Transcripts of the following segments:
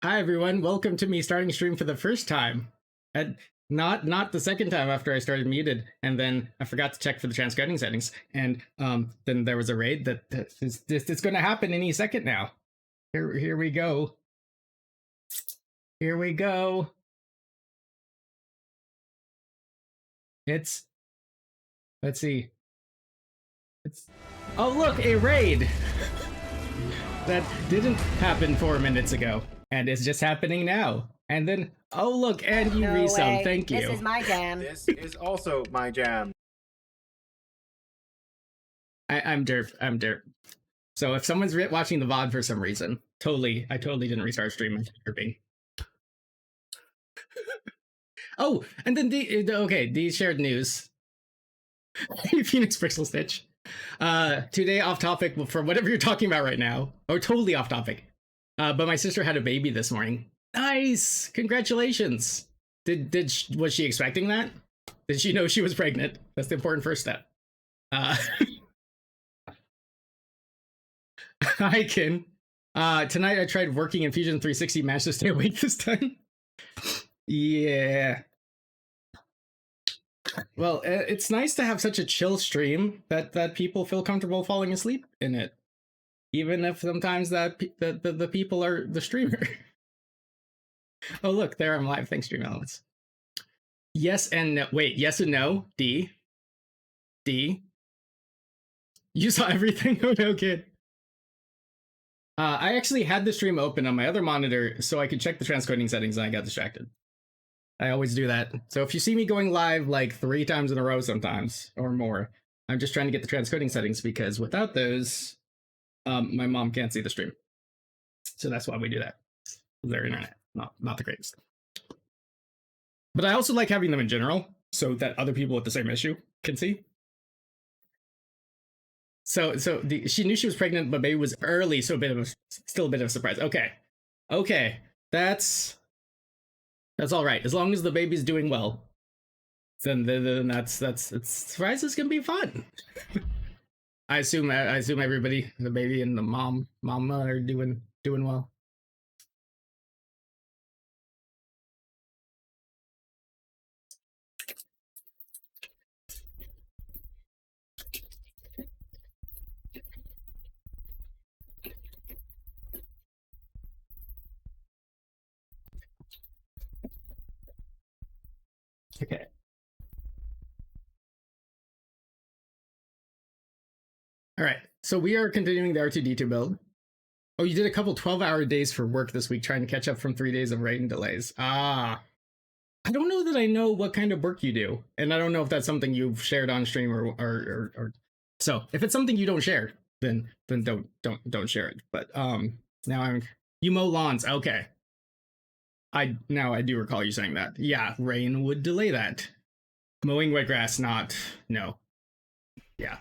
Hi everyone, welcome to me starting stream for the first time. And not the second time after I started muted, and then I forgot to check for the transcoding settings, and then there was a raid that it's going to happen any second now. Here we go. Here we go. Let's see. Oh look, a raid that didn't happen 4 minutes ago, and it's just happening now. And then, oh look, and you resub. Thank you. This is my jam. This is also my jam. I'm derp. So if someone's watching the VOD for some reason, I totally didn't restart stream. I'm derping. Oh, and then the shared news. Phoenix Pixel Stitch. Today off topic for whatever you're talking about right now, or totally off topic. But my sister had a baby this morning. Nice, congratulations. Was she expecting that? Did she know she was pregnant? That's the important first step. Hi, Kin. Tonight I tried working in Fusion 360, managed to stay awake this time. Yeah. Well, it's nice to have such a chill stream that people feel comfortable falling asleep in it, even if sometimes the people are the streamer. Oh look, there I'm live. Thanks, Stream Elements. Yes and no. Wait, yes and no. D. You saw everything? Oh no, kid. I actually had the stream open on my other monitor so I could check the transcoding settings, and I got distracted. I always do that. So if you see me going live like 3 times in a row sometimes, or more, I'm just trying to get the transcoding settings, because without those, my mom can't see the stream. So that's why we do that. Their internet, not the greatest. But I also like having them in general, so that other people with the same issue can see. So she knew she was pregnant, but baby was early, so still a bit of a surprise. Okay, that's all right. As long as the baby's doing well, then that's surprises can be fun. I assume everybody, the baby and the mama are doing well. Okay. All right, so we are continuing the R2 D2 build. Oh, you did a couple 12-hour days for work this week, trying to catch up from 3 days of rain delays. I don't know that I know what kind of work you do, and I don't know if that's something you've shared on stream or. So if it's something you don't share, then don't share it. But now you mow lawns. Okay. I do recall you saying that. Yeah, rain would delay that. Mowing wet grass, no. Yeah.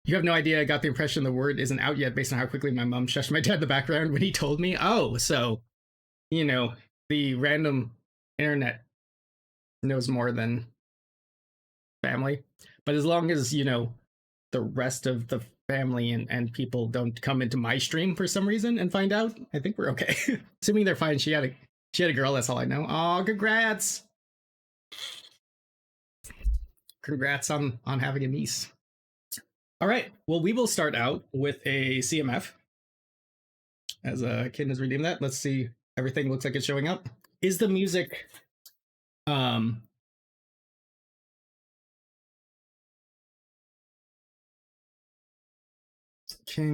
You have no idea. I got the impression the word isn't out yet based on how quickly my mom shushed my dad in the background when he told me. Oh, so, the random internet knows more than family. But as long as, the rest of the family and people don't come into my stream for some reason and find out, I think we're okay. Assuming they're fine. She had a girl, that's all I know. Oh, congrats. Congrats on having a niece. All right, well, we will start out with a CMF. As Kin has redeemed that. Let's see. Everything looks like it's showing up. Is the music... Can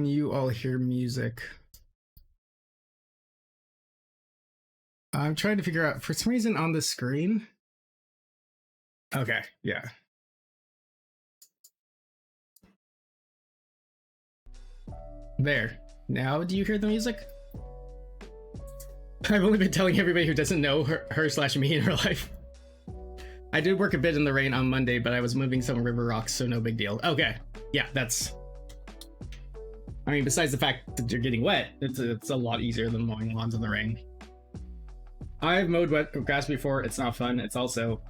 you all hear music? I'm trying to figure out, for some reason on the screen. Okay, yeah. There. Now do you hear the music? I've only been telling everybody who doesn't know her/me in her life. I did work a bit in the rain on Monday, but I was moving some river rocks, so no big deal. Okay, yeah, that's... I mean, besides the fact that you're getting wet, it's a lot easier than mowing lawns in the rain. I've mowed wet grass before. It's not fun. It's also...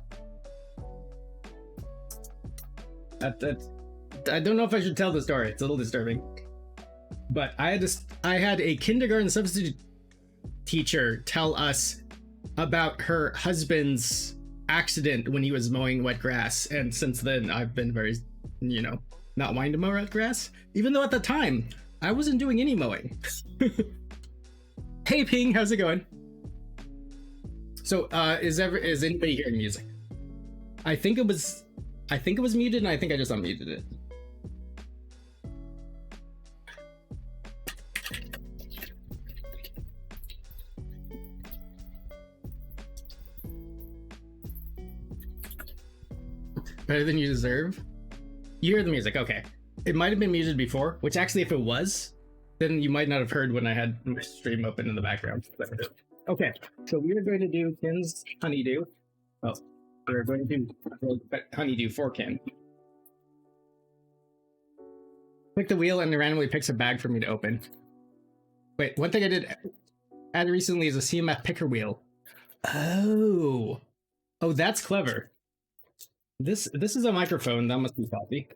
I don't know if I should tell the story. It's a little disturbing. But I had a kindergarten substitute teacher tell us about her husband's accident when he was mowing wet grass, and since then I've been very, not wanting to mow wet grass, even though at the time I wasn't doing any mowing. Hey Ping, how's it going? So is anybody hearing music? I think it was muted, and I think I just unmuted it. Better than you deserve? You hear the music, okay. It might have been muted before, which actually if it was, then you might not have heard when I had my stream open in the background. Okay, so we are going to do Ken's honeydew. Oh, we're going to do honeydew for Ken. Click the wheel and it randomly picks a bag for me to open. Wait, one thing I did add recently is a CMF picker wheel. Oh, that's clever. This is a microphone. That must be coffee.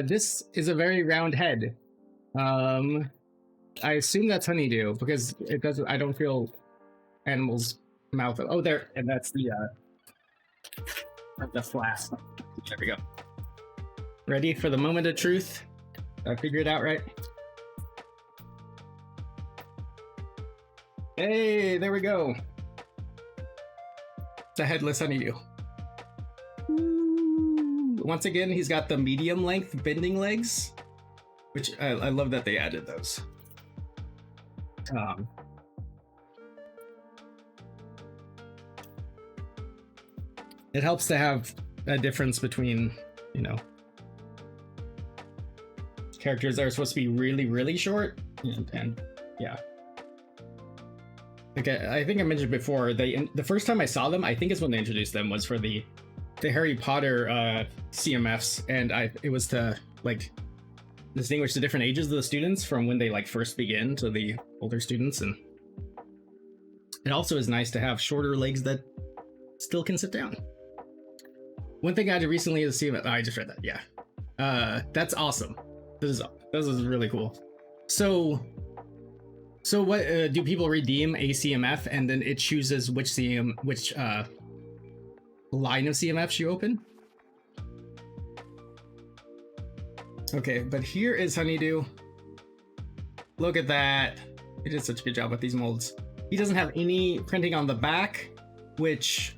This is a very round head. I assume that's honeydew because it doesn't. I don't feel animals' mouth. Oh, there, and that's the flask. There we go. Ready for the moment of truth? Did I figure it out right? Hey, there we go. It's a headless honeydew. Once again, he's got the medium length bending legs, which I love that they added those. It helps to have a difference between, characters that are supposed to be really, really short, and yeah. Okay, I think I mentioned before, the first time I saw them, I think is when they introduced them, was for the Harry Potter CMFs, and it was to distinguish the different ages of the students from when they first begin to the older students, and it also is nice to have shorter legs that still can sit down. One thing I did recently is CMF. I just read that. Yeah, that's awesome. This is really cool. So what do people redeem a CMF and then it chooses which line of CMFs you open? Okay, but here is honeydew. Look at that. He did such a good job with these molds. He doesn't have any printing on the back, which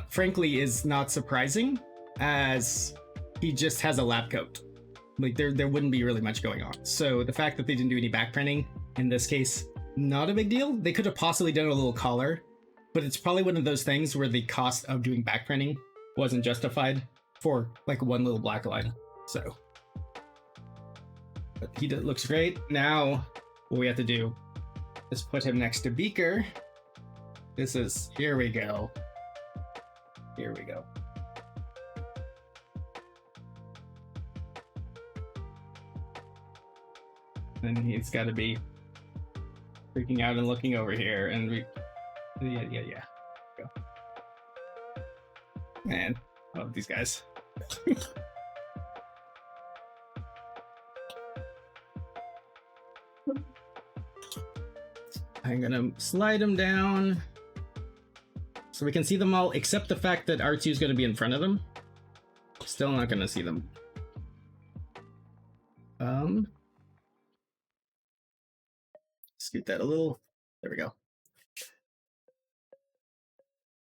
frankly is not surprising, as he just has a lab coat. There wouldn't be really much going on. So the fact that they didn't do any back printing in this case, not a big deal. They could have possibly done a little collar, but it's probably one of those things where the cost of doing back printing wasn't justified for one little black line. So, but he looks great. Now, what we have to do is put him next to Beaker. Here we go. Here we go. And he's got to be freaking out and looking over here, and yeah. Go. Man, I love these guys. I'm gonna slide them down so we can see them all, except the fact that R2 is gonna be in front of them. Still not gonna see them. Scoot that a little. There we go.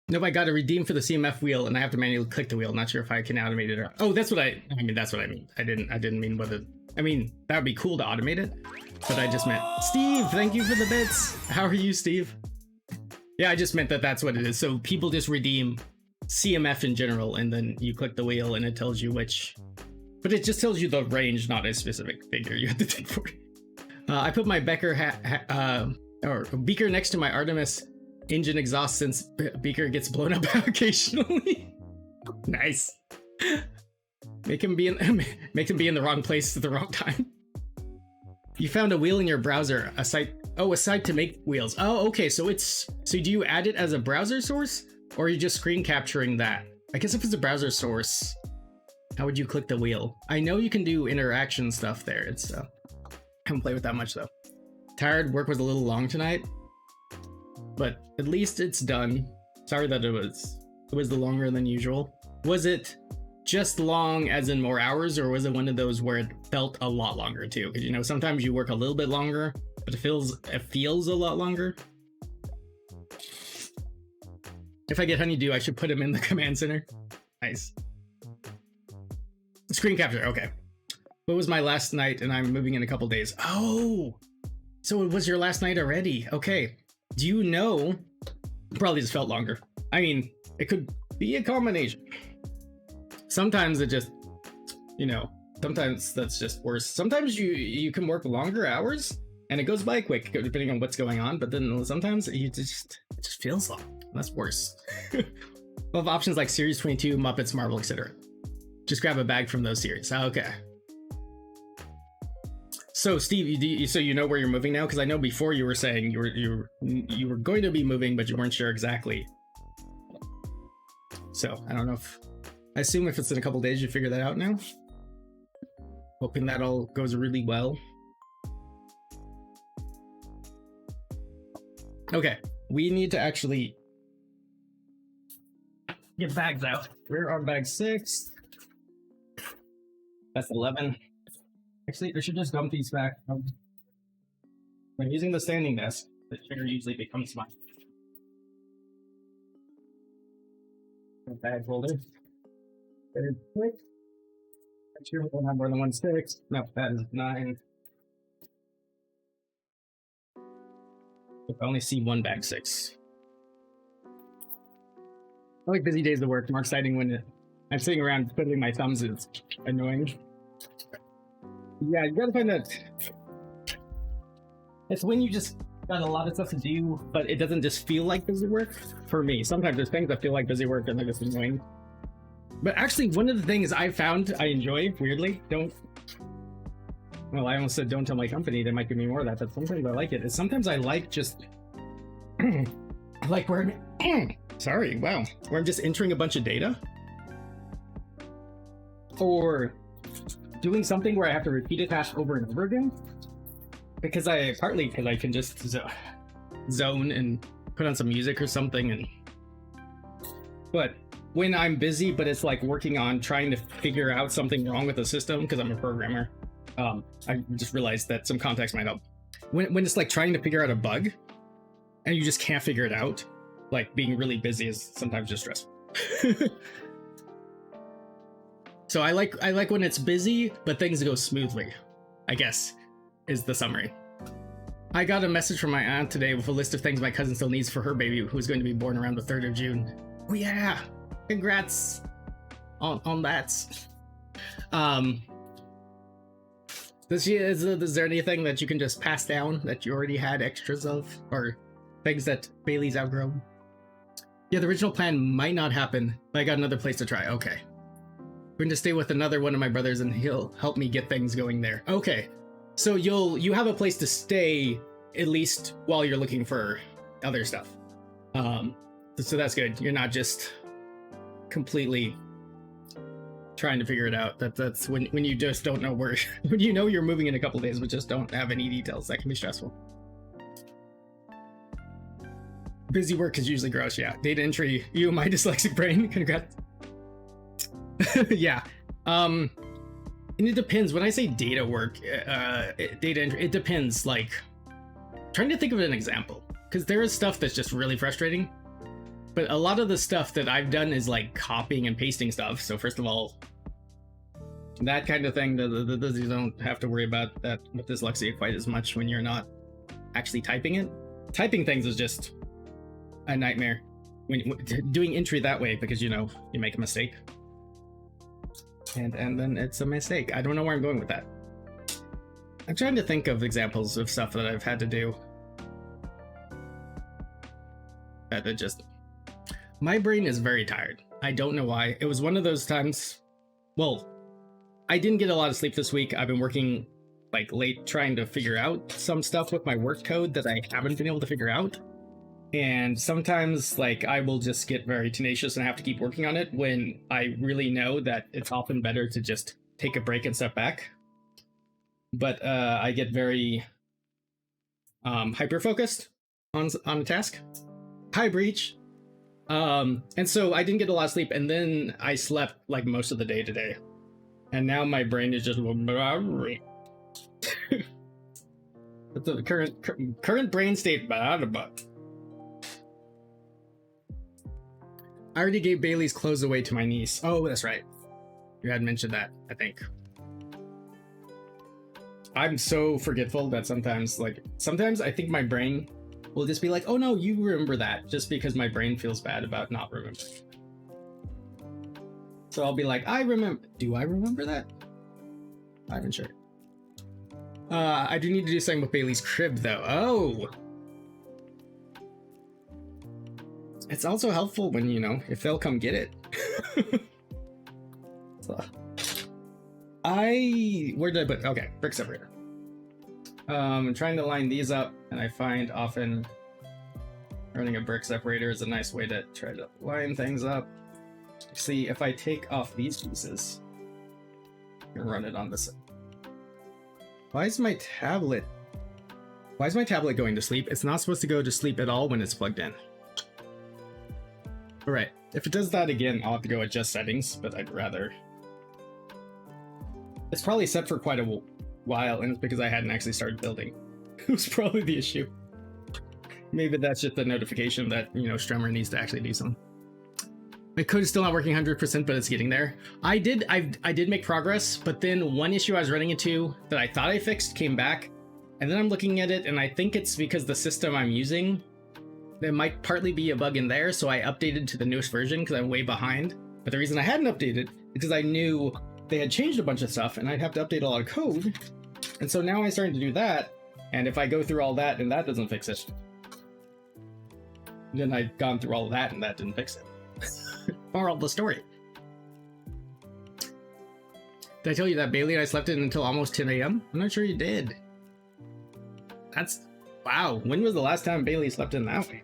Nope, I got to redeem for the CMF wheel, and I have to manually click the wheel. Not sure if I can automate it or. Oh, that's what I mean. That's what I mean. I didn't mean whether. I mean, that would be cool to automate it, but I just meant Steve. Thank you for the bits. How are you, Steve? Yeah, I just meant that that's what it is. So people just redeem CMF in general, and then you click the wheel, and it tells you which. But it just tells you the range, not a specific figure you have to take for it. I put my Beaker next to my Artemis engine exhaust since Beaker gets blown up occasionally. Nice. Make him be in the wrong place at the wrong time. You found a wheel in your browser, a site to make wheels. Oh, okay. So do you add it as a browser source, or are you just screen capturing that? I guess if it's a browser source, how would you click the wheel? I know you can do interaction stuff there. It's I haven't played with that much though. Tired, work was a little long tonight, but at least it's done. Sorry that it was the longer than usual. Was it just long as in more hours, or was it one of those where it felt a lot longer too? Because, you know, sometimes you work a little bit longer, but it feels a lot longer. If I get honeydew, I should put him in the command center. Nice. Screen capture, okay. What was my last night, and I'm moving in a couple days. Oh, so it was your last night already. Okay. Do you know? Probably just felt longer. I mean, it could be a combination. Sometimes it just, you know, sometimes that's just worse. Sometimes you can work longer hours and it goes by quick depending on what's going on, but then sometimes it just feels long. That's worse. We'll have options like Series 22, Muppets, Marvel, etc. Just grab a bag from those series. Okay. So Steve, so you know where you're moving now? Because I know before you were saying you were going to be moving, but you weren't sure exactly. So I don't know if, I assume if it's in a couple days, you figure that out now. Hoping that all goes really well. Okay, we need to actually get bags out. We're on bag 6. That's 11. Actually, I should just dump these back. When using the standing desk, the chair usually becomes mine. Bag holder. Very quick. Make sure we don't have more than 1 stick. No, that is 9. If I only see 1 bag 6. I like busy days of work. More exciting when I'm sitting around twiddling my thumbs is annoying. Yeah, you gotta find that. It's when you just got a lot of stuff to do, but it doesn't just feel like busy work. For me, sometimes there's things that feel like busy work and they're just annoying. But actually, one of the things I found I enjoy, weirdly, well, I almost said don't tell my company, they might give me more of that, but sometimes I like it. Is sometimes I like just, I like where sorry, wow, where I'm just entering a bunch of data. Or doing something where I have to repeat a task over and over again. Partly because I can just zone and put on some music or something. But when I'm busy, but it's like working on trying to figure out something wrong with the system, because I'm a programmer, I just realized that some context might help. When it's like trying to figure out a bug and you just can't figure it out, like being really busy is sometimes just stressful. So I like when it's busy, but things go smoothly, I guess, is the summary. I got a message from my aunt today with a list of things my cousin still needs for her baby, who's going to be born around the 3rd of June. Oh yeah, congrats on that. Is there anything that you can just pass down that you already had extras of, or things that Bailey's outgrown? Yeah, the original plan might not happen, but I got another place to try. Okay. I'm going to stay with another one of my brothers and he'll help me get things going there. Okay. So you have a place to stay, at least while you're looking for other stuff. So that's good. You're not just completely trying to figure it out. That's when you just don't know where, when you know you're moving in a couple days but just don't have any details. That can be stressful. Busy work is usually gross, yeah. Data entry, you and my dyslexic brain, congrats. Yeah. And it depends. When I say data work, data entry, it depends. Like, trying to think of an example, because there is stuff that's just really frustrating. But a lot of the stuff that I've done is like copying and pasting stuff. So first of all, that kind of thing, you don't have to worry about that with dyslexia quite as much when you're not actually typing it. Typing things is just a nightmare when doing entry that way, because you know you make a mistake. And then it's a mistake. I don't know where I'm going with that. I'm trying to think of examples of stuff that I've had to do. That just... My brain is very tired. I don't know why. It was one of those times... Well, I didn't get a lot of sleep this week. I've been working like late trying to figure out some stuff with my work code that I haven't been able to figure out. And sometimes, like, I will just get very tenacious and have to keep working on it when I really know that it's often better to just take a break and step back. But I get very hyper focused on a task. High breach. And so I didn't get a lot of sleep, and then I slept like most of the day today. And now my brain is just That's the current brain state. I already gave Bailey's clothes away to my niece. Oh, that's right. You had mentioned that, I think. I'm so forgetful that sometimes I think my brain will just be like, oh no, you remember that, just because my brain feels bad about not remembering. So I'll be like, I remember. Do I remember that? I'm not sure. I do need to do something with Bailey's crib, though. Oh! It's also helpful when, you know, if they'll come get it. So, where did I put? Okay, brick separator. I'm trying to line these up, and I find often running a brick separator is a nice way to try to line things up. See, if I take off these pieces and run it on this. Why is my tablet going to sleep? It's not supposed to go to sleep at all when it's plugged in. Alright, if it does that again, I'll have to go adjust settings, but I'd rather... It's probably set for quite a while, and it's because I hadn't actually started building. It was probably the issue. Maybe that's just the notification that, you know, Strummer needs to actually do something. My code is still not working 100%, but it's getting there. I did make progress, but then one issue I was running into that I thought I fixed came back, and then I'm looking at it, and I think it's because the system I'm using, there might partly be a bug in there, so I updated to the newest version because I'm way behind. But the reason I hadn't updated is because I knew they had changed a bunch of stuff, and I'd have to update a lot of code. And so now I'm starting to do that, and if I go through all that and that doesn't fix it, then I've gone through all of that and that didn't fix it. Moral of the story. Did I tell you that Bailey and I slept in until almost 10 a.m.? I'm not sure you did. That's... Wow, when was the last time Bailey slept in that way?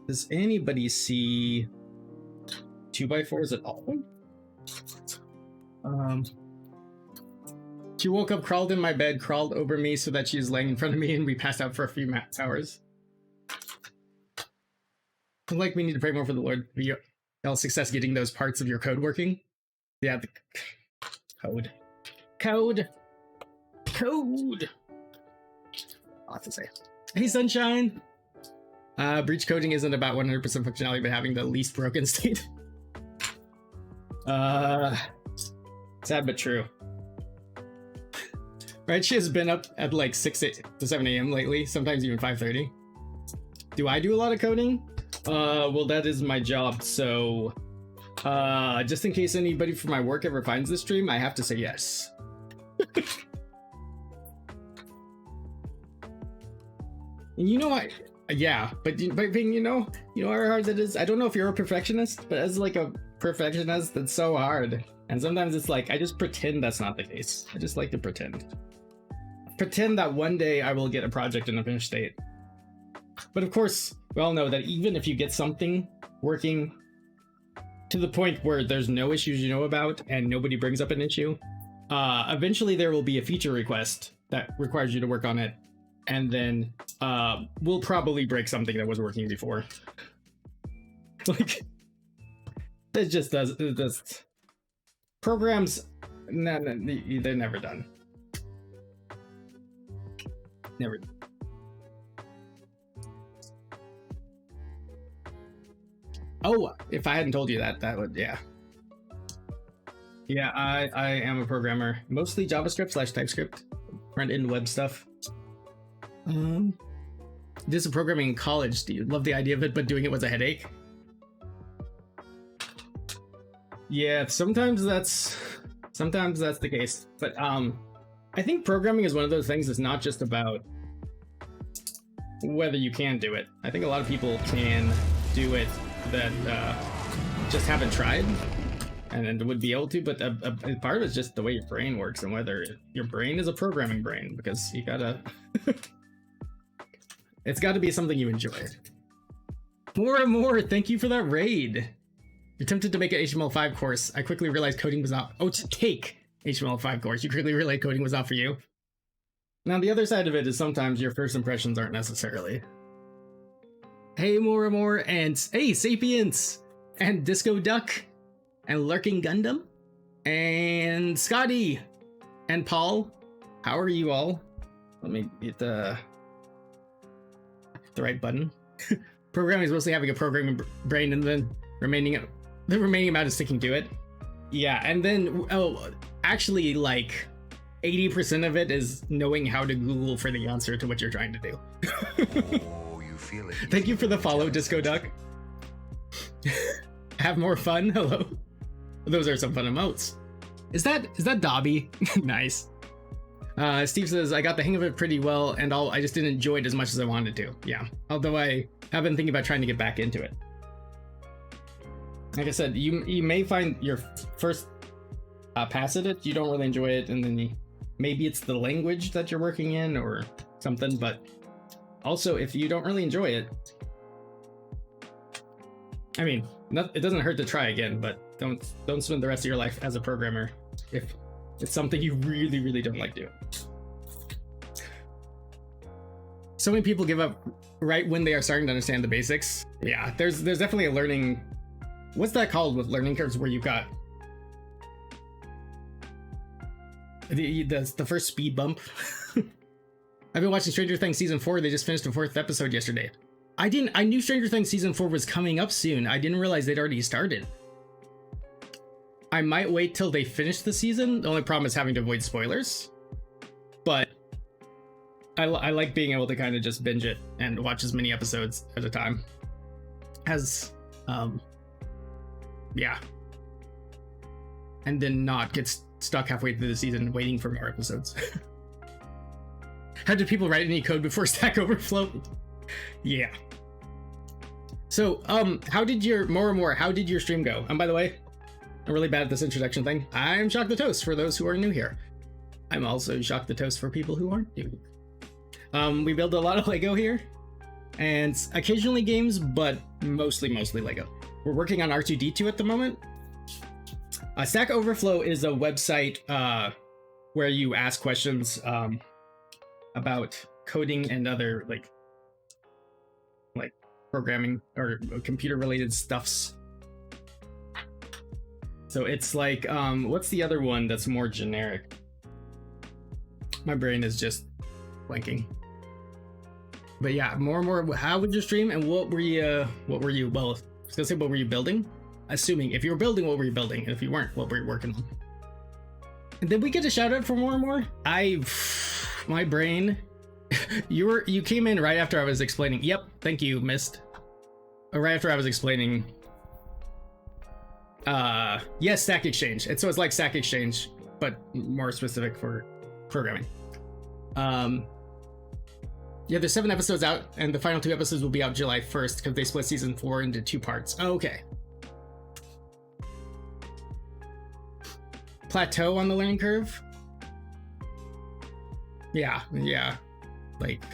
Does anybody see 2x4s at all? She woke up, crawled in my bed, crawled over me so that she was laying in front of me, and we passed out for a few hours. Like, we need to pray more for the Lord. Y'all success getting those parts of your code working. Yeah, the code. I'll have to say. Hey, Sunshine! Breach coding isn't about 100% functionality, but having the least broken state. Sad but true. Right, she has been up at like 6 to 7 a.m. lately, sometimes even 5:30. Do I do a lot of coding? Well, that is my job, so... just in case anybody from my work ever finds this stream, I have to say yes. And you know, yeah, but you know how hard it is? I don't know if you're a perfectionist, but as like a perfectionist, that's so hard. And sometimes it's like, I just pretend that's not the case. I just like to pretend. Pretend that one day I will get a project in a finished state. But of course, we all know that even if you get something working to the point where there's no issues you know about and nobody brings up an issue, eventually there will be a feature request that requires you to work on it, and then we'll probably break something that was working before. Like, it just does. Programs, no, they're never done. Never. Oh, if I hadn't told you that would, yeah. Yeah, I am a programmer. Mostly JavaScript / TypeScript. Front-end web stuff. Did some programming in college. Do you love the idea of it, but doing it was a headache? Yeah, sometimes that's the case. But I think programming is one of those things that's not just about whether you can do it. I think a lot of people can do it that just haven't tried and would be able to, but a part of it's just the way your brain works and whether your brain is a programming brain, because you gotta it's gotta be something you enjoy. More, thank you for that raid. You're tempted to make an HTML5 course. I quickly realized coding was not... Oh, to take. HTML5 course. You clearly realized coding was not for you. Now, the other side of it is sometimes your first impressions aren't necessarily. Hey, more, and hey, Sapiens, and Disco Duck, and Lurking Gundam, and Scotty, and Paul. How are you all? Let me get the right button. Programming is mostly having a programming brain, and then the remaining amount is sticking to it. Yeah, and then actually, like 80% of it is knowing how to Google for the answer to what you're trying to do. Oh, you feel it. Thank you for the follow, Disco Duck. Have more fun. Hello. Those are some fun emotes. Is that Dobby? Nice. Steve says, I got the hang of it pretty well, and I just didn't enjoy it as much as I wanted to. Yeah, although I have been thinking about trying to get back into it. Like I said, you may find your first pass at it, you don't really enjoy it, and then maybe it's the language that you're working in or something, but also if you don't really enjoy it, I mean, it doesn't hurt to try again, but don't spend the rest of your life as a programmer if it's something you really don't like doing. So many people give up right when they are starting to understand the basics. Yeah, there's definitely a learning, what's that called with learning curves, where you've got the first speed bump. I've been watching Stranger Things season 4. They just finished the 4th episode yesterday. I knew Stranger Things season 4 was coming up soon. I didn't realize they'd already started. I might wait till they finish the season. The only problem is having to avoid spoilers. But I like being able to kind of just binge it and watch as many episodes at a time as, yeah. And then not get stuck halfway through the season waiting for more episodes. How did people write any code before Stack Overflow? Yeah. So, how did your stream go? And by the way, I'm really bad at this introduction thing. I'm Shock the Toast for those who are new here. I'm also Shock the Toast for people who aren't new. We build a lot of Lego here, and occasionally games, but mostly Lego. We're working on R2D2 at the moment. Stack Overflow is a website where you ask questions about coding and other like programming or computer related stuffs. So it's like, what's the other one that's more generic? My brain is just blanking. But yeah, more. How would you stream, and what were you? Well, I was gonna say, what were you building? Assuming if you were building, what were you building? And if you weren't, what were you working on? And did we get a shout out for more? My brain. You came in right after I was explaining. Yep, thank you, Mist. Right after I was explaining. Yes, Stack Exchange. So it's like Stack Exchange, but more specific for programming. Yeah, there's 7 episodes out, and the final 2 episodes will be out July 1st because they split season 4 into 2 parts. Oh, okay. Plateau on the learning curve? Yeah. Like,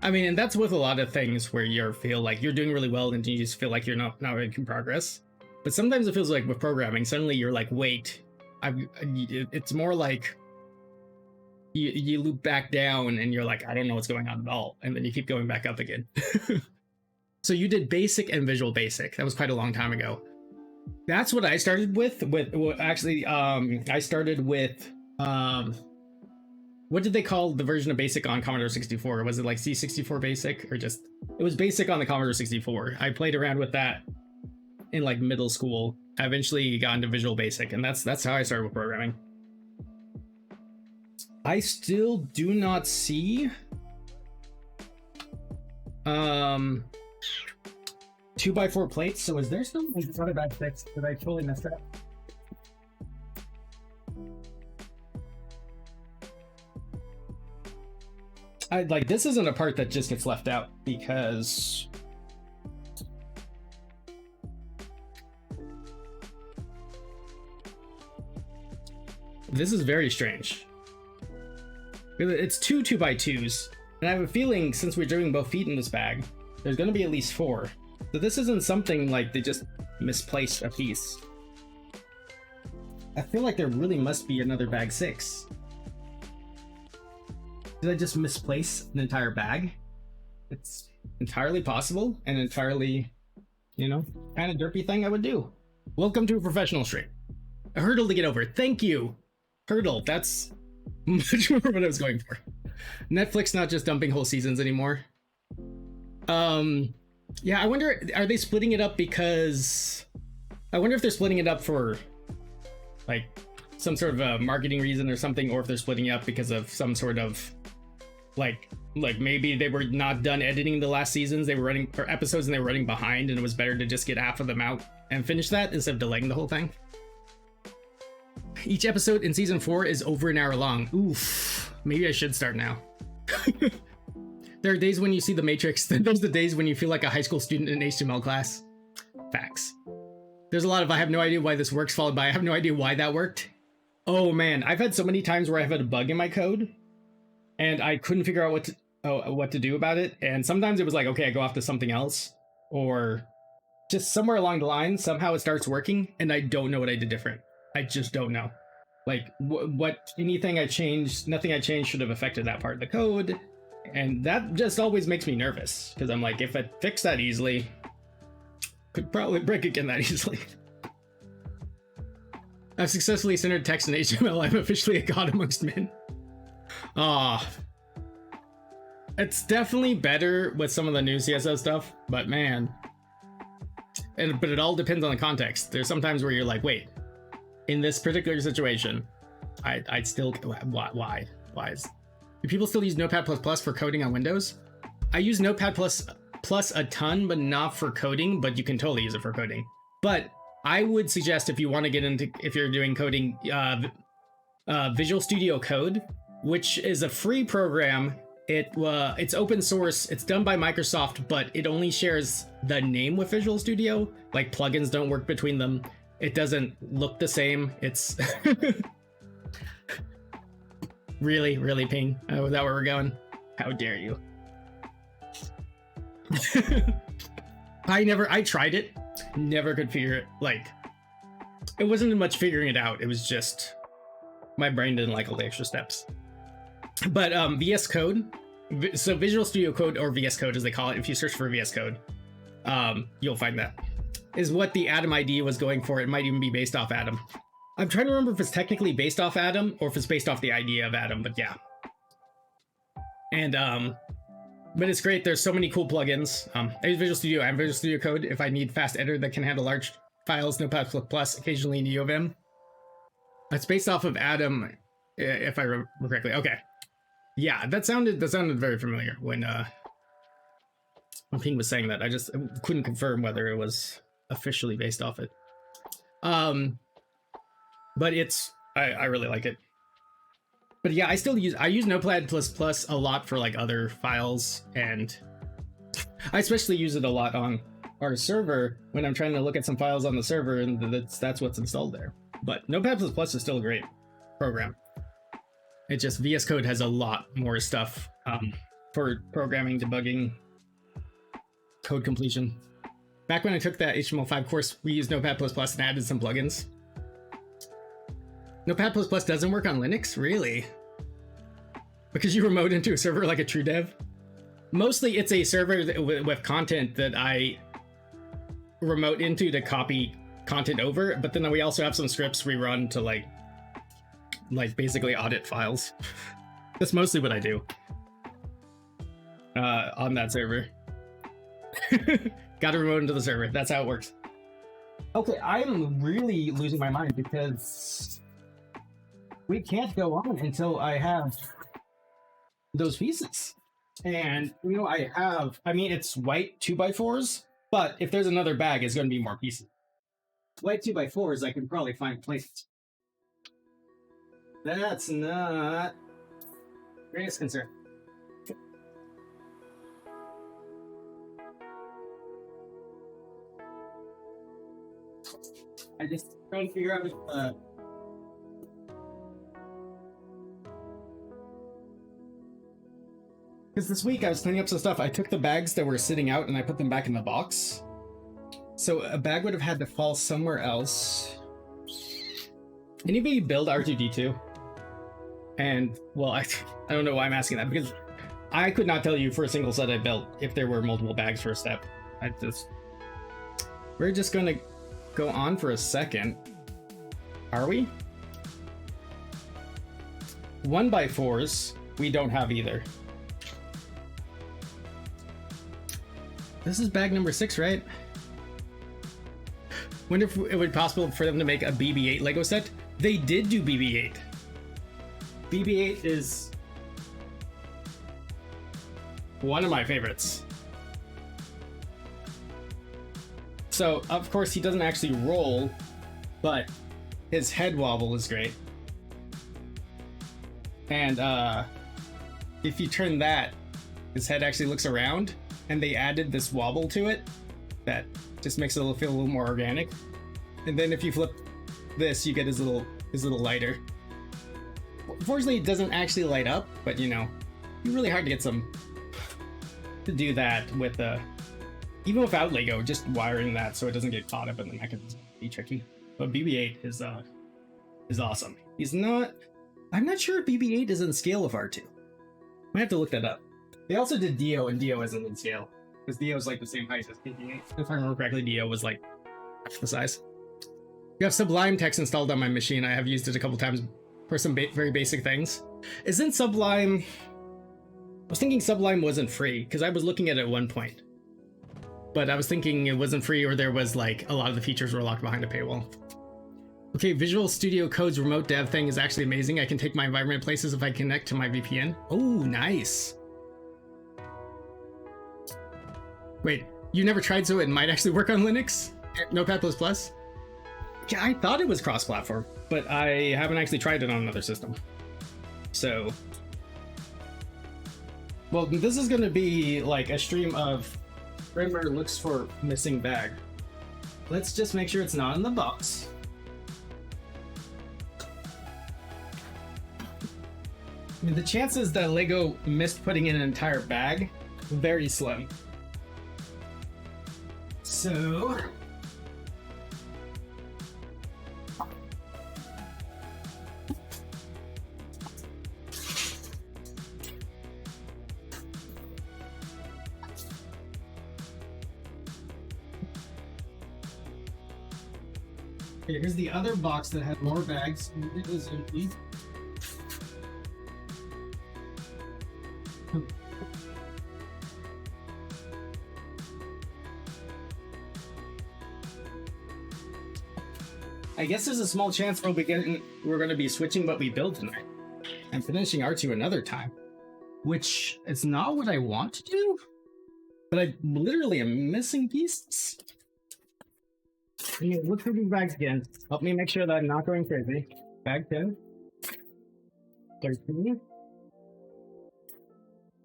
I mean, and that's with a lot of things where you feel like you're doing really well and you just feel like you're not making progress. But sometimes it feels like with programming, suddenly you're like, wait, it's more like you loop back down and you're like, I don't know what's going on at all. And then you keep going back up again. So you did basic and visual basic. That was quite a long time ago. That's what I started with actually, I started with, what did they call the version of basic on Commodore 64? Was it like C64 basic, or just, it was basic on the Commodore 64. I played around with that in like middle school. I eventually got into Visual Basic, and that's how I started with programming. I still do not see 2x4 plates. So is there some bad fix that I totally messed up? This isn't a part that just gets left out because this is very strange. It's 2 2x2s, and I have a feeling since we're doing both feet in this bag, there's going to be at least 4. So this isn't something like they just misplaced a piece. I feel like there really must be another bag 6. Did I just misplace an entire bag? It's entirely possible and entirely, kind of derpy thing I would do. Welcome to a professional stream. A hurdle to get over. Thank you. Hurdle. That's much more what I was going for. Netflix not just dumping whole seasons anymore. Yeah, I wonder, are they splitting it up because... I wonder if they're splitting it up for, like, some sort of a marketing reason or something, or if they're splitting it up because of some sort of, like maybe they were not done editing the last seasons, they were running, or episodes, and they were running behind, and it was better to just get half of them out and finish that instead of delaying the whole thing. Each episode in season 4 is over an hour long. Oof, maybe I should start now. There are days when you see The Matrix, then there's the days when you feel like a high school student in HTML class. Facts. There's a lot of I have no idea why this works, followed by I have no idea why that worked. Oh man, I've had so many times where I've had a bug in my code, and I couldn't figure out what to do about it, and sometimes it was like, okay, I go off to something else, or just somewhere along the line, somehow it starts working, and I don't know what I did different. I just don't know. Like, anything I changed, nothing I changed should have affected that part of the code. And that just always makes me nervous, because I'm like, if I fix that easily, could probably break again that easily. I've successfully centered text in HTML. I'm officially a god amongst men. It's definitely better with some of the new CSS stuff, but man. But it all depends on the context. There's sometimes where you're like, wait, in this particular situation, I'd still, why? Do people still use Notepad++ for coding on Windows? I use Notepad++ a ton, but not for coding, but you can totally use it for coding. But I would suggest if you want to get into, if you're doing coding, Visual Studio Code, which is a free program. It's open source, it's done by Microsoft, but it only shares the name with Visual Studio. Like, plugins don't work between them. It doesn't look the same. It's... Really, Ping? Oh, is that where we're going? How dare you? I tried it, never could figure it, like, it wasn't much figuring it out, it was just, my brain didn't like all the extra steps. But VS Code, so Visual Studio Code, or VS Code as they call it, if you search for VS Code, you'll find that, is what the Atom ID was going for. It might even be based off Atom. I'm trying to remember if it's technically based off Atom or if it's based off the idea of Atom, but yeah. And but it's great. There's so many cool plugins. I use Visual Studio and Visual Studio Code if I need fast editor that can handle large files, Notepad++, occasionally in U of M. It's based off of Atom, if I remember correctly. Okay. Yeah, that sounded very familiar when Ping was saying that. I just couldn't confirm whether it was officially based off it. But I really like it. But yeah, I use Notepad++ a lot for like other files, and I especially use it a lot on our server when I'm trying to look at some files on the server, and that's what's installed there. But Notepad++ is still a great program. It just, VS Code has a lot more stuff for programming, debugging, code completion. Back when I took that HTML5 course, we used Notepad++ and added some plugins. Notepad++ doesn't work on Linux? Really? Because you remote into a server like a true dev? Mostly it's a server with content that I remote into to copy content over, but then we also have some scripts we run to like basically audit files. That's mostly what I do on that server. Gotta remote into the server. That's how it works. Okay, I'm really losing my mind because we can't go on until I have those pieces. And, I mean, it's white 2x4s, but if there's another bag, it's going to be more pieces. White 2x4s, I can probably find places. That's not greatest concern. I just trying to figure out if because this week I was cleaning up some stuff. I took the bags that were sitting out and I put them back in the box. So a bag would have had to fall somewhere else. Anybody build R2D2? And, well, I don't know why I'm asking that, because I could not tell you for a single set I built if there were multiple bags for a step. We're just gonna go on for a second. Are we? 1x4s, we don't have either. This is bag number 6, right? Wonder if it would be possible for them to make a BB-8 Lego set. They did do BB-8. BB-8 is one of my favorites. So, of course, he doesn't actually roll, but his head wobble is great. And if you turn that, his head actually looks around, and they added this wobble to it that just makes it feel a little more organic. And then if you flip this, you get his little lighter. Unfortunately, it doesn't actually light up, but you know, it's really hard to get some to do that with even without Lego, just wiring that so it doesn't get caught up in the neck can be tricky. But BB-8 is awesome. He's not. I'm not sure if BB-8 is in scale with R2. I have to look that up. They also did Dio, and Dio isn't in scale because Dio is like the same height as BB-8. If I remember correctly, Dio was like half the size. You have Sublime text installed on my machine. I have used it a couple times for some very basic things. Isn't Sublime? I was thinking Sublime wasn't free because I was looking at it at one point, but I was thinking it wasn't free or there was like a lot of the features were locked behind a paywall. Okay, Visual Studio Code's remote dev thing is actually amazing. I can take my environment places if I connect to my VPN. Oh, nice. Wait, you never tried so it might actually work on Linux? Notepad++? Yeah, I thought it was cross-platform, but I haven't actually tried it on another system. So, well, this is going to be like a stream of Rimmer looks for missing bag. Let's just make sure it's not in the box. I mean, the chances that Lego missed putting in an entire bag, very slim. So, here's the other box that had more bags. It is empty. I guess there's a small chance we're going to be switching what we build tonight and finishing R2 another time, which is not what I want to do, but I literally am missing pieces. Look for these bags again. Help me make sure that I'm not going crazy. Bag 10. 13.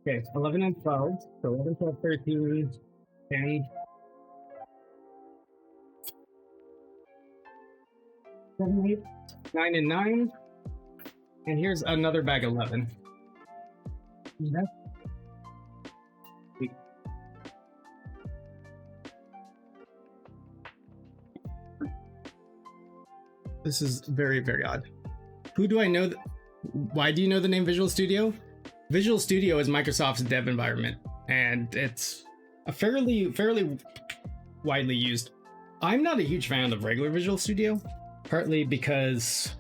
Okay, 11 and 12. So 11, 12, 13, 10. 7, 8, 9, and 9. And here's another bag 11. Yeah. This is very, very odd. Who do I know? Why do you know the name Visual Studio? Visual Studio is Microsoft's dev environment, and it's a fairly widely used. I'm not a huge fan of regular Visual Studio, partly because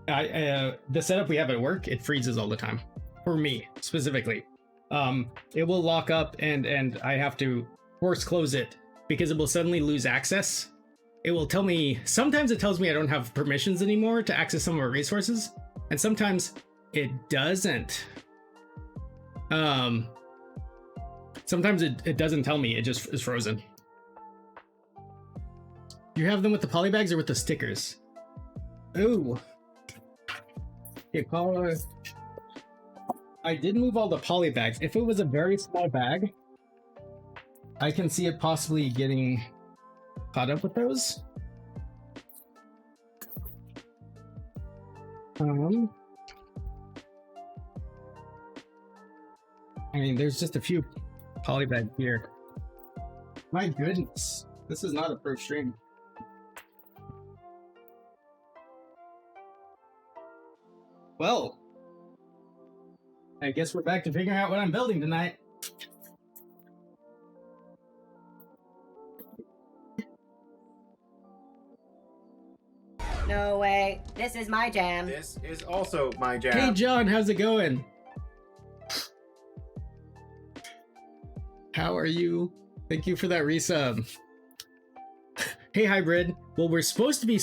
the setup we have at work, it freezes all the time. For me, specifically. It will lock up and I have to force close it because it will suddenly lose access. It will tell me, sometimes it tells me I don't have permissions anymore to access some of our resources, and sometimes it doesn't. Sometimes it doesn't tell me, it just is frozen. You have them with the polybags or with the stickers? Ooh. Okay, caller. I did move all the polybags. If it was a very small bag, I can see it possibly getting caught up with those. I mean, there's just a few polybags here. My goodness, this is not a pro stream. Well, I guess we're back to figuring out what I'm building tonight. No way. This is my jam. This is also my jam. Hey John, how's it going? How are you? Thank you for that resub. Hey Hybrid. Well, we're supposed to be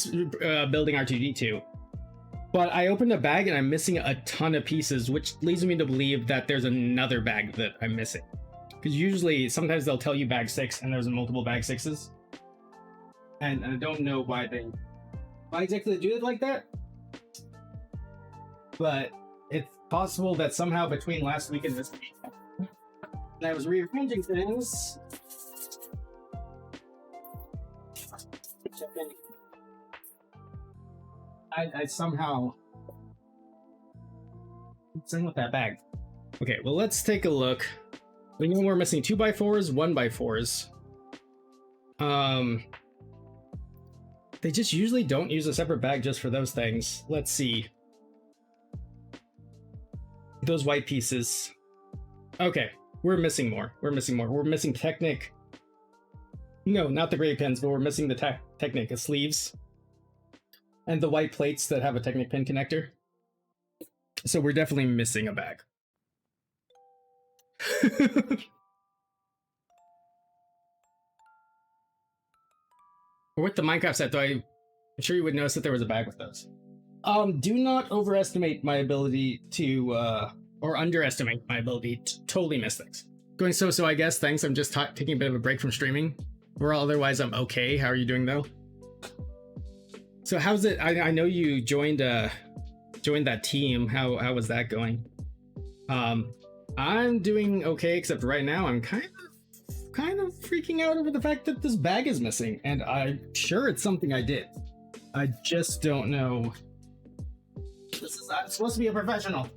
building R2D2, but I opened a bag and I'm missing a ton of pieces, which leads me to believe that there's another bag that I'm missing. Because usually, sometimes they'll tell you bag 6 and there's multiple bag 6s. And I don't know why exactly they do it like that. But it's possible that somehow between last week and this week, I was rearranging things. I somehow sing with that bag. Okay, well let's take a look. We know we're missing 2x4s, 1x4s. They just usually don't use a separate bag just for those things. Let's see. Those white pieces. Okay, we're missing more. We're missing Technic. No, not the gray pins, but we're missing the Technic sleeves. And the white plates that have a Technic pin connector. So we're definitely missing a bag. Or with the Minecraft set, though, I'm sure you would notice that there was a bag with those. Do not overestimate my ability to, or underestimate my ability to totally miss things. Going so, I guess, thanks. I'm just taking a bit of a break from streaming. Or otherwise, I'm okay. How are you doing, though? So how's it? I know you joined that team. How was that going? I'm doing okay, except right now I'm kind of freaking out over the fact that this bag is missing, and I'm sure it's something I did. I just don't know. I'm supposed to be a professional.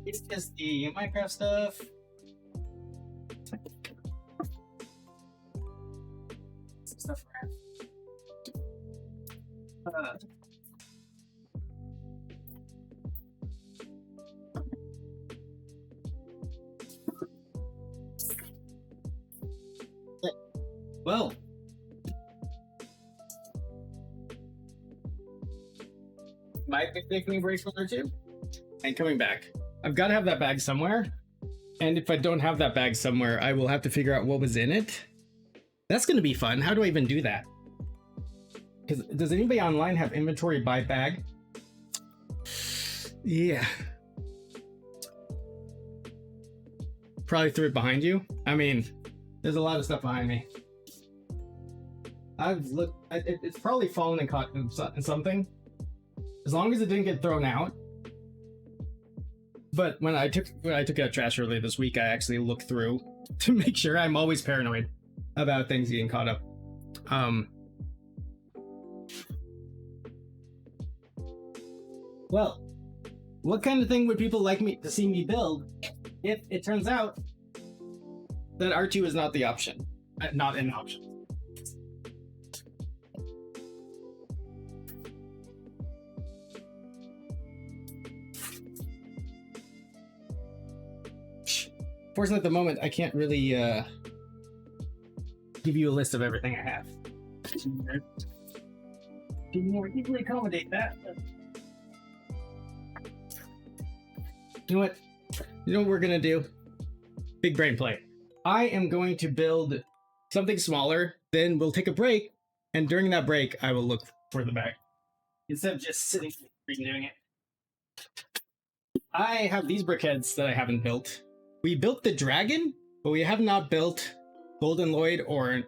It's just the Minecraft stuff. Some stuff around. Well, might be taking a break from there too, and coming back. I've got to have that bag somewhere, and if I don't have that bag somewhere, I will have to figure out what was in it. That's going to be fun. How do I even do that? Because does anybody online have inventory by bag? Yeah. Probably threw it behind you. I mean, there's a lot of stuff behind me. I've looked. It's probably fallen and caught in something. As long as it didn't get thrown out. But when I took out trash earlier this week, I actually looked through to make sure. I'm always paranoid about things getting caught up. Well, what kind of thing would people like me to see me build if it turns out that R2 is not the option? Not an option. Fortunately, at the moment, I can't really give you a list of everything I have. Can more easily accommodate that? You know what? You know what we're gonna do? Big brain play. I am going to build something smaller, then we'll take a break, and during that break, I will look for the bag. Instead of just sitting and doing it. I have these brickheads that I haven't built. We built the dragon, but we have not built Golden Lloyd or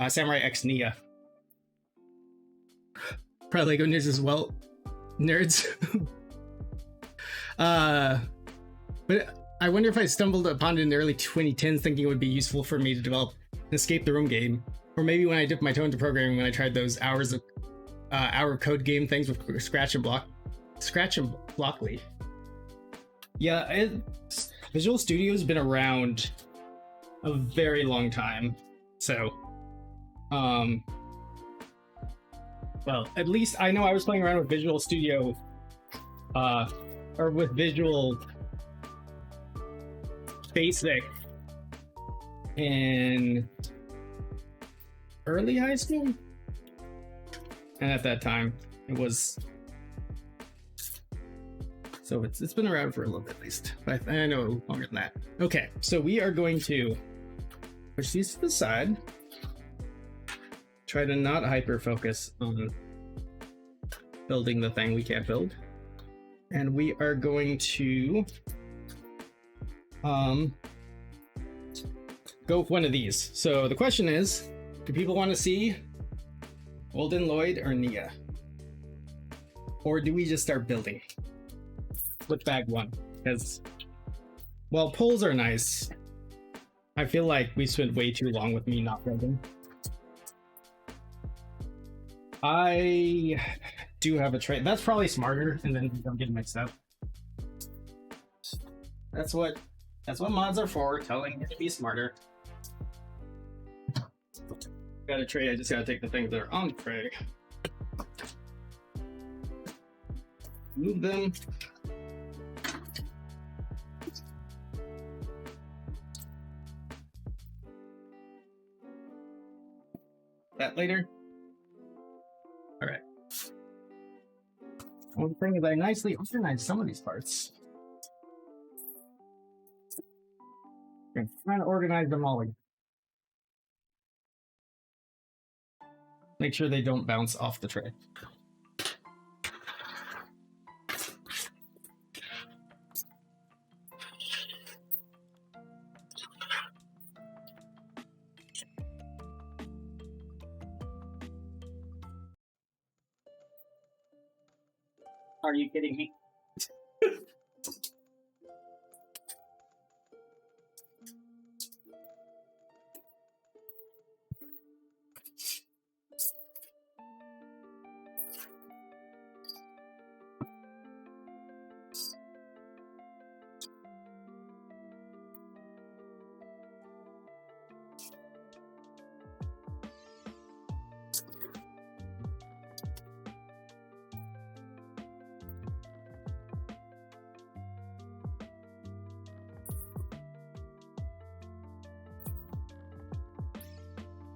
Samurai X Nia. Probably Lego nerds as well. Nerds. But I wonder if I stumbled upon it in the early 2010s thinking it would be useful for me to develop an escape the room game. Or maybe when I dipped my toe into programming when I tried those hour code game things with Scratch and Blockly. Yeah, Visual Studio's been around a very long time. So, well, at least I know I was playing around with Visual Studio, or with Visual Basic in early high school, and at that time it was. So it's been around for a little bit at least, but I know longer than that. Okay, so we are going to push these to the side. Try to not hyper focus on building the thing we can't build. And we are going to go with one of these. So the question is, do people want to see Golden Lloyd or Nia? Or do we just start building with bag one? Because, well, poles are nice. I feel like we spent way too long with me not building. I do have a tray. That's probably smarter, and then we don't get mixed up. That's what mods are for, telling you to be smarter. Got a tray, I just gotta take the things that are on the tray. Move them. That later. All right. One thing is I nicely organized some of these parts. I'm trying to organize them all again. Make sure they don't bounce off the tray. Are you kidding me?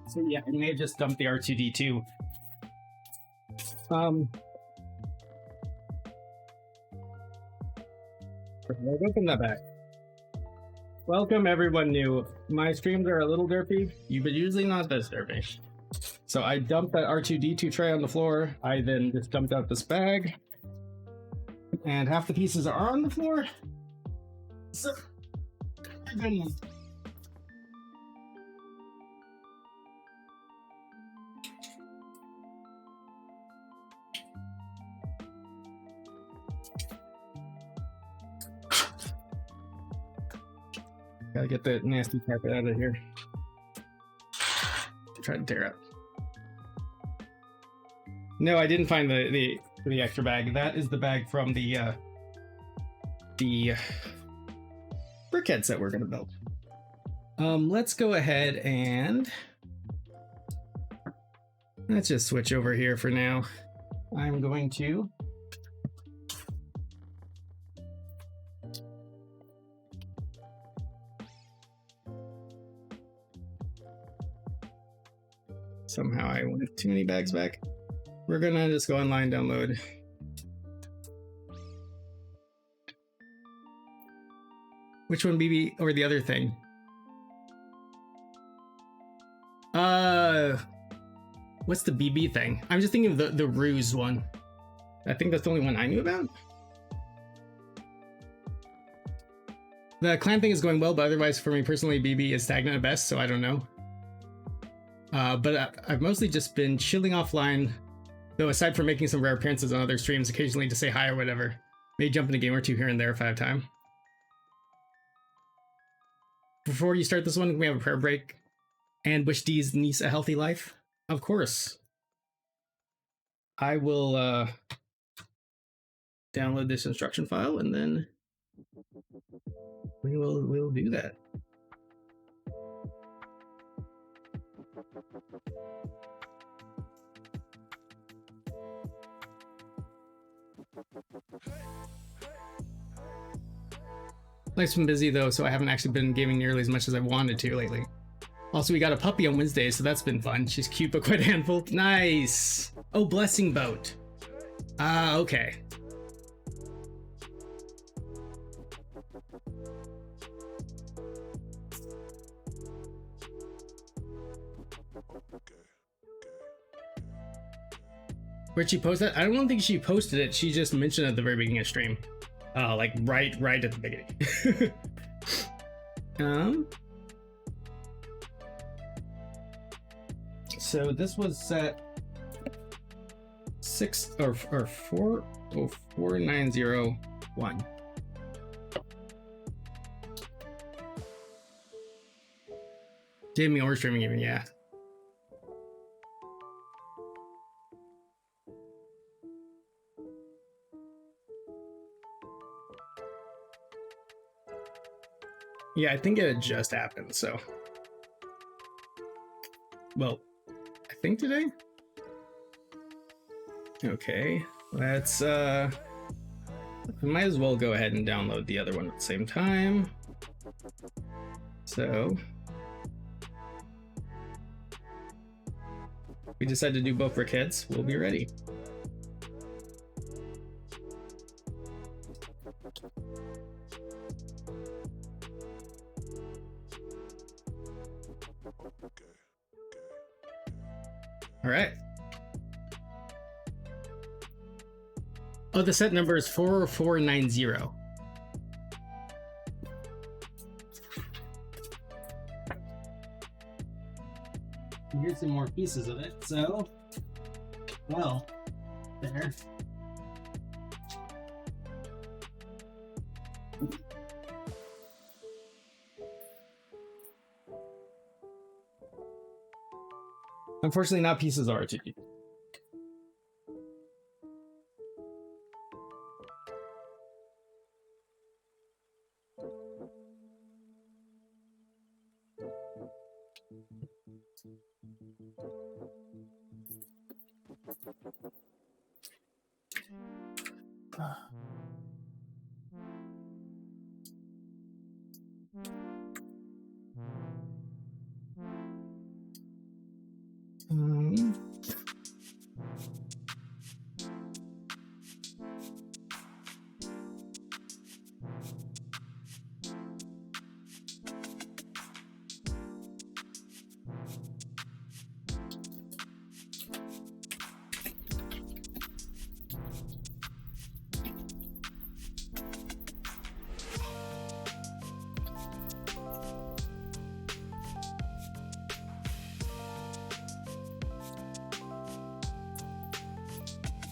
So yeah, I may have just dumped the R2D2. Open that back. Welcome everyone new. My streams are a little derpy, but usually not this derpy. So I dumped that R2D2 tray on the floor. I then just dumped out this bag. And half the pieces are on the floor. So then gotta get that nasty carpet out of here. Try to tear up. No, I didn't find the extra bag. That is the bag from the brickheads that we're gonna build. Let's go ahead and let's just switch over here for now. I'm going to somehow I went too many bags back. We're gonna just go online, download. Which one, BB, or the other thing? What's the BB thing? I'm just thinking of the ruse one. I think that's the only one I knew about. The clan thing is going well, but otherwise for me personally, BB is stagnant at best, so I don't know. But I've mostly just been chilling offline, though aside from making some rare appearances on other streams occasionally to say hi or whatever. Maybe jump in a game or two here and there if I have time. Before you start this one, can we have a prayer break? And wish Dee's niece a healthy life? Of course. I will download this instruction file and then we'll do that. Life's been busy though, so I haven't actually been gaming nearly as much as I wanted to lately. Also, we got a puppy on Wednesday, so that's been fun. She's cute but quite a handful. Nice! Oh, blessing boat. Ah, okay. Where'd she post that? I don't think she posted it. She just mentioned it at the very beginning of stream. Like right at the beginning. So this was set 4901. Gaming or streaming even, yeah. Yeah, I think it had just happened, so. Well, I think today? Okay, let's, we might as well go ahead and download the other one at the same time. So. We decide to do both for kids, we'll be ready. All right. Oh, the set number is 4490. Here's some more pieces of it, so, well, there. Unfortunately, not pieces of R2D2.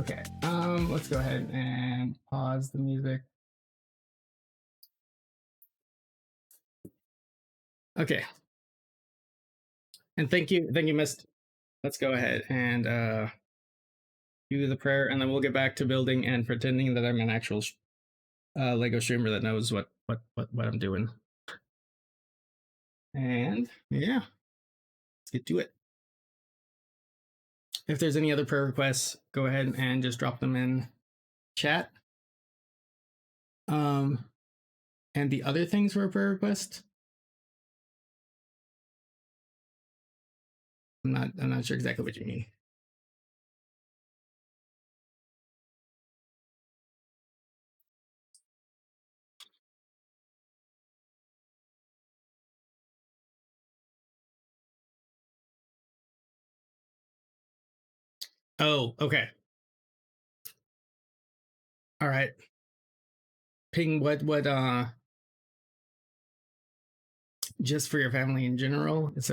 Okay, let's go ahead and pause the music. Okay. And thank you, Mist. Let's go ahead and do the prayer, and then we'll get back to building and pretending that I'm an actual Lego streamer that knows what I'm doing. And yeah, let's get to it. If there's any other prayer requests, go ahead and just drop them in chat. And the other things for a prayer request, I'm not sure exactly what you mean. Oh, okay. All right. Ping, what just for your family in general? It's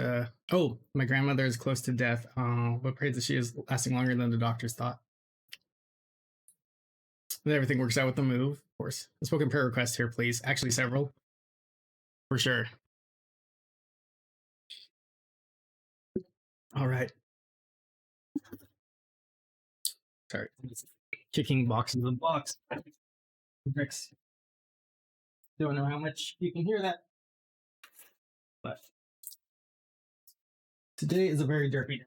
oh, my grandmother is close to death. But prays that she is lasting longer than the doctors thought. And everything works out with the move, of course. A spoken prayer request here, please. Actually, several. For sure. All right. Sorry. Kicking boxes of blocks. Bricks. Don't know how much you can hear that. But today is a very derpy day.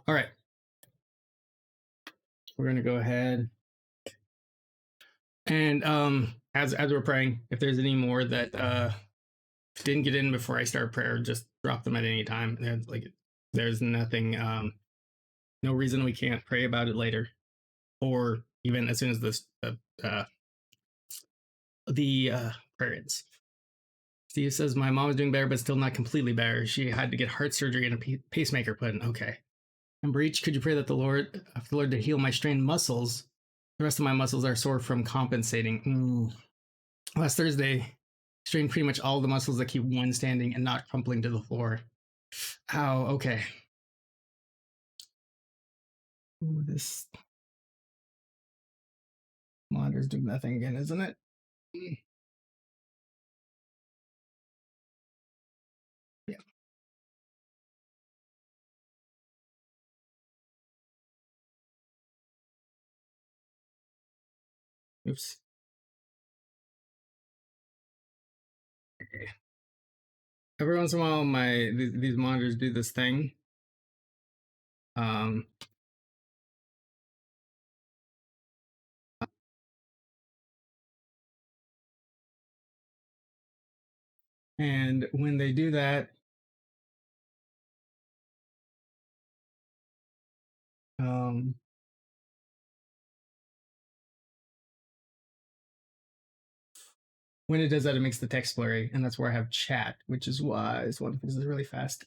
All right. We're gonna go ahead and as we're praying, if there's any more that didn't get in before I start prayer, just drop them at any time. There's nothing no reason we can't pray about it later, or even as soon as this prayer ends. Steve says my mom is doing better, but still not completely better. She had to get heart surgery and a pacemaker put in. Okay. And Breach, could you pray that the Lord to heal my strained muscles? The rest of my muscles are sore from compensating. Last Thursday, strained pretty much all the muscles that keep one standing and not crumpling to the floor. Ow, okay. Ooh, this monitor's doing nothing again, isn't it? Yeah. Oops. Okay. Every once in a while, these monitors do this thing. And when they do that, when it does that, it makes the text blurry, and that's where I have chat, which is why this one is really fast.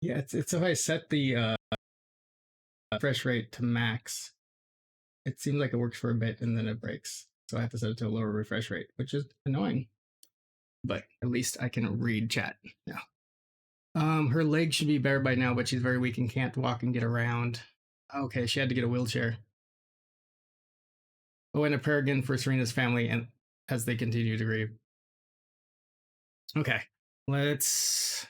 Yeah, it's if I set the refresh rate to max, it seems like it works for a bit and then it breaks. So I have to set it to a lower refresh rate, which is annoying. But at least I can read chat now. Her leg should be better by now, but she's very weak and can't walk and get around. Okay, she had to get a wheelchair. Oh, and a prayer again for Serena's family and as they continue to grieve. Okay, let's.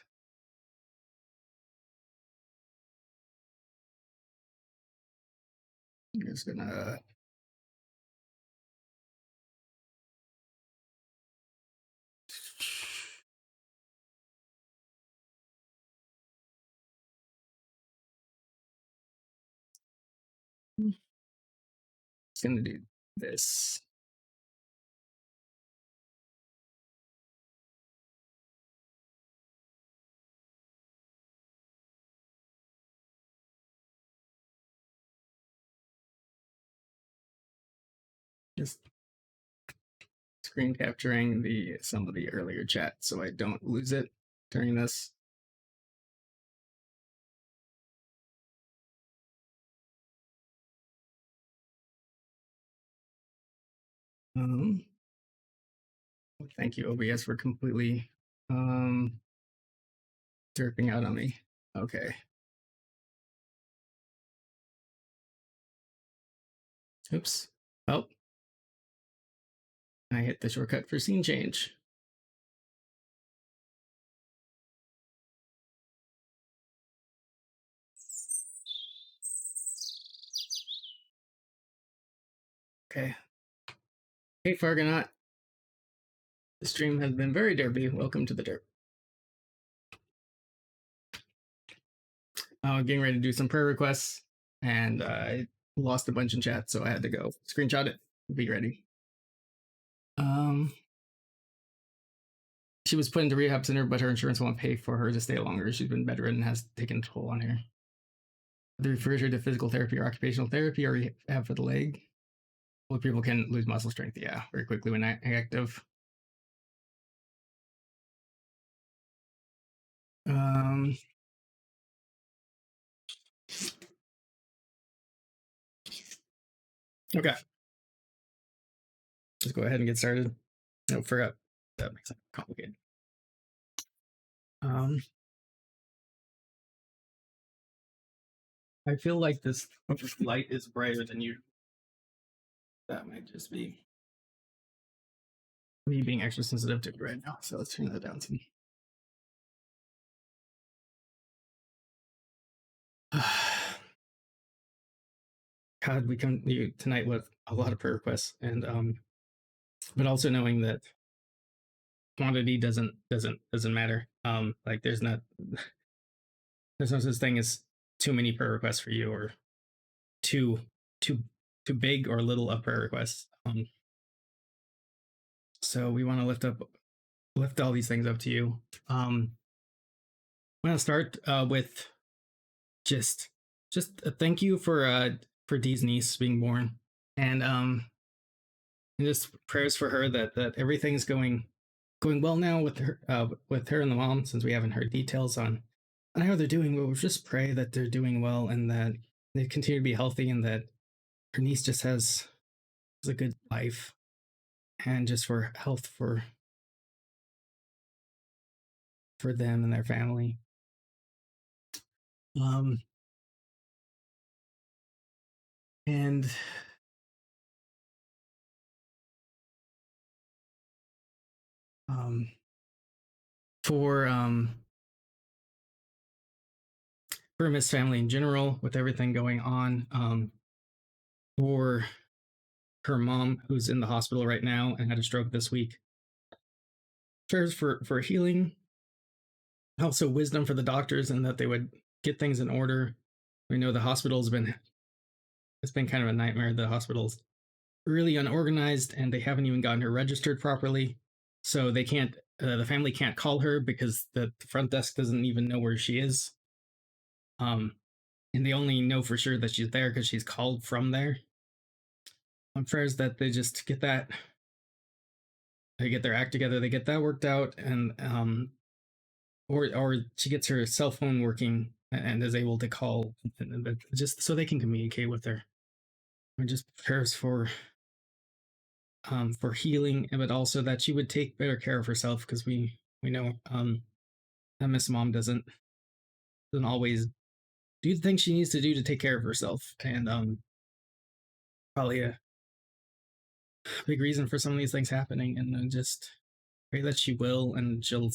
I'm just gonna. Just gonna do this. Just screen capturing some of the earlier chat so I don't lose it during this. Thank you, OBS, for completely derping out on me. Okay. Oops. Oh. I hit the shortcut for scene change. Okay. Hey, Fargonaut. The stream has been very derpy. Welcome to the derp. Getting ready to do some prayer requests, and I lost a bunch in chat, so I had to go screenshot it. Be ready. She was put into rehab center, but her insurance won't pay for her to stay longer. She's been bedridden and has taken a toll on her. They refer her to physical therapy or occupational therapy or rehab for the leg. Well, people can lose muscle strength, yeah, very quickly when active. Okay. Let's go ahead and get started. No, forgot. That makes it complicated. I feel like this light is brighter than you. That might just be. me being extra sensitive to it right now. So let's turn that down some. God, we come to you tonight with a lot of prayer requests, and but also knowing that quantity doesn't matter. Like there's no such thing as too many prayer requests for you, or too too too big or little of prayer requests. So we want to lift all these things up to you. I'm gonna start with just a thank you for Dee's niece being born, and just prayers for her that everything's going well now with her and the mom, since we haven't heard details on how they're doing. But we'll just pray that they're doing well and that they continue to be healthy, and that her niece just has a good life, and just for health for them and their family. And for Miss family in general, with everything going on, for her mom, who's in the hospital right now and had a stroke this week. Prayers for healing, also wisdom for the doctors, and that they would get things in order. We know the hospital's been kind of a nightmare. The hospital's really unorganized, and they haven't even gotten her registered properly. So they can't, the family can't call her because the front desk doesn't even know where she is. And they only know for sure that she's there because she's called from there. Prayers that they just get that, they get their act together, they get that worked out, and or she gets her cell phone working and is able to call, just so they can communicate with her. And just prayers for healing, but also that she would take better care of herself, because we know that Miss Mom doesn't always do the things she needs to do to take care of herself, and probably a big reason for some of these things happening. And just pray that she will, and she'll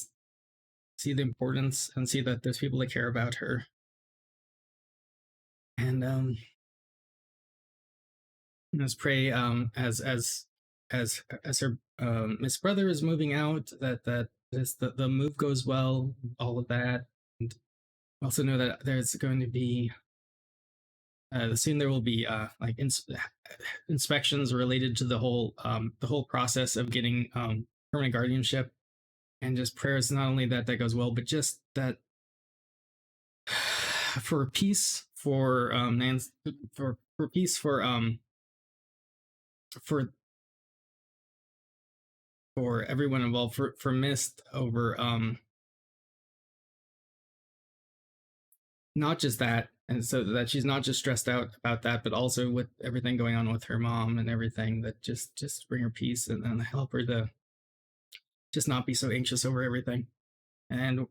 see the importance and see that there's people that care about her. And let's pray as her Miss brother is moving out, that the move goes well, all of that. And also know that there's going to be soon there will be like inspections related to the whole process of getting permanent guardianship, and just prayers not only that goes well, but just that for peace for Nancy, for peace for everyone involved, for Mist, over not just that, and so that she's not just stressed out about that, but also with everything going on with her mom and everything, that just bring her peace, and help her to just not be so anxious over everything. And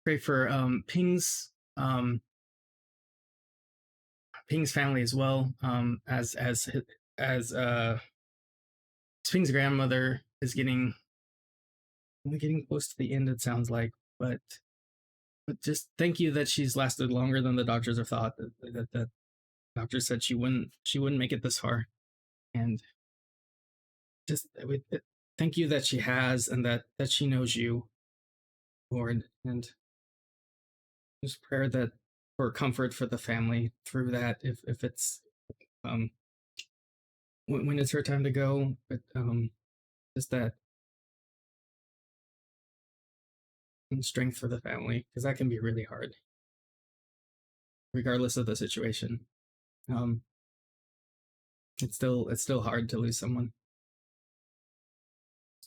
pray for Ping's family as well, as Ping's grandmother is getting close to the end, it sounds like. But just thank you that she's lasted longer than the doctors have thought. That doctors said she wouldn't make it this far, and just thank you that she has, and that she knows you, Lord. And just prayer that for comfort for the family through that, if it's when it's her time to go, but just that, and strength for the family, because that can be really hard regardless of the situation. It's still hard to lose someone.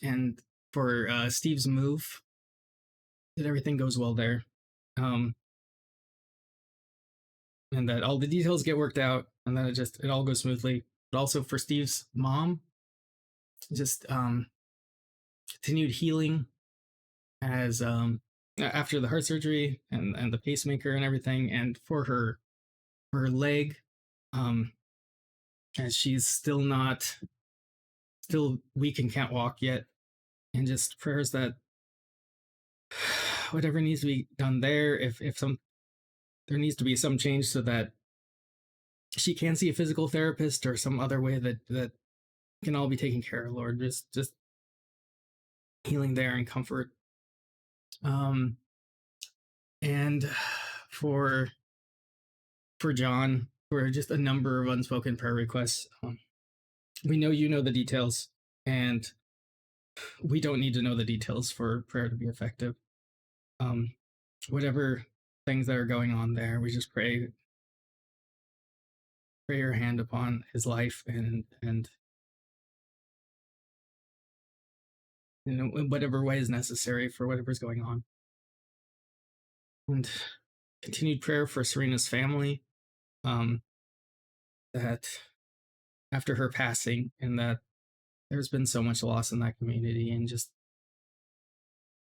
And for Steve's move, that everything goes well there, and that all the details get worked out, and that it all goes smoothly. But also for Steve's mom, just continued healing as after the heart surgery, and the pacemaker and everything, and for her leg, as she's still weak and can't walk yet. And just prayers that whatever needs to be done there, if there needs to be some change so that she can see a physical therapist or some other way that can all be taken care of, Lord. Just healing there and comfort. And for John, for just a number of unspoken prayer requests. We know you know the details, and we don't need to know the details for prayer to be effective. Whatever things that are going on there, we just pray your hand upon his life and in whatever way is necessary for whatever's going on. And continued prayer for Serena's family, that after her passing, and that there's been so much loss in that community, and just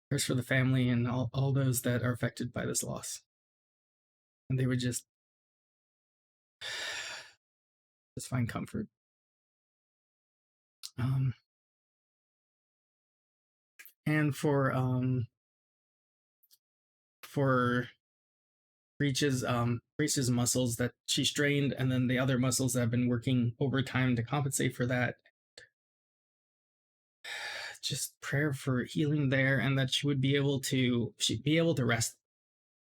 prayers for the family and all those that are affected by this loss. And they would just find comfort. And for Breach's muscles that she strained, and then the other muscles that have been working overtime to compensate for that. Just prayer for healing there, and that she'd be able to rest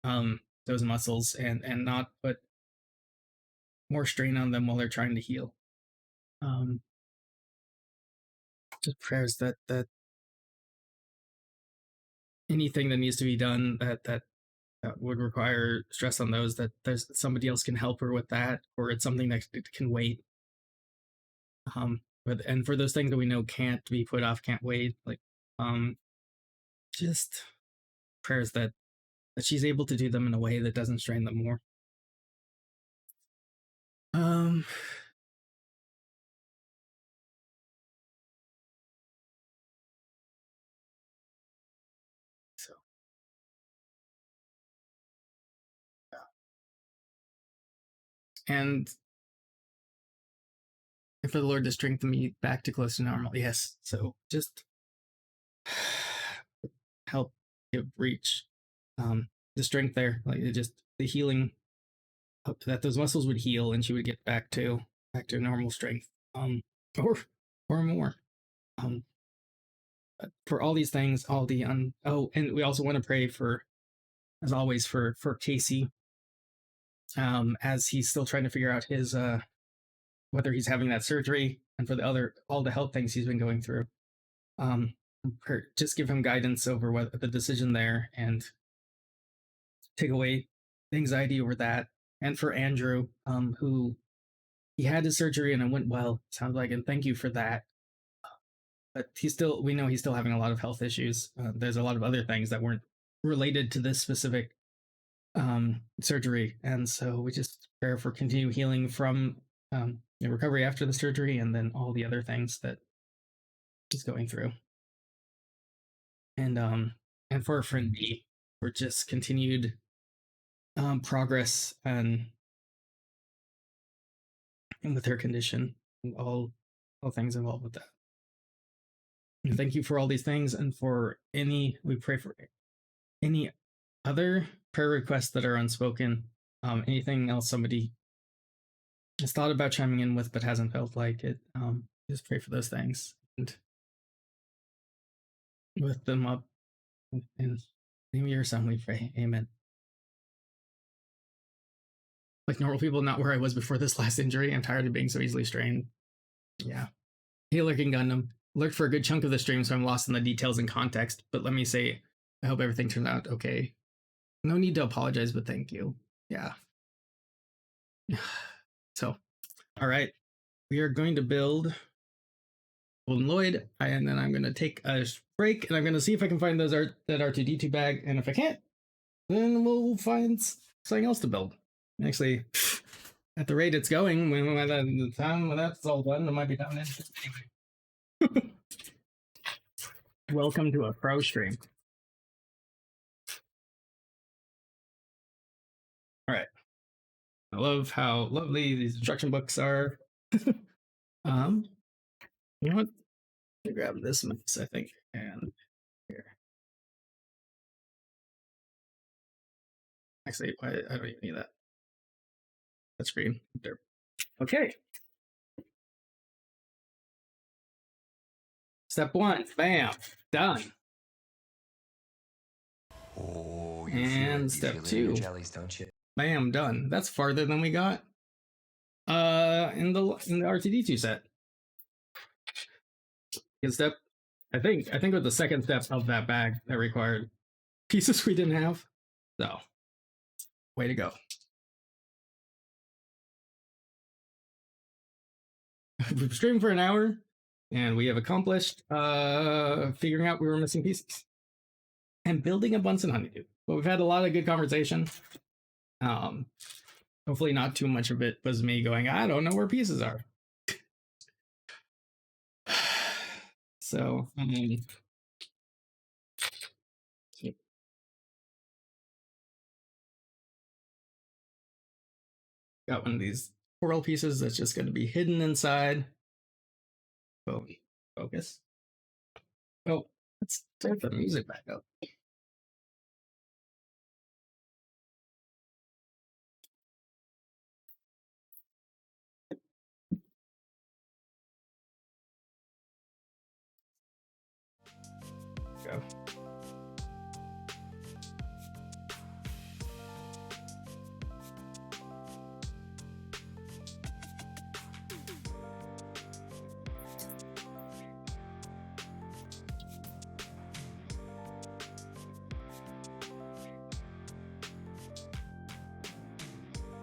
those muscles and not put more strain on them while they're trying to heal. Just prayers that anything that needs to be done that would require stress on those, that there's somebody else can help her with that, or it's something that can wait. And for those things that we know can't be put off, can't wait, like just prayers that she's able to do them in a way that doesn't strain them more. So yeah. And for the Lord to strengthen me back to close to normal. Yes. So just help give Breach the strength there, like just the healing, that those muscles would heal and she would get back to normal strength, or more. For all these things, all the and we also want to pray for, as always, for Casey, as he's still trying to figure out his whether he's having that surgery, and for all the health things he's been going through. Just give him guidance over what the decision there, and take away anxiety over that. And for Andrew, who he had his surgery and it went well, sounds like, and thank you for that. But we know he's still having a lot of health issues. There's a lot of other things that weren't related to this specific surgery, and so we just pray for continued healing from recovery after the surgery, and then all the other things that he's going through. And for our friend B, for just continued progress and with her condition, and all things involved with that. And thank you for all these things, and we pray for any other prayer requests that are unspoken, anything else somebody has thought about chiming in with but hasn't felt like it. Just pray for those things and lift them up. In the name of your Son we pray. Amen. Like normal people, not where I was before this last injury. I'm tired of being so easily strained. Yeah. Hey, Lurking Gundam. Lurked for a good chunk of the stream, so I'm lost in the details and context. But let me say, I hope everything turned out okay. No need to apologize, but thank you. Yeah. So, all right. We are going to build Golden Lloyd, and then I'm going to take a break, and I'm going to see if I can find that R2 D2 bag, and if I can't, then we'll find something else to build. Actually, at the rate it's going, by the time that's all done, it might be done anyway. Welcome to a pro stream. All right. I love how lovely these instruction books are. You know what? Let me grab this mouse, I think, and here. Actually, I don't even need that. That screen. There. Okay. Step 1, bam, done. Oh, you And feel it. step You feel it in your 2, jellies, don't you? bam, done. That's farther than we got in the R2D2 set. And step, I think it was the second step of that bag that required pieces we didn't have. So, way to go. We've streamed for an hour, and we have accomplished figuring out we were missing pieces and building a Bunsen honeydew. But we've had a lot of good conversation. Hopefully not too much of it was me going, I don't know where pieces are. So, got one of these coral pieces that's just going to be hidden inside. Oh, focus. Oh, let's turn the music back up. Go.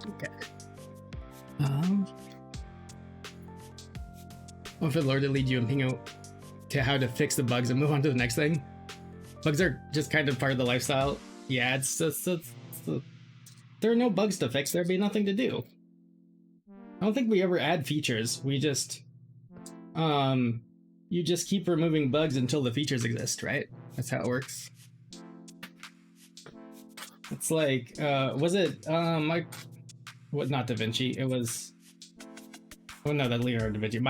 Okay. Well, if it Lord to lead you and Pingo to how to fix the bugs and move on to the next thing. Bugs are just kind of part of the lifestyle. Yeah, it's there are no bugs to fix. There'd be nothing to do. I don't think we ever add features. We just you just keep removing bugs until the features exist, right? That's how it works. It's like was it what, not Da Vinci, it was, oh no, that Leonardo da Vinci,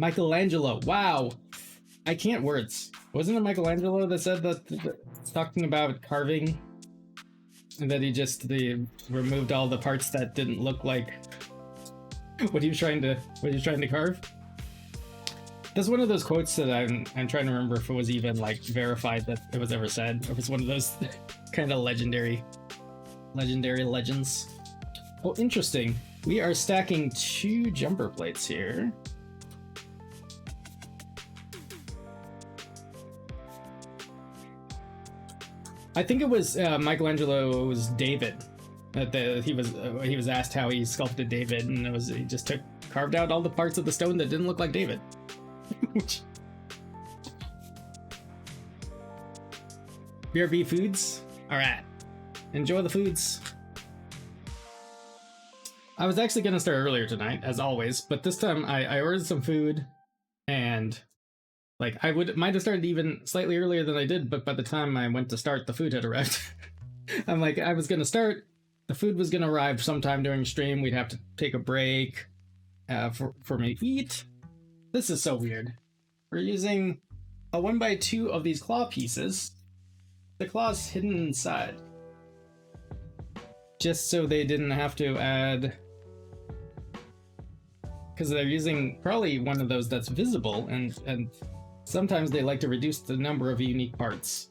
Michelangelo, wow, I can't words. Wasn't it Michelangelo that said that talking about carving and that he removed all the parts that didn't look like what he was trying to carve? That's one of those quotes that I'm trying to remember if it was even like verified that it was ever said, or if it's one of those kind of legendary legends. Oh, interesting. We are stacking 2 jumper plates here. I think it was Michelangelo's David. He was asked how he sculpted David, and he just carved out all the parts of the stone that didn't look like David. BRB foods. All right, enjoy the foods. I was actually gonna start earlier tonight, as always, but this time I ordered some food, and like might have started even slightly earlier than I did, but by the time I went to start, the food had arrived. I'm like, I was gonna start, the food was gonna arrive sometime during stream. We'd have to take a break for me to eat. This is so weird. We're using a 1x2 of these claw pieces. The claw's hidden inside, just so they didn't have to add, because they're using probably one of those that's visible, and sometimes they like to reduce the number of unique parts.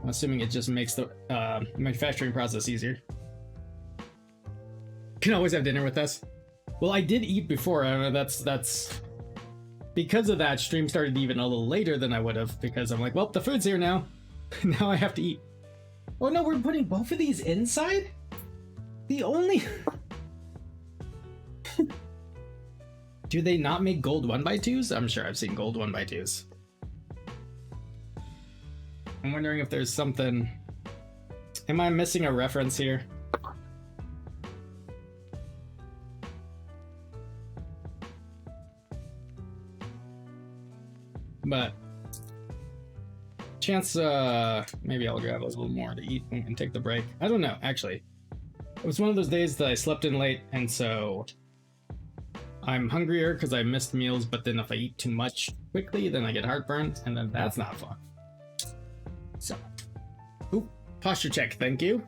I'm assuming it just makes the manufacturing process easier. Can always have dinner with us. Well, I did eat before. That's because of that, stream started even a little later than I would have, because I'm like, well, the food's here now. Now I have to eat. Oh no, we're putting both of these inside? The only... Do they not make gold 1x2s? I'm sure I've seen gold 1x2s. I'm wondering if there's something... Am I missing a reference here? But... Chance, maybe I'll grab a little more to eat and take the break. I don't know, actually. It was one of those days that I slept in late, and so I'm hungrier because I missed meals, but then if I eat too much quickly, then I get heartburn, and then that's not fun. So, ooh, posture check, thank you.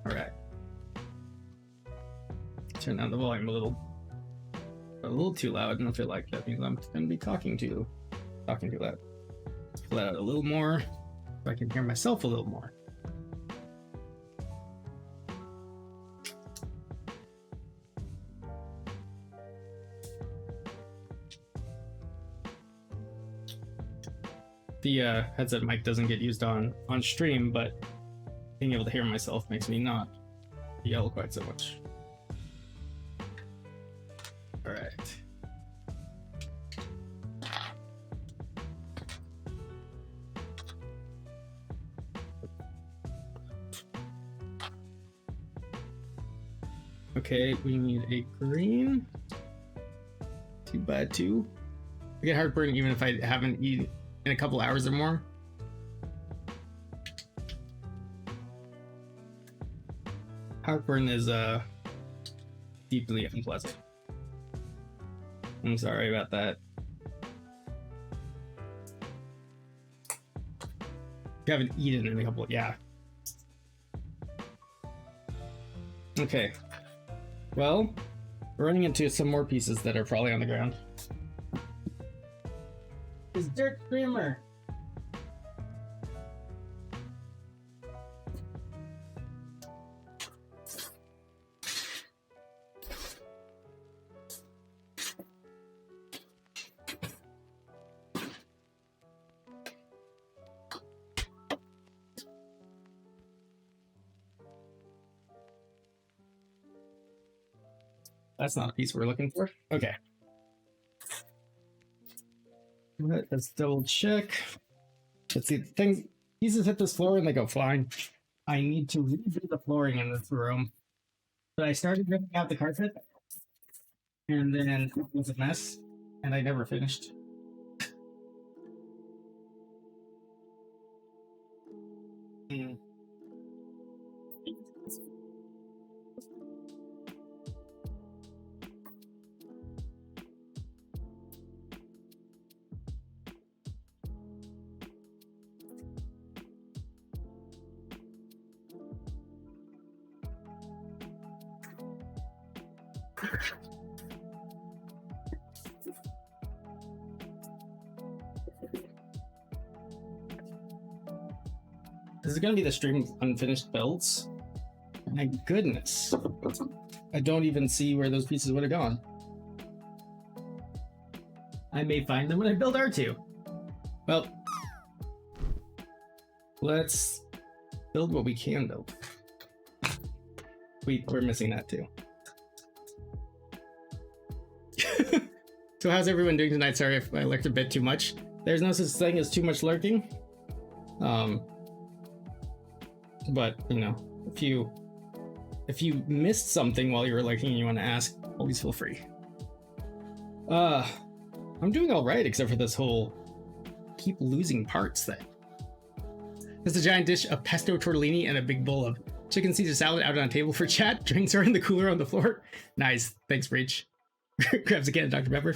All right. Turn down the volume a little too loud, and I feel like that means I'm gonna be talking too loud. Pull that out a little more so I can hear myself a little more. The headset mic doesn't get used on stream, but being able to hear myself makes me not yell quite so much. All right. Okay, we need a green 2x2. I get heartburn even if I haven't eaten in a couple hours or more. Heartburn is deeply unpleasant. I'm sorry about that. You haven't eaten in a couple, yeah. Okay. Well, we're running into some more pieces that are probably on the ground. It's Dirt Screamer. That's not a piece we're looking for. Okay. Let's double check. Let's see. Pieces hit this floor and they go flying. I need to redo the flooring in this room. So I started ripping out the carpet, and then it was a mess, and I never finished. This is gonna be the stream of unfinished builds. My goodness. I don't even see where those pieces would have gone. I may find them when I build R2. Well, let's build what we can build. We're missing that too. So how's everyone doing tonight? Sorry if I lurked a bit too much. There's no such thing as too much lurking. But you know, if you missed something while you were lurking and you want to ask, always feel free. I'm doing all right except for this whole keep losing parts thing. There's a giant dish of pesto tortellini and a big bowl of chicken Caesar salad out on a table for chat. Drinks are in the cooler on the floor. Nice. Thanks, Breach. Grabs a can of Dr. Pepper.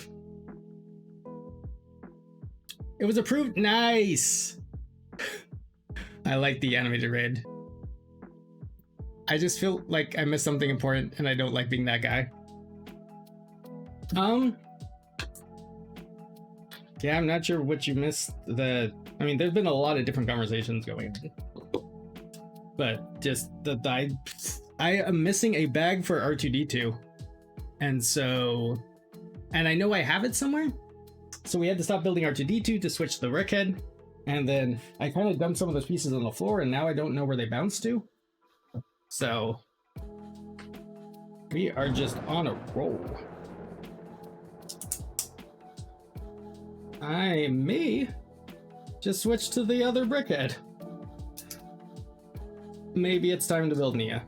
It was approved. Nice. I like the animated raid. I just feel like I missed something important and I don't like being that guy. Yeah, I'm not sure what you missed. I mean, there's been a lot of different conversations going on. But just I am missing a bag for R2D2. And I know I have it somewhere. So we had to stop building R2D2 to switch the brick head. And then I kind of dumped some of those pieces on the floor and now I don't know where they bounced to. So we are just on a roll. I may just switch to the other brickhead. Maybe it's time to build Nia.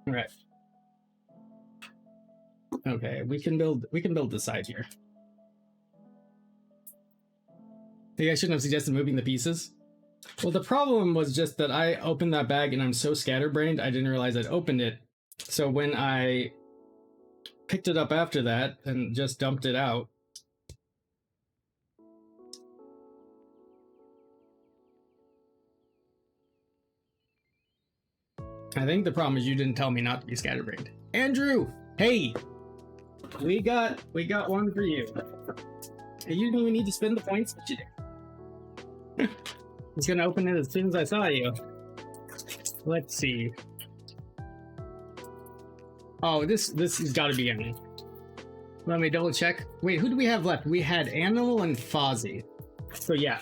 All right. Okay, we can build the side here. Maybe I shouldn't have suggested moving the pieces. Well, the problem was just that I opened that bag and I'm so scatterbrained I didn't realize I'd opened it. So when I picked it up after that and just dumped it out, I think the problem is you didn't tell me not to be scatterbrained. Andrew, hey, we got one for you. Hey, you didn't even need to spend the points, but you did. I was gonna open it as soon as I saw you. Let's see. Oh, this has got to be Animal. Let me double check. Wait, who do we have left? We had Animal and Fozzie. So yeah,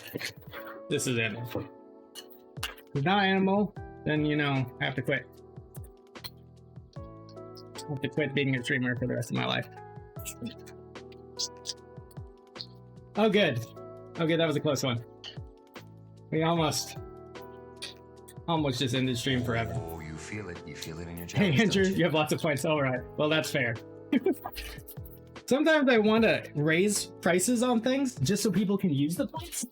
this is Animal. If it's not Animal, then you know I have to quit. I have to quit being a streamer for the rest of my life. Oh, good. Okay, that was a close one. We almost just ended stream forever. Oh, you feel it. You feel it in your chest. Hey, Andrew, you have lots of points. All right. Well, that's fair. Sometimes I want to raise prices on things just so people can use the points.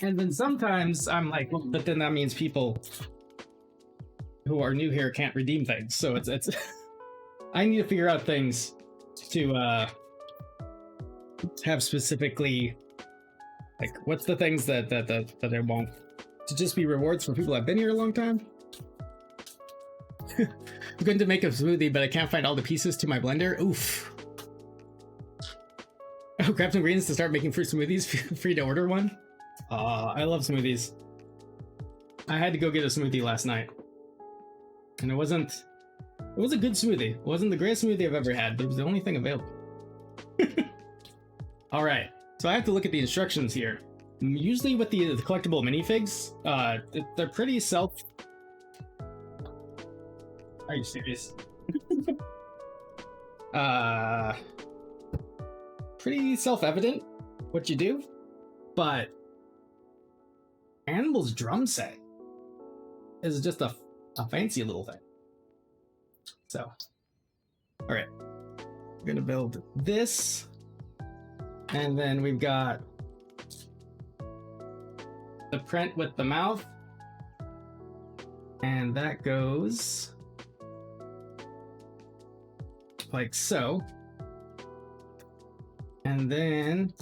And then sometimes I'm like, well, but then that means people who are new here can't redeem things. So it's I need to figure out things to have specifically, like, what's the things that I want to just be rewards for people that've been here a long time. I'm going to make a smoothie, but I can't find all the pieces to my blender. Oof. Oh, grab some ingredients to start making fruit smoothies. Free to order one. I love smoothies. I had to go get a smoothie last night, and it was a good smoothie. It wasn't the greatest smoothie I've ever had, but it was the only thing available. All right, so I have to look at the instructions here. Usually with the collectible minifigs, they're pretty Are you serious? Pretty self-evident what you do, but Animal's drum set is just a fancy little thing. So, all right, we're gonna build this, and then we've got the print with the mouth, and that goes like so. And then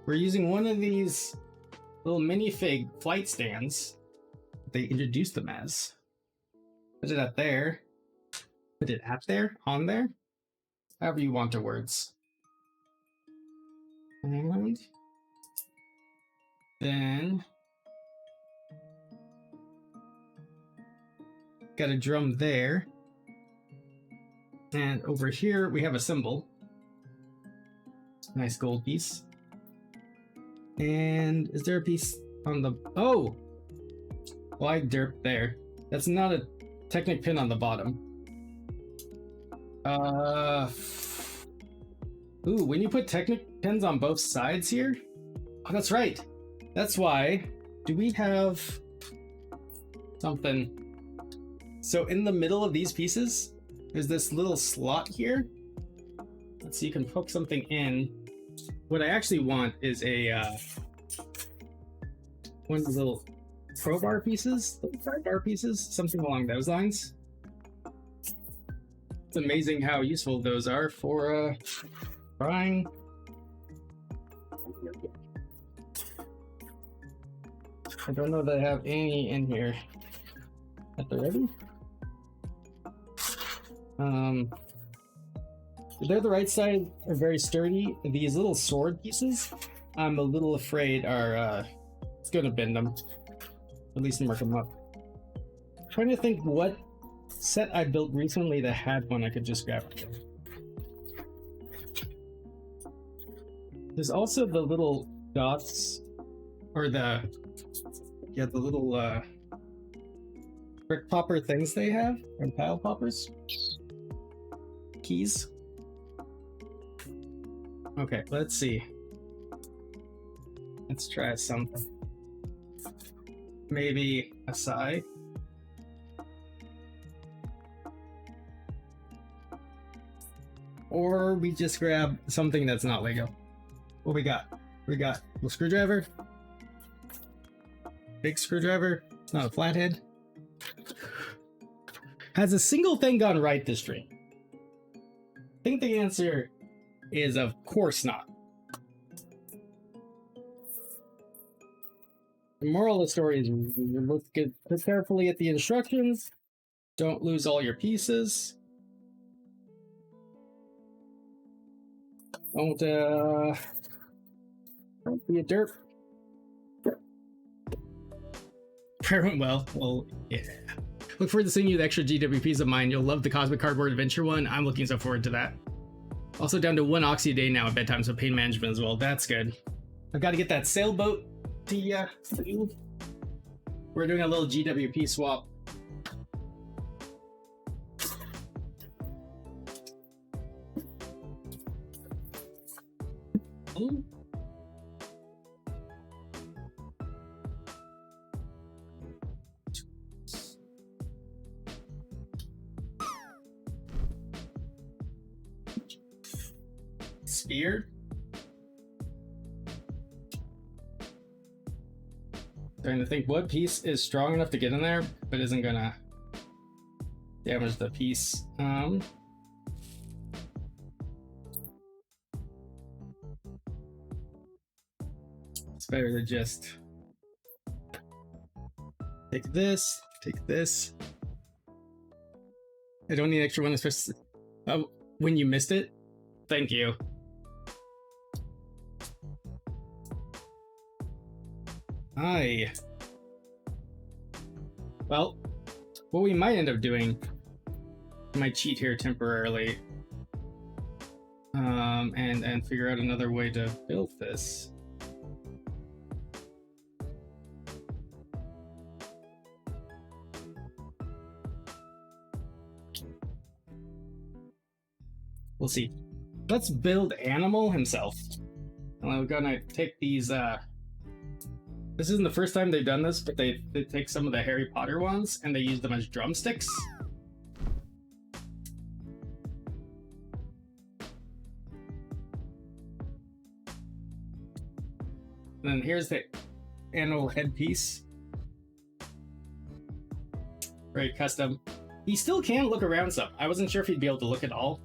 we're using one of these little minifig flight stands they introduced them as. Put it up there. Put it at there, on there, however you want the words. And then got a drum there. And over here we have a symbol. Nice gold piece. And is there a piece on the... Oh! Well, I derped there. That's not a Technic pin on the bottom. Ooh, when you put Technic pins on both sides here? Oh, that's right. That's why. Do we have something? So in the middle of these pieces, there's this little slot here. So you can hook something in. What I actually want is a one of the little crowbar pieces, something along those lines. It's amazing how useful those are for frying. I don't know that I have any in here at the ready. They're the right side are very sturdy. These little sword pieces, I'm a little afraid are it's gonna bend them. At least mark them up. I'm trying to think what set I built recently that had one I could just grab. There's also the little dots, or the little brick popper things they have, or tile poppers. Keys. Okay, let's see. Let's try something. Maybe a sigh. Or we just grab something that's not Lego. What we got? We got a screwdriver. Big screwdriver. It's not a flathead. Has a single thing gone right this stream? I think the answer is of course not. The moral of the story is look carefully at the instructions. Don't lose all your pieces. Don't be a derp. Prayer went well. Well, yeah. Look forward to seeing you the extra GWPs of mine. You'll love the Cosmic Cardboard Adventure one. I'm looking so forward to that. Also down to 1 oxy a day now at bedtime, so pain management as well. That's good. I've got to get that sailboat to you. We're doing a little GWP swap. Ooh. Spear? Trying to think what piece is strong enough to get in there, but isn't gonna damage the piece. It's better to just take this, take this. I don't need an extra one, especially when you missed it. Thank you. Hi. Well, what we might end up doing, I might cheat here temporarily, and figure out another way to build this. We'll see. Let's build Animal himself. And we're gonna take these, this isn't the first time they've done this, but they take some of the Harry Potter ones and they use them as drumsticks. And then here's the animal headpiece. Very custom. He still can look around some. I wasn't sure if he'd be able to look at all,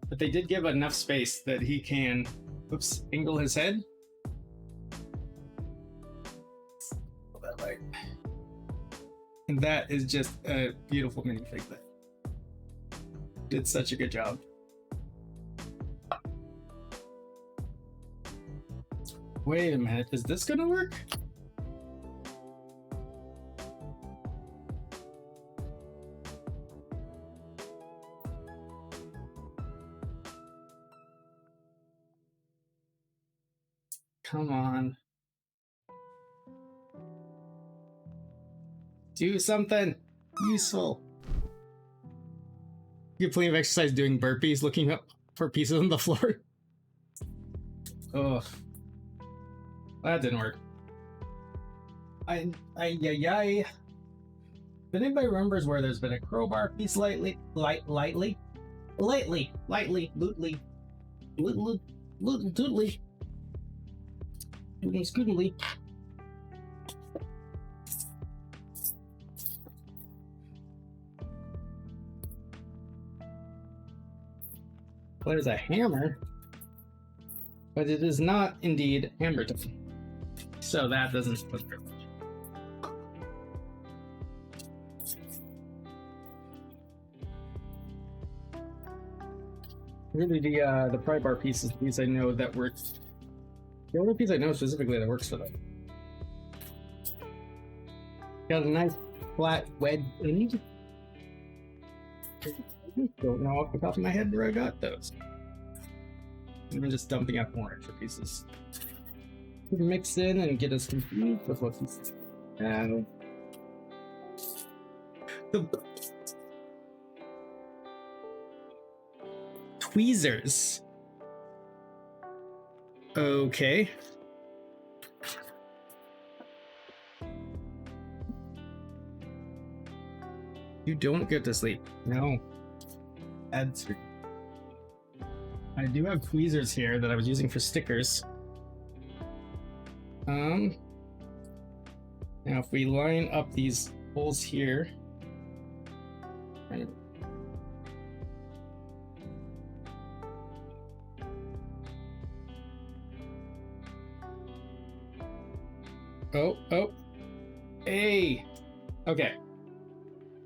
but they did give enough space that he can, oops, angle his head. That light. And that is just a beautiful minifig that did such a good job. Wait a minute, is this gonna work? Come on. Do something useful. You get plenty of exercise doing burpees, looking up for pieces on the floor. Ugh. That didn't work. If anybody remembers where there's been a crowbar piece lightly, tootly, scootly. There's a hammer, but it is not indeed hammered. So that doesn't look very much. Really, the pry bar piece is the piece I know that works. The only piece I know specifically that works for them. Got a nice flat wedge end. Don't know off the top of my head where I got those. I'm just dumping out more extra pieces. Mix in and get us confused with what's and the tweezers. Okay. You don't get to sleep. No. That's I do have tweezers here that I was using for stickers. Now if we line up these holes here, oh, hey, okay,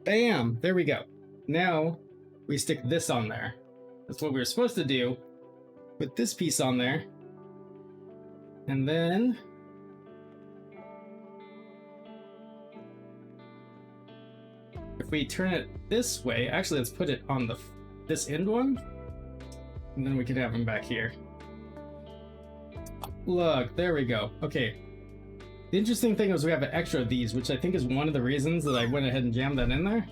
bam, there we go. Now we stick this on there. That's what we were supposed to do. Put this piece on there, and then if we turn it this way, actually let's put it on this end one, and then we can have them back here. Look, there we go. Okay. The interesting thing is we have an extra of these, which I think is one of the reasons that I went ahead and jammed that in there.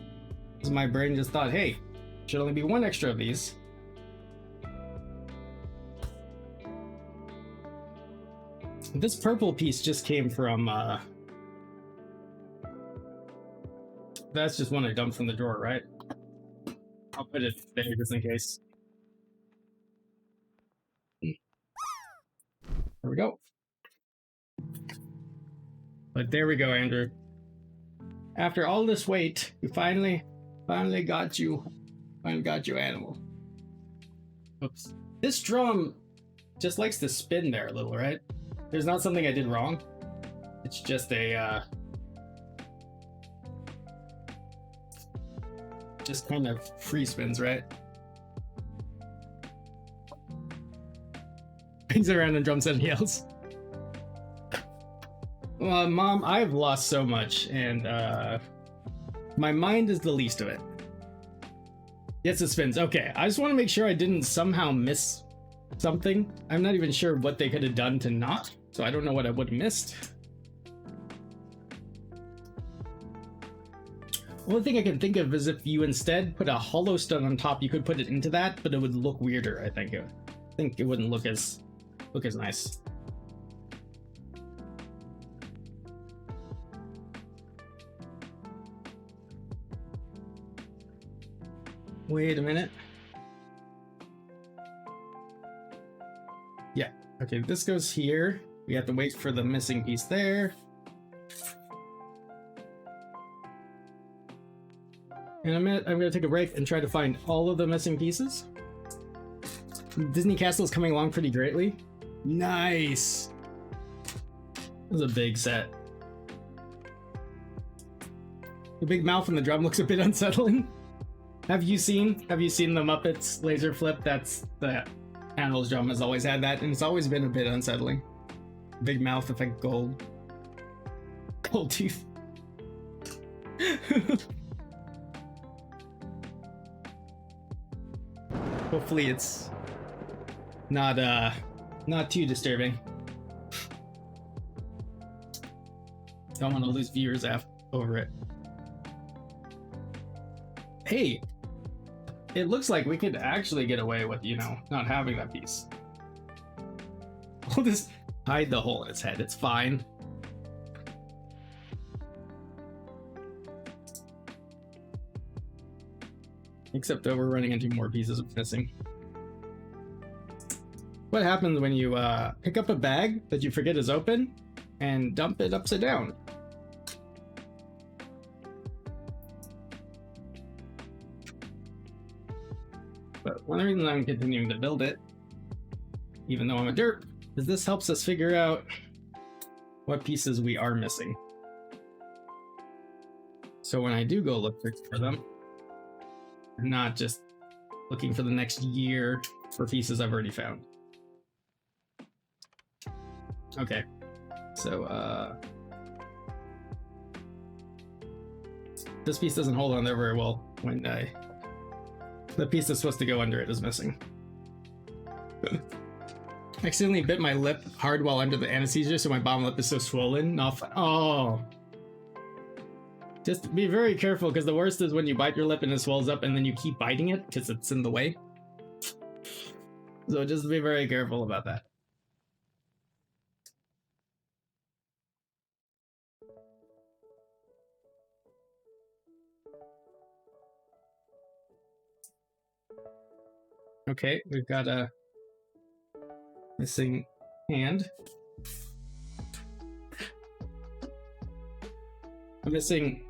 Because my brain just thought, hey, should only be one extra of these. This purple piece just came from, that's just one I dumped from the drawer, right? I'll put it there just in case. There we go. But there we go, Andrew. After all this wait, we finally got you. Finally got you, animal. Oops. This drum just likes to spin there a little, right? There's not something I did wrong. It's just a, just kind of free spins, right? Brings it around and drum something else. Mom, I've lost so much, and my mind is the least of it. Yes, it spins. Okay, I just want to make sure I didn't somehow miss something. I'm not even sure what they could have done to not, so I don't know what I would have missed. Only thing I can think of is if you instead put a hollow stud on top, you could put it into that, but it would look weirder, I think. It wouldn't look as nice. Wait a minute. Yeah, okay, this goes here. We have to wait for the missing piece there. In a minute, I'm gonna take a break and try to find all of the missing pieces. Disney Castle is coming along pretty greatly. Nice! This is a big set. The big mouth and the drum looks a bit unsettling. Have you seen the Muppets laser flip? That's the Animal's drum has always had that, and it's always been a bit unsettling. Big mouth with like gold teeth. Hopefully it's not too disturbing. Don't want to lose viewers over it. Hey, it looks like we could actually get away with, not having that piece. We'll just hide the hole in its head. It's fine. Except that we're running into more pieces of missing. What happens when you pick up a bag that you forget is open and dump it upside down? But one reason I'm continuing to build it, even though I'm a derp, is this helps us figure out what pieces we are missing. So when I do go look for them, I'm not just looking for the next year for pieces I've already found. Okay, so this piece doesn't hold on there very well when the piece that's supposed to go under it is missing. I accidentally bit my lip hard while under the anesthesia, so my bottom lip is so swollen. Not fun. Oh. Just be very careful, because the worst is when you bite your lip and it swells up and then you keep biting it because it's in the way. So just be very careful about that. Okay, we've got a Missing hand. I'm missing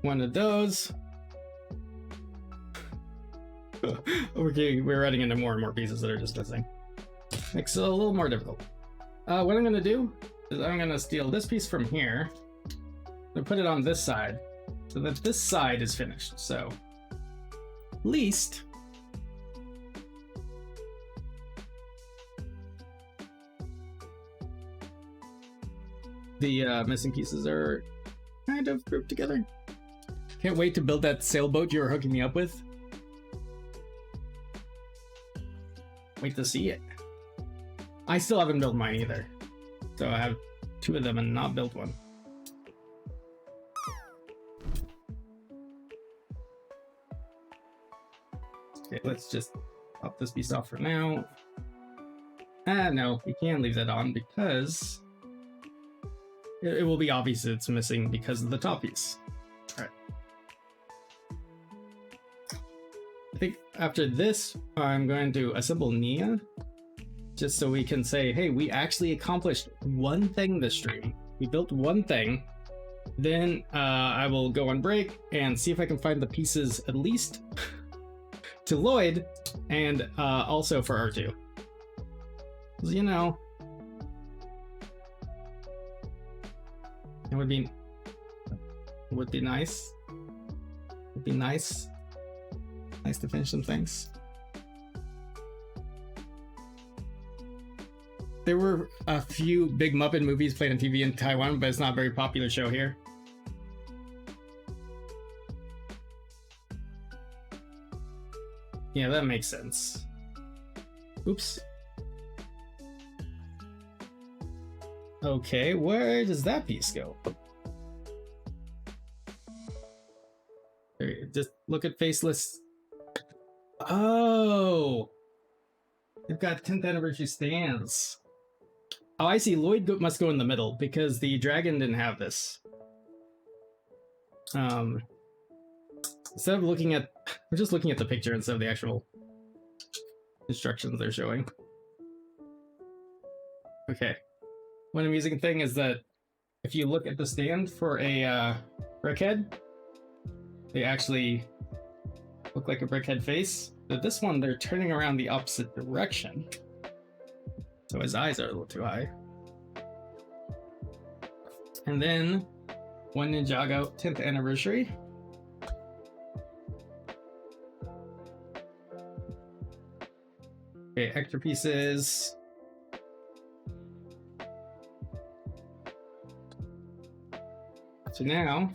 one of those. We're running into more and more pieces that are just missing. Makes it a little more difficult. What I'm gonna do is I'm gonna steal this piece from here and put it on this side so that this side is finished. So at least the missing pieces are kind of grouped together. Can't wait to build that sailboat you were hooking me up with. Wait to see it. I still haven't built mine either. So I have 2 of them and not built one. Okay, let's just pop this piece off for now. No, we can't leave that on because it will be obvious it's missing because of the top piece. Alright. I think after this, I'm going to assemble Nia, just so we can say, hey, we actually accomplished one thing this stream. We built one thing. Then I will go on break and see if I can find the pieces at least to Lloyd and also for R2. 'Cause, you know, it would be nice. It'd be nice to finish some things. There were a few big Muppet movies played on TV in Taiwan, but it's not a very popular show here. Yeah, that makes sense. Oops. Okay, where does that piece go? There, just look at faceless. Oh! They've got 10th anniversary stands. Oh, I see. Lloyd must go in the middle because the dragon didn't have this. Instead of looking at, we're just looking at the picture instead of the actual instructions they're showing. Okay. One amusing thing is that if you look at the stand for a brickhead, they actually look like a brickhead face. But this one, they're turning around the opposite direction. So his eyes are a little too high. And then one Ninjago 10th anniversary. Okay, extra pieces. So now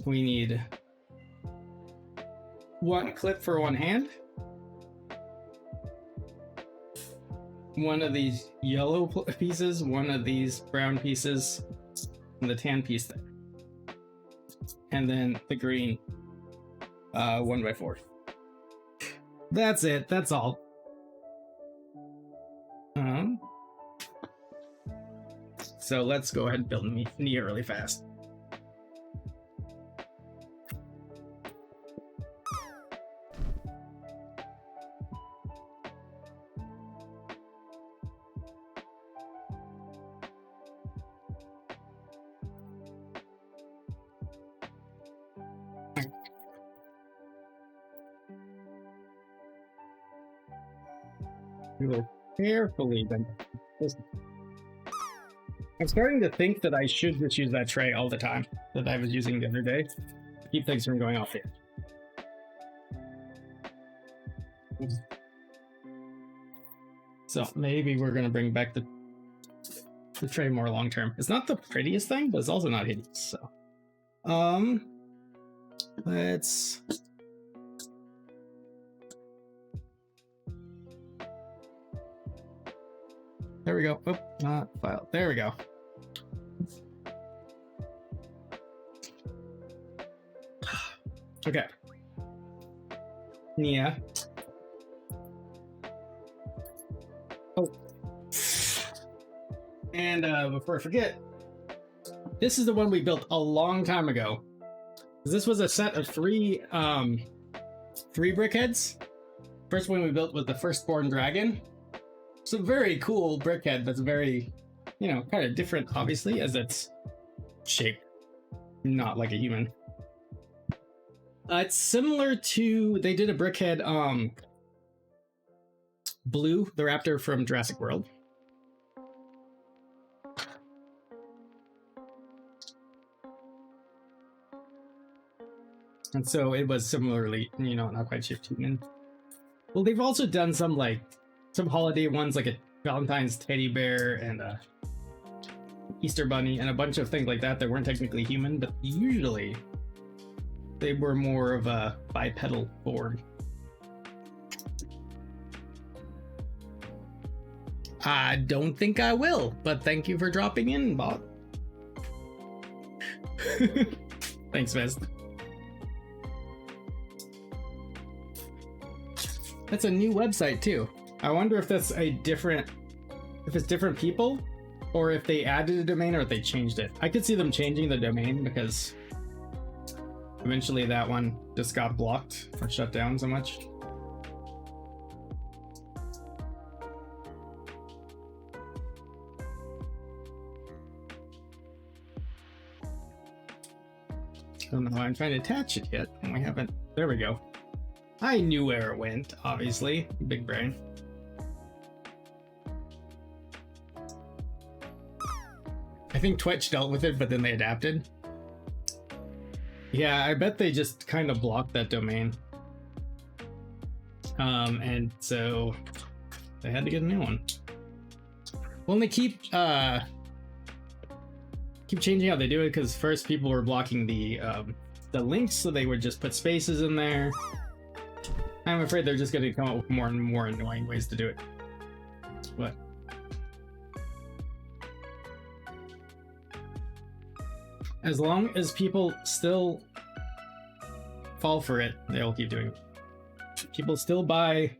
we need one clip for one hand, one of these yellow pieces, one of these brown pieces, and the tan piece there, and then the green 1x4. That's it. That's all. So let's go ahead and build Nia really fast. We will carefully then. I'm starting to think that I should just use that tray all the time that I was using the other day to keep things from going off the edge. So maybe we're gonna bring back the tray more long term. It's not the prettiest thing, but it's also not hideous. So, let's. There we go. Oh, not file. There we go. Okay. Nia. Oh. And before I forget, this is the one we built a long time ago. This was a set of three brickheads. First one we built was the firstborn dragon. It's a very cool brickhead that's very, you know, kind of different, obviously, as it's shaped not like a human. It's similar to, they did a brickhead, Blue, the raptor from Jurassic World. And so it was similarly, you know, not quite shaped human. Well, they've also done some holiday ones, like a Valentine's teddy bear and a Easter bunny and a bunch of things like that that weren't technically human, but usually they were more of a bipedal board. I don't think I will, but thank you for dropping in, Bob. Thanks, Vez. That's a new website too. I wonder if that's a different, if it's different people, or if they added a domain or if they changed it. I could see them changing the domain because eventually that one just got blocked or shut down so much. I don't know why I'm trying to attach it yet, and we haven't. There we go. I knew where it went, obviously. Big brain. I think Twitch dealt with it, but then they adapted. Yeah, I bet they just kind of blocked that domain. And so they had to get a new one. Well, and they keep changing how they do it, because first people were blocking the links, so they would just put spaces in there. I'm afraid they're just going to come up with more and more annoying ways to do it. But as long as people still fall for it, they'll keep doing it. People still buy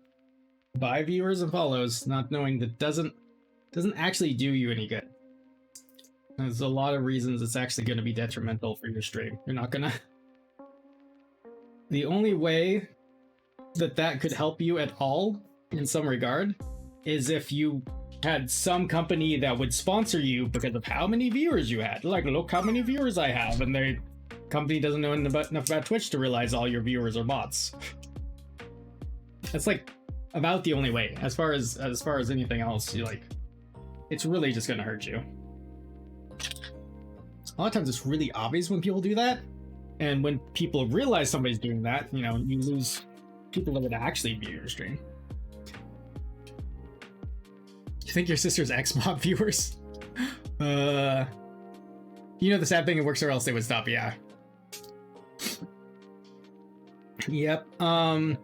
viewers and follows, not knowing that doesn't actually do you any good. There's a lot of reasons it's actually going to be detrimental for your stream. You're not gonna. The only way that could help you at all in some regard is if you had some company that would sponsor you because of how many viewers you had. Like, look how many viewers I have, and the company doesn't know enough about Twitch to realize all your viewers are bots. That's like about the only way. As far as anything else, you like, it's really just gonna hurt you. A lot of times it's really obvious when people do that, and when people realize somebody's doing that, you know, you lose people that would actually view your stream. You think your sister's Xbox viewers? You know, the sad thing, it works or else they would stop. Yeah. Yep. I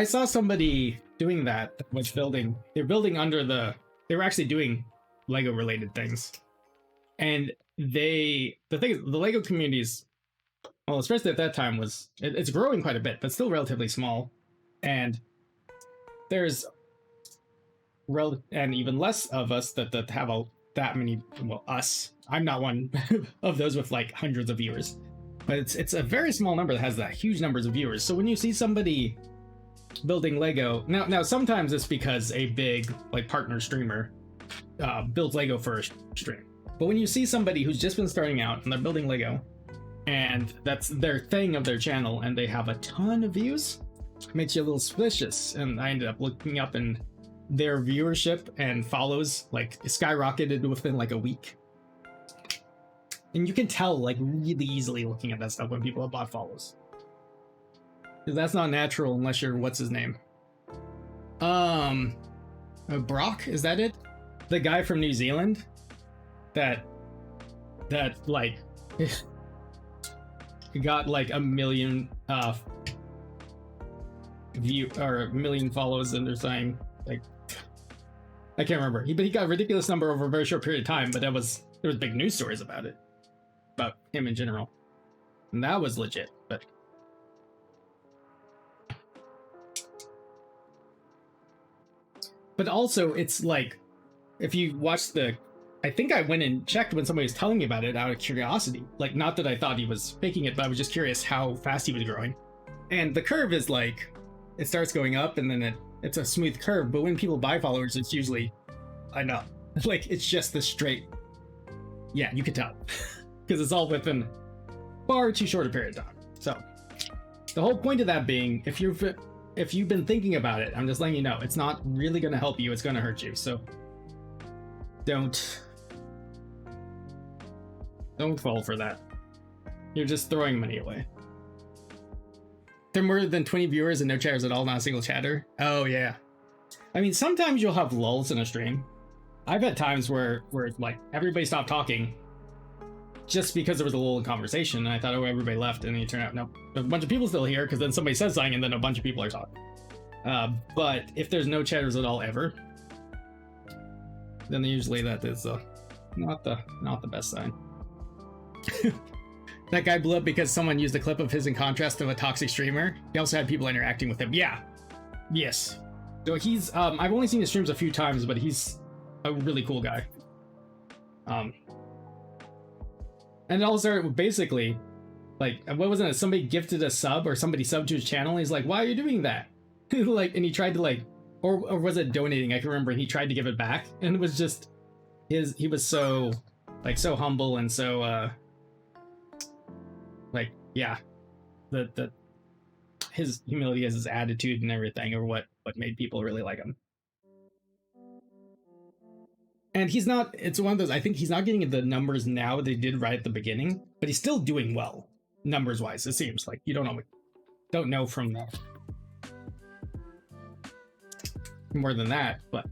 saw somebody doing that was building. They're building under the. They were actually doing Lego related things, and the thing is, the Lego communities, well, especially at that time, it's growing quite a bit, but still relatively small, and there's and even less of us that have that many. Well, us. I'm not one of those with like hundreds of viewers, but it's a very small number that has that huge numbers of viewers. So when you see somebody building Lego, now sometimes it's because a big like partner streamer builds Lego for a stream. But when you see somebody who's just been starting out and they're building Lego, and that's their thing of their channel, and they have a ton of views, it makes you a little suspicious. And I ended up looking up, and their viewership and follows like skyrocketed within like a week. And you can tell like really easily looking at that stuff when people have bought follows. Because that's not natural unless you're, what's his name? Brock, is that it? The guy from New Zealand that like got like a million view or a million follows in their time. Like, I can't remember. But he got a ridiculous number over a very short period of time, but there was big news stories about it. About him in general. And that was legit, but also it's like, if you watch the I think I went and checked when somebody was telling me about it out of curiosity. Like, not that I thought he was faking it, but I was just curious how fast he was growing. And the curve is like, it starts going up and then it's a smooth curve. But when people buy followers, it's usually, I know, like it's just the straight. Yeah, you can tell because it's all within far too short a period of time. So the whole point of that being, if you've been thinking about it, I'm just letting you know, it's not really going to help you. It's going to hurt you. So don't fall for that. You're just throwing money away. There are more than 20 viewers and no chatters at all, not a single chatter. Oh yeah. I mean, sometimes you'll have lulls in a stream. I've had times where it's like everybody stopped talking just because there was a lull in conversation, and I thought, oh, everybody left, and it turned out, no, there's a bunch of people still here because then somebody says something and then a bunch of people are talking. But if there's no chatters at all ever, then usually that is not the best sign. That guy blew up because someone used a clip of his in contrast of a toxic streamer. He also had people interacting with him. Yeah. Yes. So he's I've only seen his streams a few times, but he's a really cool guy. And it all started basically, like, what was it? Somebody gifted a sub or somebody subbed to his channel. And he's like, why are you doing that? Like, and he tried to like, or was it donating? I can remember. And he tried to give it back, and it was just he was so like so humble and so like, yeah, his humility is his attitude and everything, or what made people really like him. And he's not, it's one of those, I think he's not getting the numbers now that he did right at the beginning, but he's still doing well numbers wise. It seems like you don't know from more than that, but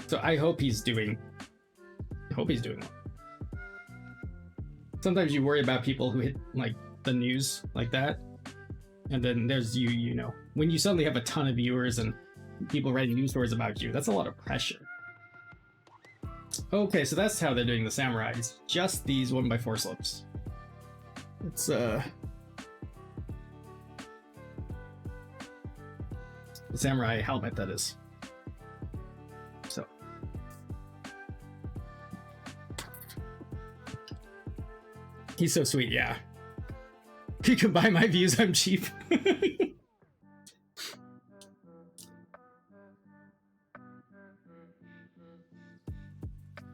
so I hope he's doing well. Sometimes you worry about people who hit like the news like that, and then there's you know, when you suddenly have a ton of viewers and people writing news stories about you, that's a lot of pressure. Okay, so that's how they're doing the samurai. It's just these 1x4 slopes. It's the samurai helmet, that is. So he's so sweet, yeah. You can buy my views, I'm cheap.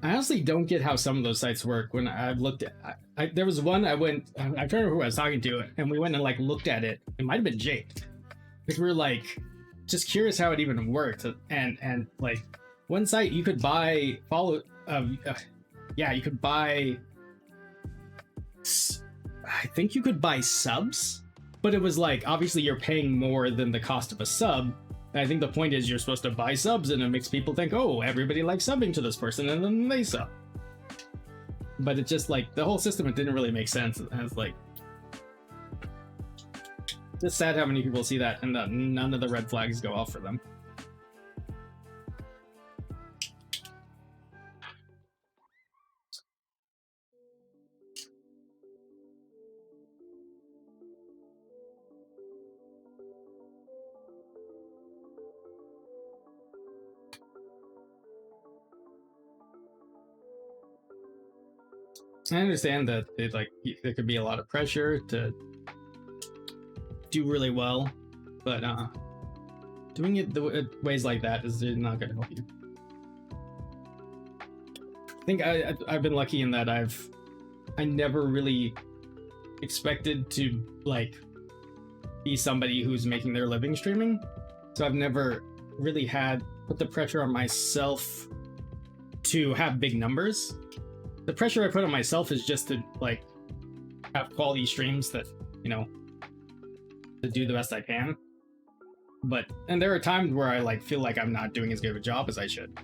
I honestly don't get how some of those sites work. When I've looked at, there was one I don't remember who I was talking to, and we went and like looked at it. It might have been Jake, because we were like just curious how it even worked. And like one site you could buy you could buy. I think you could buy subs, but it was like obviously you're paying more than the cost of a sub. And I think the point is you're supposed to buy subs, and it makes people think, oh, everybody likes subbing to this person, and then they sub. But it just like the whole system, it didn't really make sense. And it's like just sad how many people see that and that none of the red flags go off for them. I understand that there could be a lot of pressure to do really well, but doing it ways like that is not going to help you. I think I've been lucky in that I never really expected to like be somebody who's making their living streaming, so I've never really put the pressure on myself to have big numbers. The pressure I put on myself is just to like have quality streams that, you know, to do the best I can. And there are times where I like feel like I'm not doing as good of a job as I should.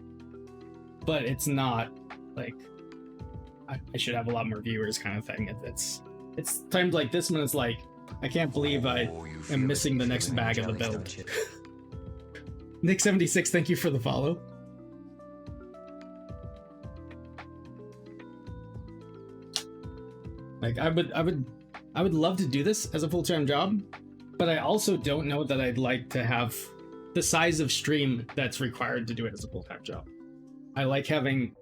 But it's not like I should have a lot more viewers kind of thing. It's times like this when it's like I can't believe I am missing the next bag of the build. Nick76, thank you for the follow. Like I would love to do this as a full-time job, but I also don't know that I'd like to have the size of stream that's required to do it as a full-time job. I like having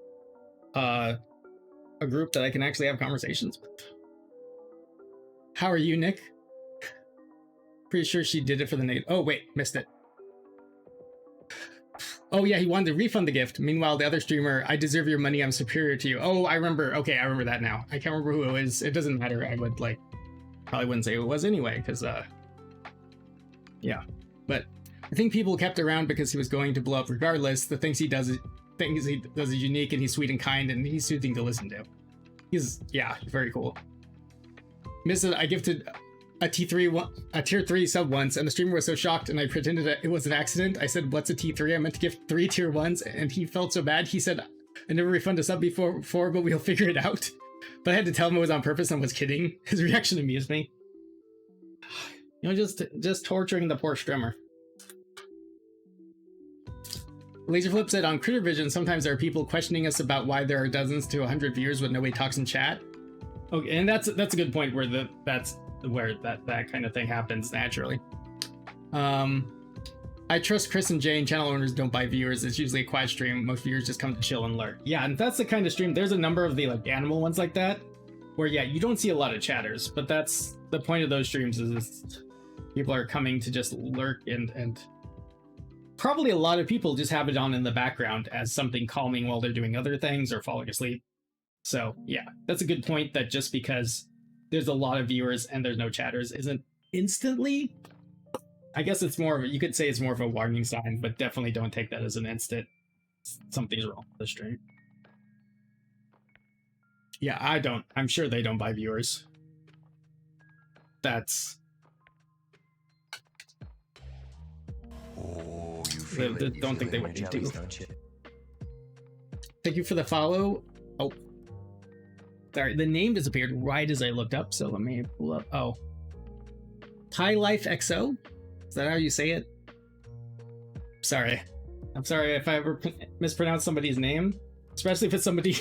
a group that I can actually have conversations with. How are you, Nick? Pretty sure she did it for the name. Oh, wait, missed it. Oh, yeah, he wanted to refund the gift. Meanwhile, the other streamer, I deserve your money, I'm superior to you. Oh, I remember. Okay, I remember that now. I can't remember who it was. It doesn't matter. I would, like, probably wouldn't say who it was anyway, because, yeah. But I think people kept around because he was going to blow up regardless. The things he does is unique, and he's sweet and kind, and he's soothing to listen to. He's very cool. I gifted a tier 3 sub once, and the streamer was so shocked, and I pretended that it was an accident. I said, what's a T3? I meant to gift 3 tier 1s, and he felt so bad. He said, I never refunded a sub before, but we'll figure it out. But I had to tell him it was on purpose and was kidding. His reaction amused me. You know, just torturing the poor streamer. Laserflip said, on Critter Vision, sometimes there are people questioning us about why there are dozens to 100 viewers when nobody talks in chat. Okay, and that's a good point where that's where that kind of thing happens naturally. I trust Chris and Jane, channel owners don't buy viewers. It's usually a quiet stream. Most viewers just come to chill and lurk. Yeah, and that's the kind of stream. There's a number of the like animal ones like that, where yeah, you don't see a lot of chatters, but that's the point of those streams is people are coming to just lurk and probably a lot of people just have it on in the background as something calming while they're doing other things or falling asleep. So yeah, that's a good point that just because there's a lot of viewers and there's no chatters isn't instantly, I guess it's more of you could say it's more of a warning sign, but definitely don't take that as an instant something's wrong with the stream. Yeah, I'm sure they don't buy viewers. That's you feel it. Don't think they would do. Don't you? Thank you for the follow. Oh, sorry, the name disappeared right as I looked up, so let me pull up. Oh, Thai Life XO. Is that how you say it? Sorry. I'm sorry if I ever mispronounce somebody's name, especially if it's somebody.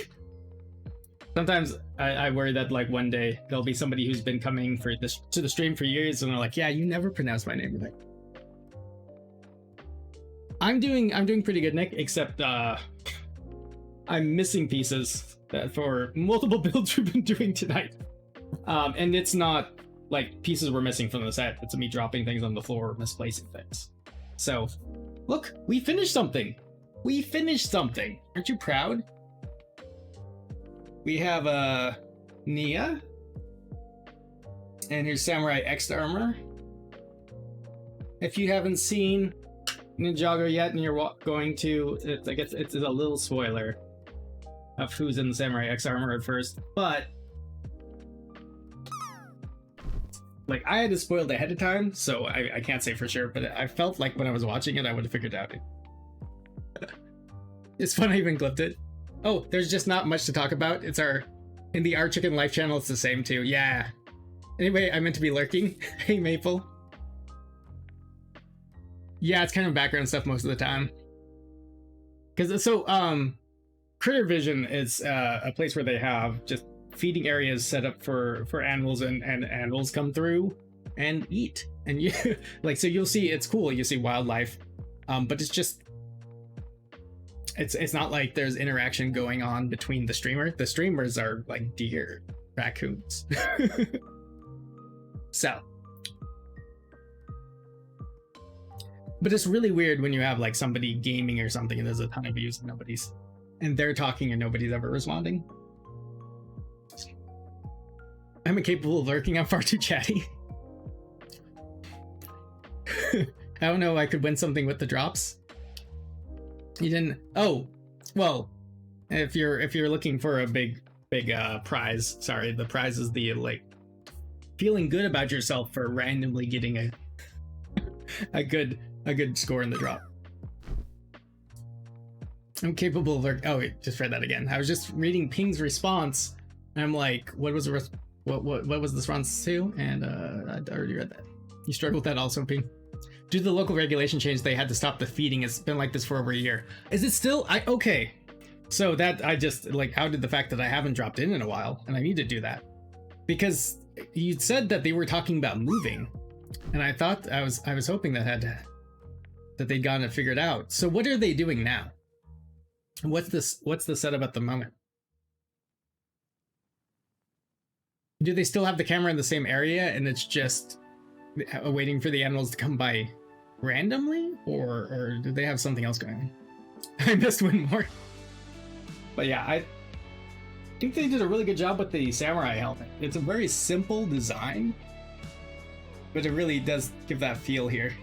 Sometimes I worry that like one day there'll be somebody who's been coming to the stream for years and they're like, yeah, you never pronounce my name right. I'm doing pretty good, Nick, except I'm missing pieces for multiple builds we've been doing tonight. And it's not like pieces we're missing from the set. It's me dropping things on the floor or misplacing things. So, look, we finished something. We finished something. Aren't you proud? We have Nia. And here's Samurai X armor. If you haven't seen Ninjago yet and you're going to, I guess it's a little spoiler of who's in the Samurai X armor at first, but like I had it spoiled ahead of time, so I can't say for sure, but I felt like when I was watching it, I would have figured out it. It's fun I even clipped it. Oh, there's just not much to talk about. It's in the Our Chicken Life channel, it's the same too. Yeah. Anyway, I meant to be lurking. Hey, Maple. Yeah, it's kind of background stuff most of the time. Critter Vision is a place where they have just feeding areas set up for animals, and animals come through and eat. And you like, so you'll see, it's cool. You see wildlife, but it's just, it's not like there's interaction going on between the streamer. The streamers are like deer, raccoons. So. But it's really weird when you have like somebody gaming or something and there's a ton of views and they're talking and nobody's ever responding. I'm incapable of lurking, I'm far too chatty. I don't know, I could win something with the drops. You didn't, oh, well, if you're looking for a big prize, sorry, the prize is the like feeling good about yourself for randomly getting a good score in the drop. I'm capable of oh wait, just read that again. I was just reading Ping's response and I'm like, what was the response to? And I already read that. You struggled with that also, Ping. Due to the local regulation change, they had to stop the feeding. It's been like this for over a year. Is it still? Okay. So that I just like outed the fact that I haven't dropped in a while and I need to do that. Because you said that they were talking about moving. And I thought I was hoping that they'd gotten it figured out. So what are they doing now? What's this? What's the setup at the moment? Do they still have the camera in the same area and it's just waiting for the animals to come by randomly, or do they have something else going on? I missed one more. But yeah, I think they did a really good job with the samurai helmet. It's a very simple design, but it really does give that feel here.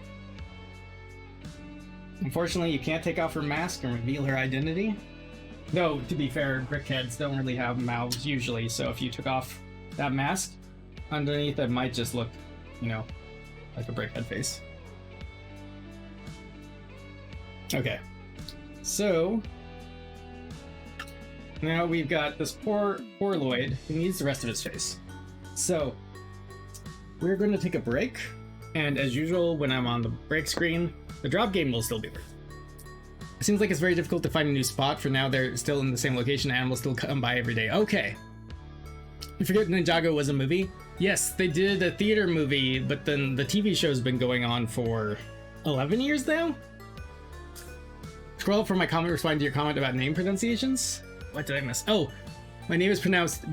Unfortunately, you can't take off her mask and reveal her identity. Though, to be fair, brickheads don't really have mouths usually, so if you took off that mask, underneath it might just look, you know, like a brickhead face. Okay, so now we've got this poor Lloyd who needs the rest of his face. So we're going to take a break, and as usual, when I'm on the break screen, the drop game will still be there. It seems like it's very difficult to find a new spot. For now, they're still in the same location. Animals still come by every day. Okay. You forget Ninjago was a movie? Yes, they did a theater movie, but then the TV show's been going on for 11 years now? Scroll up for my comment, responding to your comment about name pronunciations. What did I miss? Oh, my name is pronounced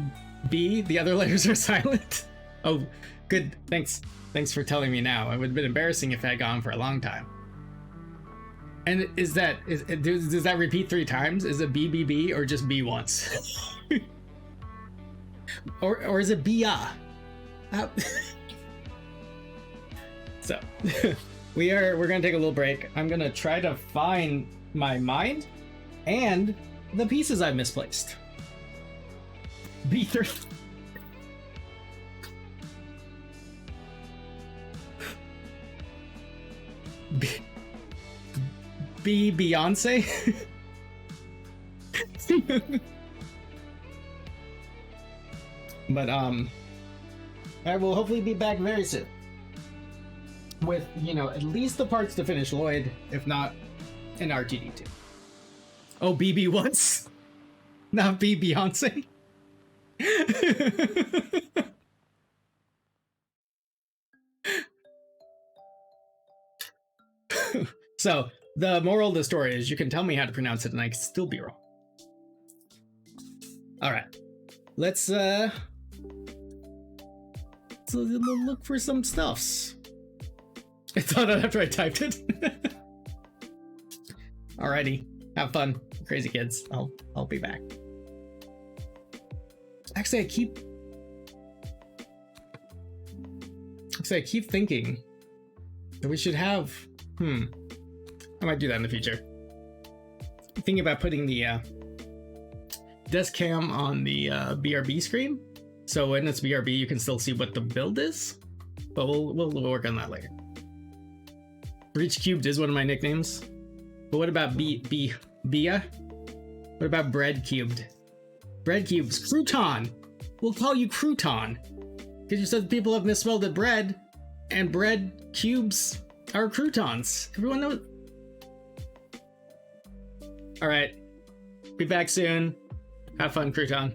B. The other letters are silent. Oh, good. Thanks. Thanks for telling me now. It would have been embarrassing if I had gone for a long time. And does that repeat 3 times? Is it BBB or just B once? or is it BIA? So we're gonna take a little break. I'm gonna try to find my mind and the pieces I misplaced. B3. B Beyonce. But I will hopefully be back very soon with, you know, at least the parts to finish Lloyd, if not an R2D2. Oh, BB once, not B Beyonce. So the moral of the story is you can tell me how to pronounce it and I can still be wrong. All right, let's look for some stuffs. I thought that after I typed it. Alrighty, have fun, crazy kids. I'll be back. Actually, I keep thinking that we should have. I might do that in the future. I'm thinking about putting the desk cam on the BRB screen, so when it's BRB, you can still see what the build is. But we'll work on that later. Breach Cubed is one of my nicknames. But what about Bia? What about Bread Cubed? Bread Cubes. Crouton! We'll call you Crouton. Because you said people have misspelled it bread, and bread cubes are croutons. Everyone knows. Alright. Be back soon. Have fun, Crouton.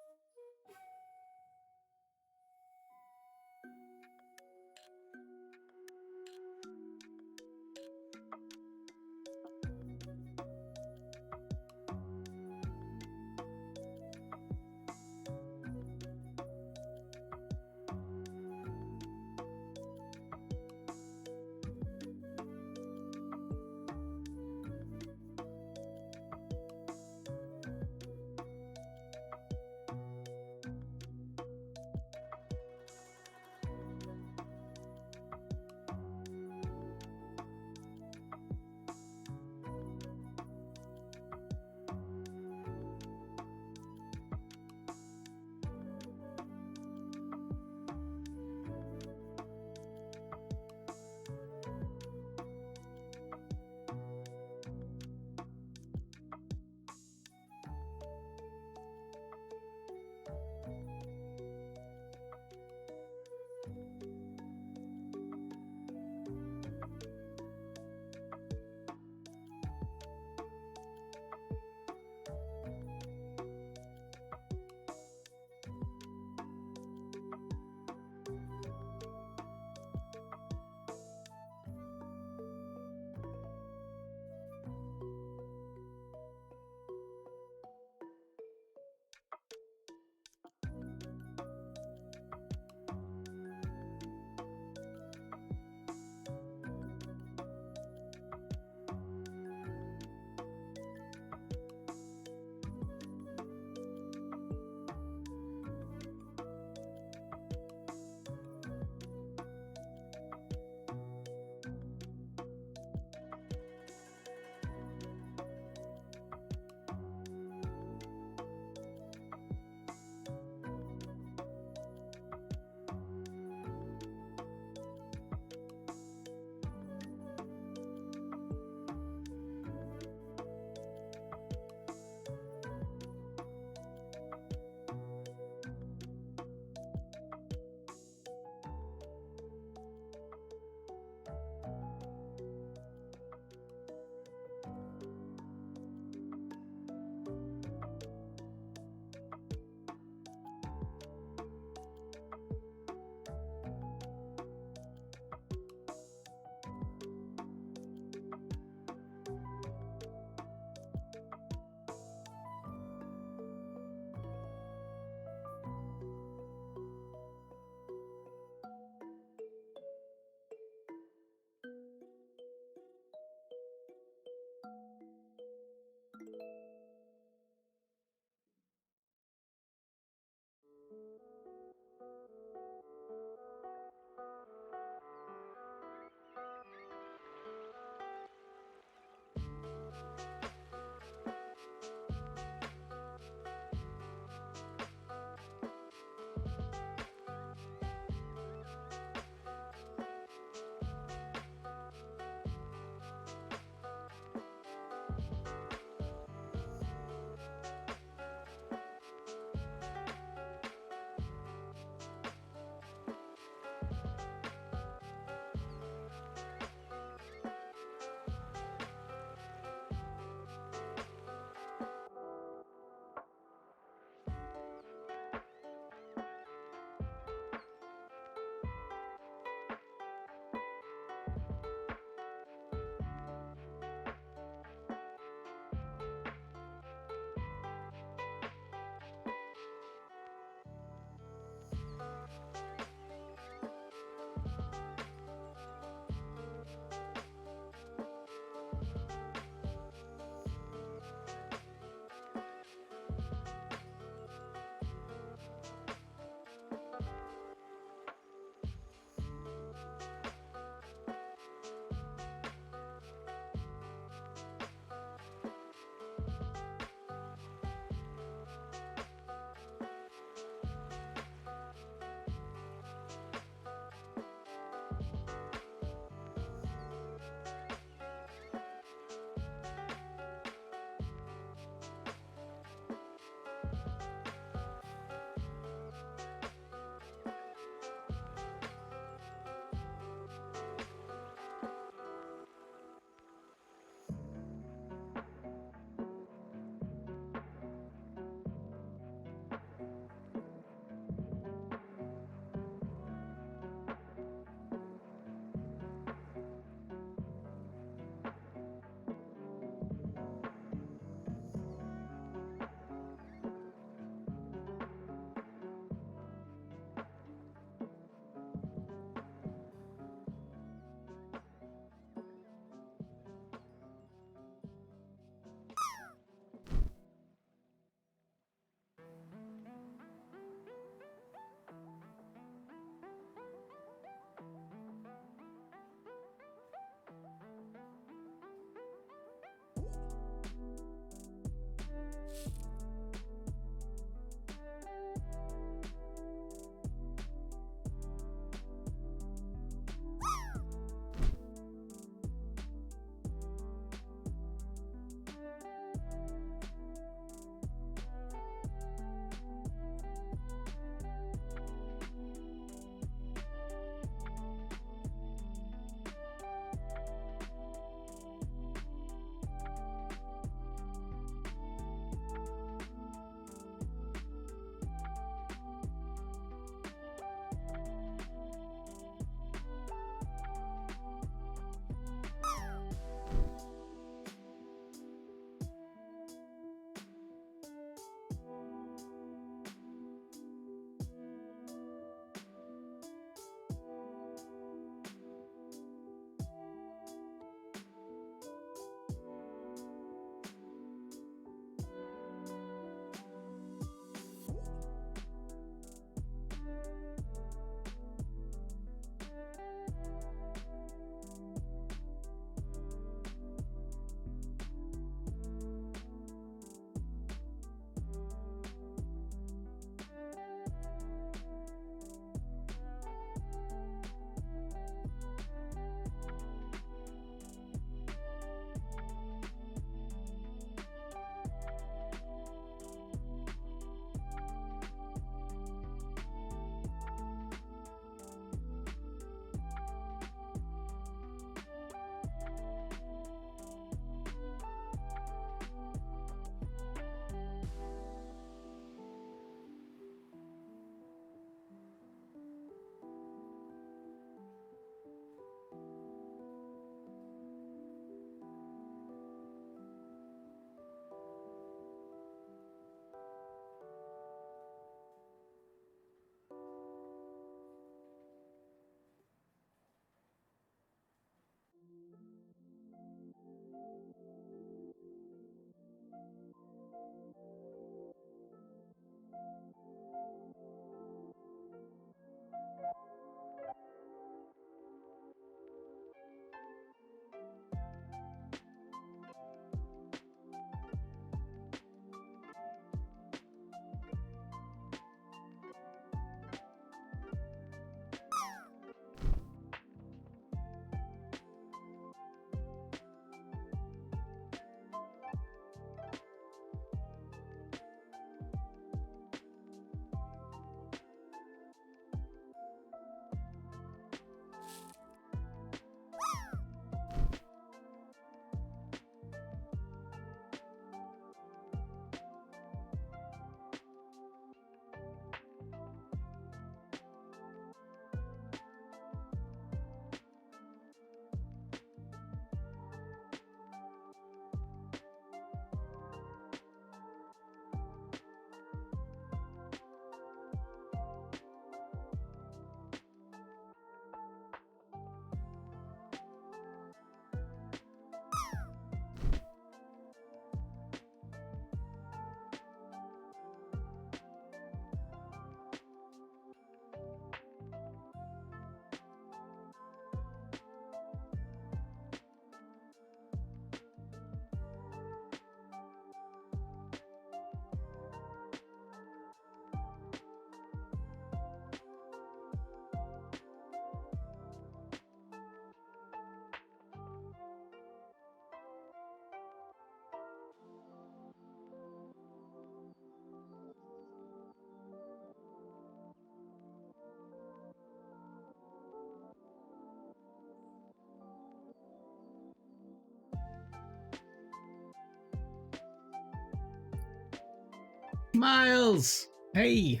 Miles! Hey!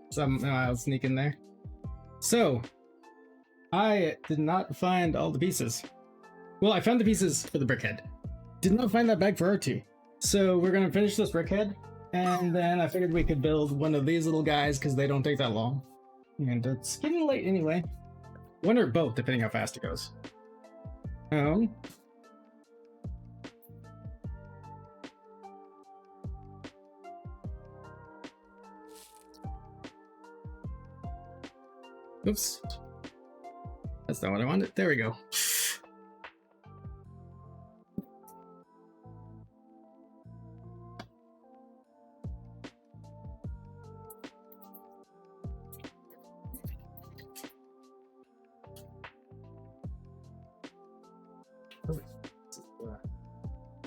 Some Miles sneak in there. So, I did not find all the pieces. Well, I found the pieces for the brickhead. Did not find that bag for R2. So we're gonna finish this brickhead, and then I figured we could build one of these little guys because they don't take that long. And it's getting late anyway. One or both, depending how fast it goes. Oops. That's not what I wanted. There we go.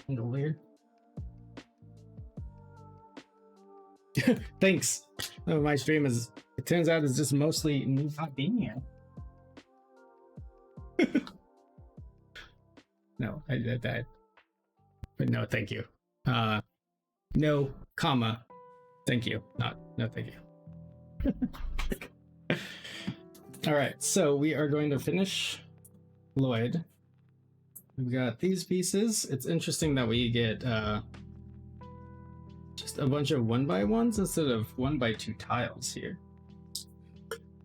Weird. Thanks. Oh, my stream is, it turns out, it's just mostly me not being here. No, I did that. But no, thank you. No, comma, thank you. No, thank you. All right, so we are going to finish Lloyd. We've got these pieces. It's interesting that we get just a bunch of 1x1s instead of 1x2 tiles here.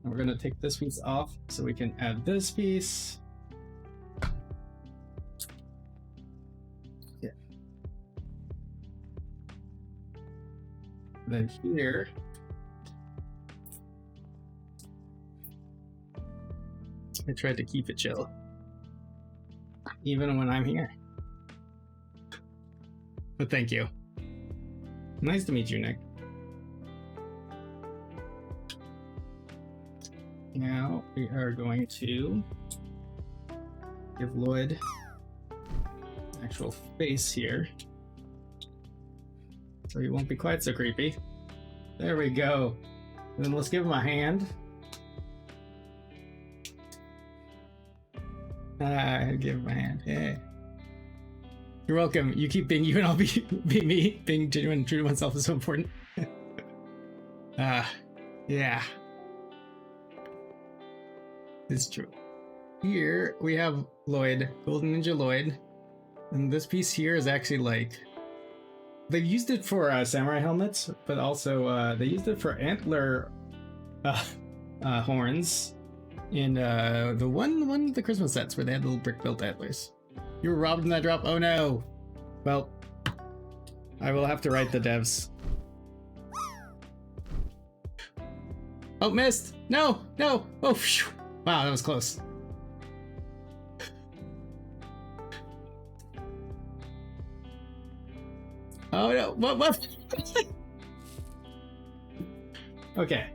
And we're gonna take this piece off so we can add this piece. Yeah. Then here, I tried to keep it chill, even when I'm here. But thank you. Nice to meet you, Nick. Now we are going to give Lloyd an actual face here, so he won't be quite so creepy. There we go. And then let's give him a hand. Give him a hand. Hey. You're welcome. You keep being you and I'll be me. Being genuine and true to oneself is so important. Yeah. It's true. Here we have Lloyd, Golden Ninja Lloyd. And this piece here is actually like, they've used it for samurai helmets, but also they used it for antler horns in one of the Christmas sets where they had little brick built antlers. You were robbed in that drop? Oh no. Well, I will have to write the devs. Oh, missed. No. Oh, phew. Wow, that was close. Oh no, what? Okay.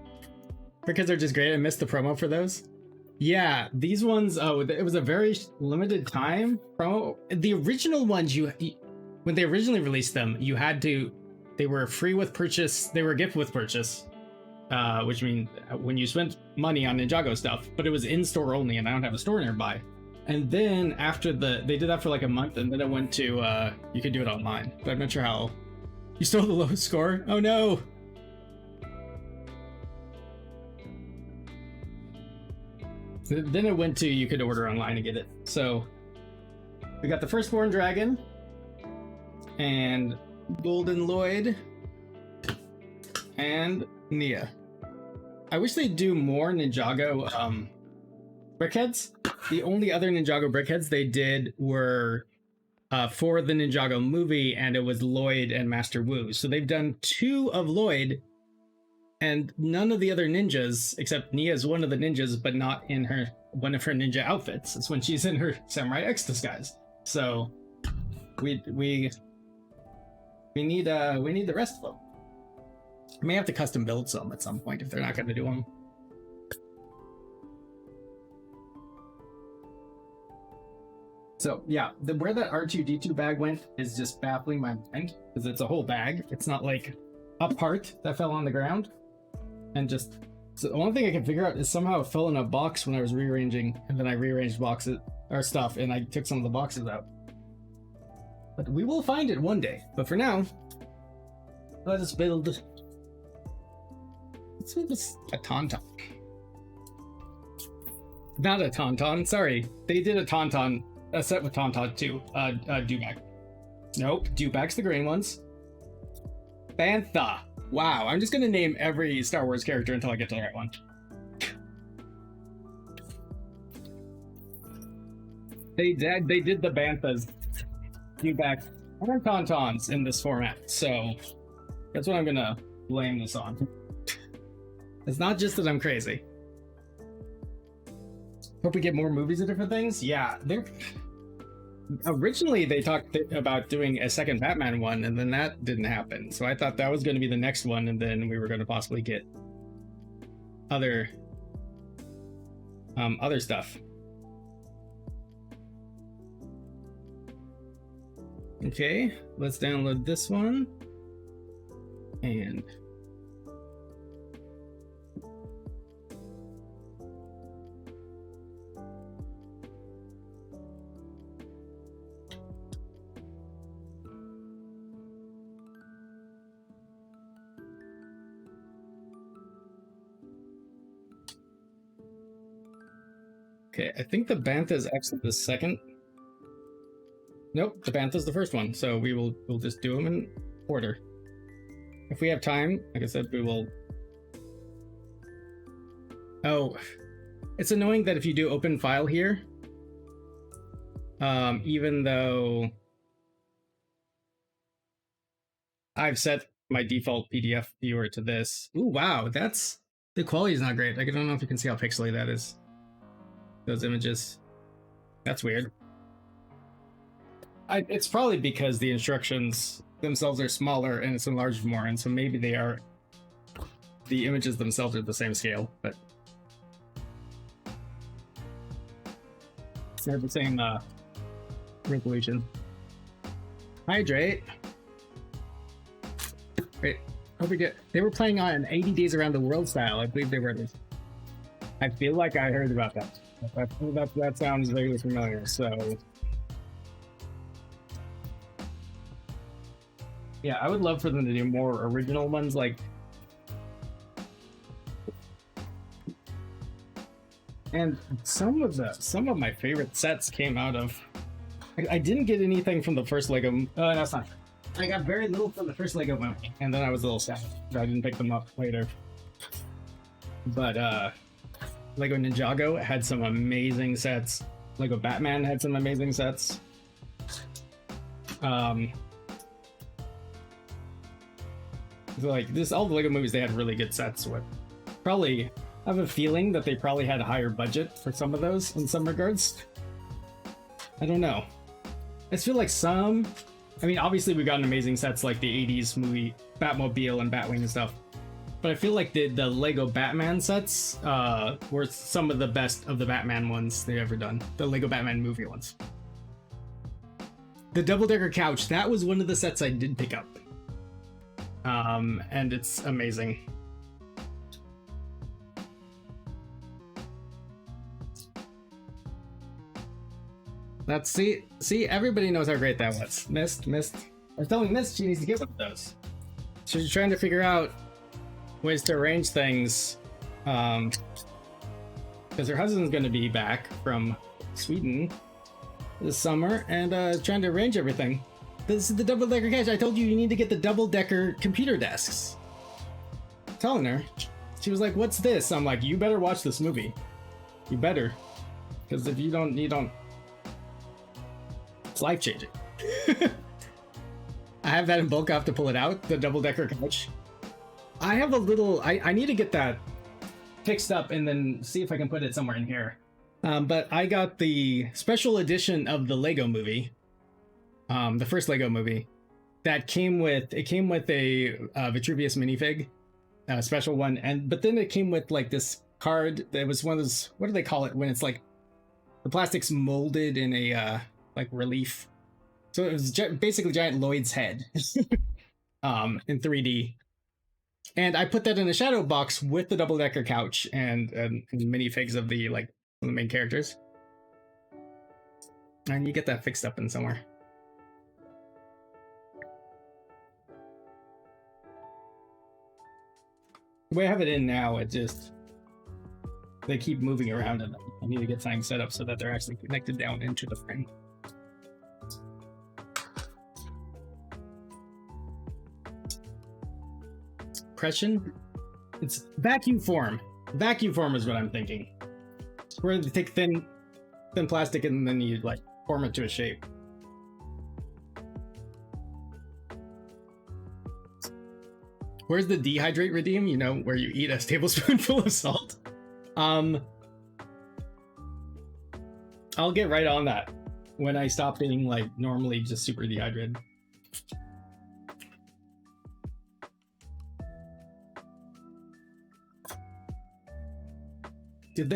Because they're just great. I missed the promo for those. Yeah, these ones, it was a very limited time promo. The original ones, when they originally released them, they were free with purchase, they were a gift with purchase, which means when you spent money on Ninjago stuff, but it was in-store only, and I don't have a store nearby. And then after they did that for like a month, and then it went to, you could do it online, but I'm not sure how. You stole the lowest score? Oh no! Then it went to you could order online and get it. So we got the Firstborn Dragon and Golden Lloyd and Nia. I wish they'd do more Ninjago brickheads. The only other Ninjago brickheads they did were for the Ninjago movie, and it was Lloyd and Master Wu. So they've done 2 of Lloyd, and none of the other ninjas, except Nia is one of the ninjas, but not in one of her ninja outfits. It's when she's in her Samurai X disguise. So we need the rest of them. I may have to custom build some at some point if they're not going to do them. So yeah, where that R2 D2 bag went is just baffling my mind, because it's a whole bag. It's not like a part that fell on the ground. And just, so the only thing I can figure out is somehow it fell in a box when I was rearranging, and then I rearranged boxes or stuff, and I took some of the boxes out. But we will find it one day. But for now, Let us build. Let's build a tauntaun. Not a tauntaun. Sorry, they did a tauntaun. A set with tauntaun too. Dewback. Nope, Dewback's the green ones. Bantha. Wow, I'm just gonna name every Star Wars character until I get to the right one. They did the Banthas, Dewback, and tauntauns in this format, so that's what I'm gonna blame this on. It's not just that I'm crazy. Hope we get more movies of different things. Yeah, originally they talked about doing a second Batman one, and then that didn't happen. So I thought that was going to be the next one, and then we were going to possibly get other stuff. Okay, let's download this one. And okay, I think the Bantha is actually the second. Nope, the Bantha's the first one, so we'll just do them in order. If we have time, like I said, we will. Oh, it's annoying that if you do open file here, even though I've set my default PDF viewer to this. Ooh, wow, the quality is not great. Like, I don't know if you can see how pixely that is. Those images. That's weird. It's probably because the instructions themselves are smaller and it's enlarged more, and so maybe the images themselves are the same scale, but they're the same resolution. Hydrate. Wait, hope we get. They were playing on 80 Days Around the World style. I believe they were. I feel like I heard about that. That sounds vaguely familiar. So. Yeah, I would love for them to do more original ones, like. And some of my favorite sets came out of. I didn't get anything from the first Lego. That's not true. I got very little from the first Lego movie, and then I was a little sad that I didn't pick them up later. But Lego Ninjago had some amazing sets. Lego Batman had some amazing sets. So like this, all the Lego movies, they had really good sets with. Probably, I have a feeling that they probably had a higher budget for some of those in some regards. I don't know. I just feel like some. I mean, obviously we've gotten amazing sets like the 80s movie Batmobile and Batwing and stuff. But I feel like the Lego Batman sets were some of the best of the Batman ones they've ever done. The Lego Batman movie ones. The double-decker couch, that was one of the sets I did pick up. And it's amazing. Let's see, everybody knows how great that was. Mist. I was telling Mist she needs to get one of those. She's trying to figure out ways to arrange things, because her husband's going to be back from Sweden this summer, and trying to arrange everything. This is the double-decker couch. I told you need to get the double-decker computer desks. I'm telling her. She was like, "What's this?" I'm like, "You better watch this movie. You better, because if you don't, it's life-changing." I have that in bulk. I have to pull it out. The double-decker couch. I have a little. I need to get that fixed up and then see if I can put it somewhere in here. But I got the special edition of the Lego movie, the first Lego movie, that came with a Vitruvius minifig, a special one, but then it came with like this card that was one of those. What do they call it when it's like the plastic's molded in a like relief? So it was basically giant Lloyd's head, in 3D. And I put that in a shadow box with the double-decker couch and minifigs of the main characters. And you get that fixed up in somewhere. The way I have it in now, it just they keep moving around, and I need to get something set up so that they're actually connected down into the frame. Compression? It's vacuum form. Vacuum form is what I'm thinking. Where you take thin plastic and then you like form it to a shape. Where's the dehydrate redeem? You know, where you eat a tablespoonful of salt. I'll get right on that when I stop being like normally just super dehydrated.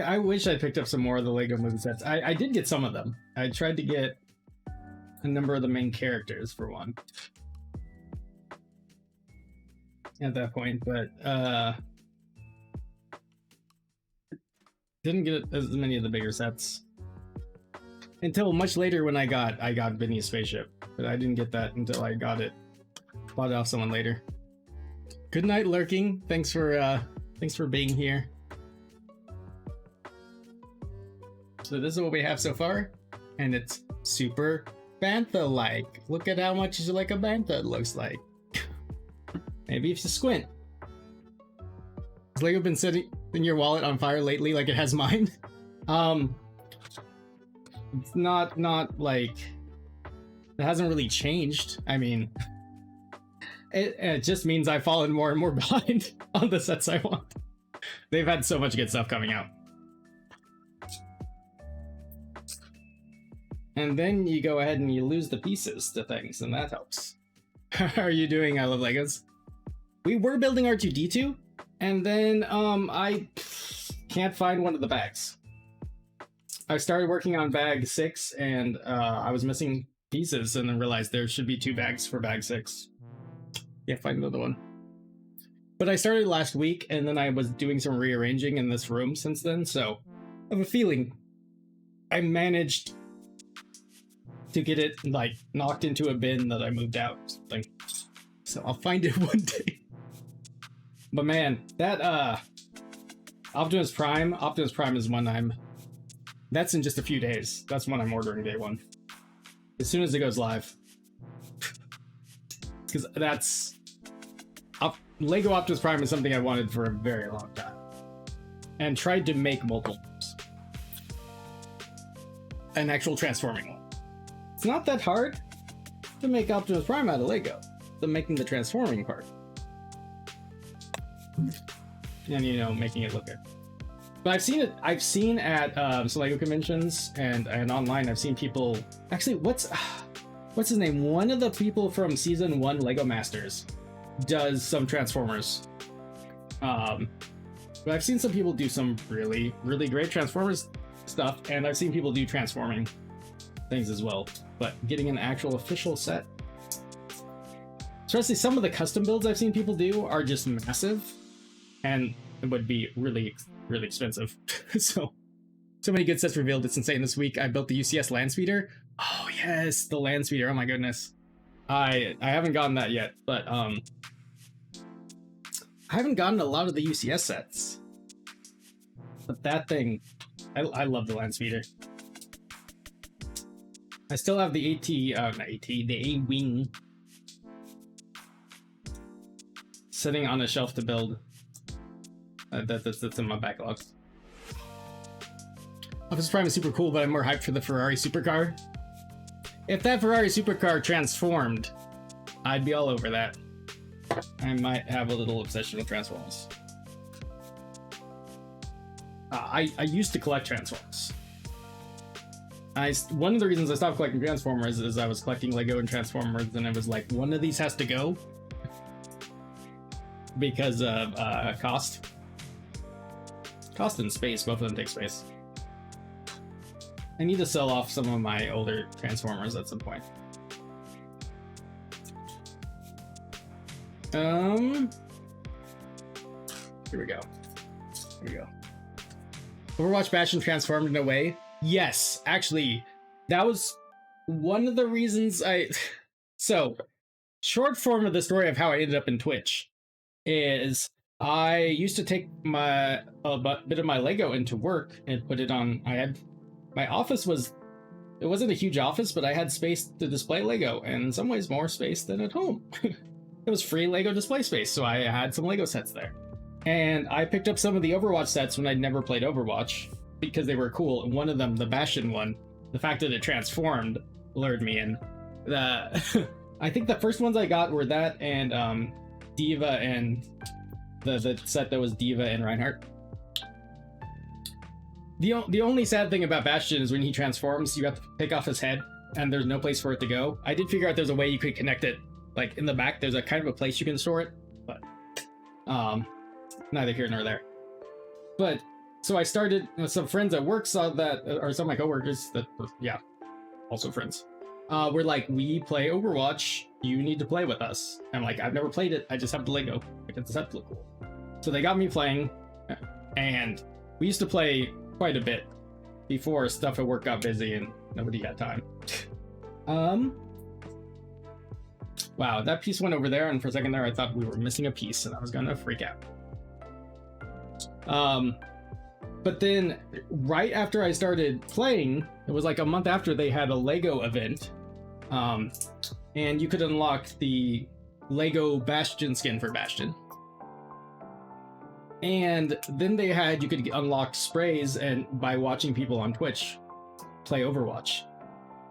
I wish I picked up some more of the Lego movie sets. I did get some of them. I tried to get a number of the main characters for one at that point, but didn't get as many of the bigger sets until much later when I got Vinny's spaceship, but I didn't get that until I bought it off someone later. Good night, lurking. Thanks for being here. So this is what we have so far, and it's super bantha-like. Look at how much like a bantha it looks like. Maybe if you squint. Has Lego been sitting in your wallet on fire lately like it has mine? It's not like it hasn't really changed. I mean, it just means I've fallen more and more behind on the sets I want. They've had so much good stuff coming out. And then you go ahead and you lose the pieces to things, and that helps. How are you doing? I love Legos. We were building R2 D2, and then I can't find one of the bags. I started working on bag 6, and I was missing pieces, and then realized there should be 2 bags for bag 6. Can't find another one. But I started last week, and then I was doing some rearranging in this room since then, so I have a feeling I managed to get it like knocked into a bin that I moved out or something. So I'll find it one day. But man, that Optimus Prime is one that's in just a few days. That's when I'm ordering day 1. As soon as it goes live. Because Lego Optimus Prime is something I wanted for a very long time. And tried to make multiple times. An actual transforming one. It's not that hard to make Optimus Prime out of Lego. The making the transforming part. And, you know, making it look good. But I've seen at some Lego conventions and online, I've seen people... Actually, what's his name? One of the people from Season 1 Lego Masters does some Transformers. But I've seen some people do some really, really great Transformers stuff, and I've seen people do transforming things as well. But getting an actual official set, especially some of the custom builds I've seen people do, are just massive, and it would be really, really expensive. So many good sets revealed. It's insane. This week I built the UCS land speeder. Oh yes, the land speeder. Oh my goodness, I haven't gotten that yet, but I haven't gotten a lot of the UCS sets. But that thing, I love the land speeder. I still have the the A-Wing sitting on a shelf to build. That's in my backlogs. Optimus Prime is super cool, but I'm more hyped for the Ferrari supercar. If that Ferrari supercar transformed, I'd be all over that. I might have a little obsession with Transformers. I used to collect Transformers. One of the reasons I stopped collecting Transformers is I was collecting Lego and Transformers, and it was like, one of these has to go because of cost and space. Both of them take space. I need to sell off some of my older Transformers at some point. Here we go. Overwatch Bastion transformed in a way. Yes, actually, that was one of the reasons So, short form of the story of how I ended up in Twitch is I used to take a bit of my Lego into work and put it on. My office it wasn't a huge office, but I had space to display Lego, and in some ways more space than at home. It was free Lego display space, so I had some Lego sets there. And I picked up some of the Overwatch sets when I'd never played Overwatch because they were cool. And one of them, the Bastion one, the fact that it transformed lured me in. I think the first ones I got were that and Diva and the set that was Diva and Reinhardt. The only sad thing about Bastion is when he transforms, you have to pick off his head, and there's no place for it to go. I did figure out there's a way you could connect it, like in the back. There's a kind of a place you can store it, but neither here nor there. But so I started. Some friends at work saw that, or some of my coworkers that, yeah, also friends, were like, "We play Overwatch. You need to play with us." I'm like, "I've never played it. I just have the Lego. Like, the set look cool." So they got me playing, and we used to play quite a bit before stuff at work got busy and nobody had time. Wow, that piece went over there, and for a second there I thought we were missing a piece and I was gonna freak out. But then right after I started playing, it was like a month after, they had a Lego event, and you could unlock the Lego Bastion skin for Bastion. And then you could unlock sprays and by watching people on Twitch play Overwatch.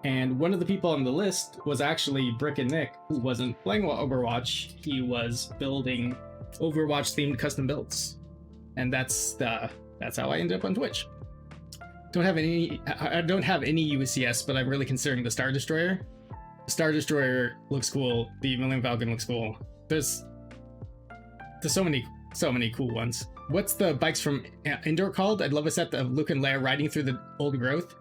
And one of the people on the list was actually Brick and Nick, who wasn't playing Overwatch. He was building Overwatch themed custom builds. And that's how I ended up on Twitch. I don't have any UCS, but I'm really considering the Star Destroyer. The Star Destroyer looks cool. The Millennium Falcon looks cool. There's so many cool ones. What's the bikes from Indoor called? I'd love a set of Luke and Leia riding through the old growth.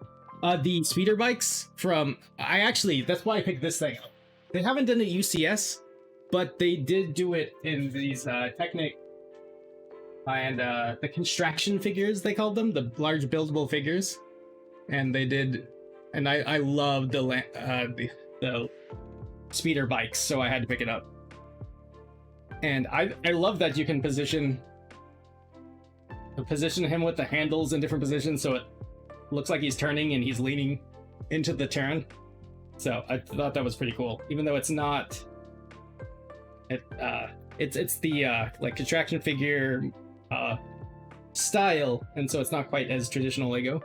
The speeder bikes from... that's why I picked this thing up. They haven't done a UCS, but they did do it in these Technic and the construction figures, they called them, the large buildable figures. And they did... And I love the speeder bikes, so I had to pick it up. And I love that you can position him with the handles in different positions, so it looks like he's turning and he's leaning into the turn. So I thought that was pretty cool, even though it's not. It's the like contraction figure style, and so it's not quite as traditional Lego,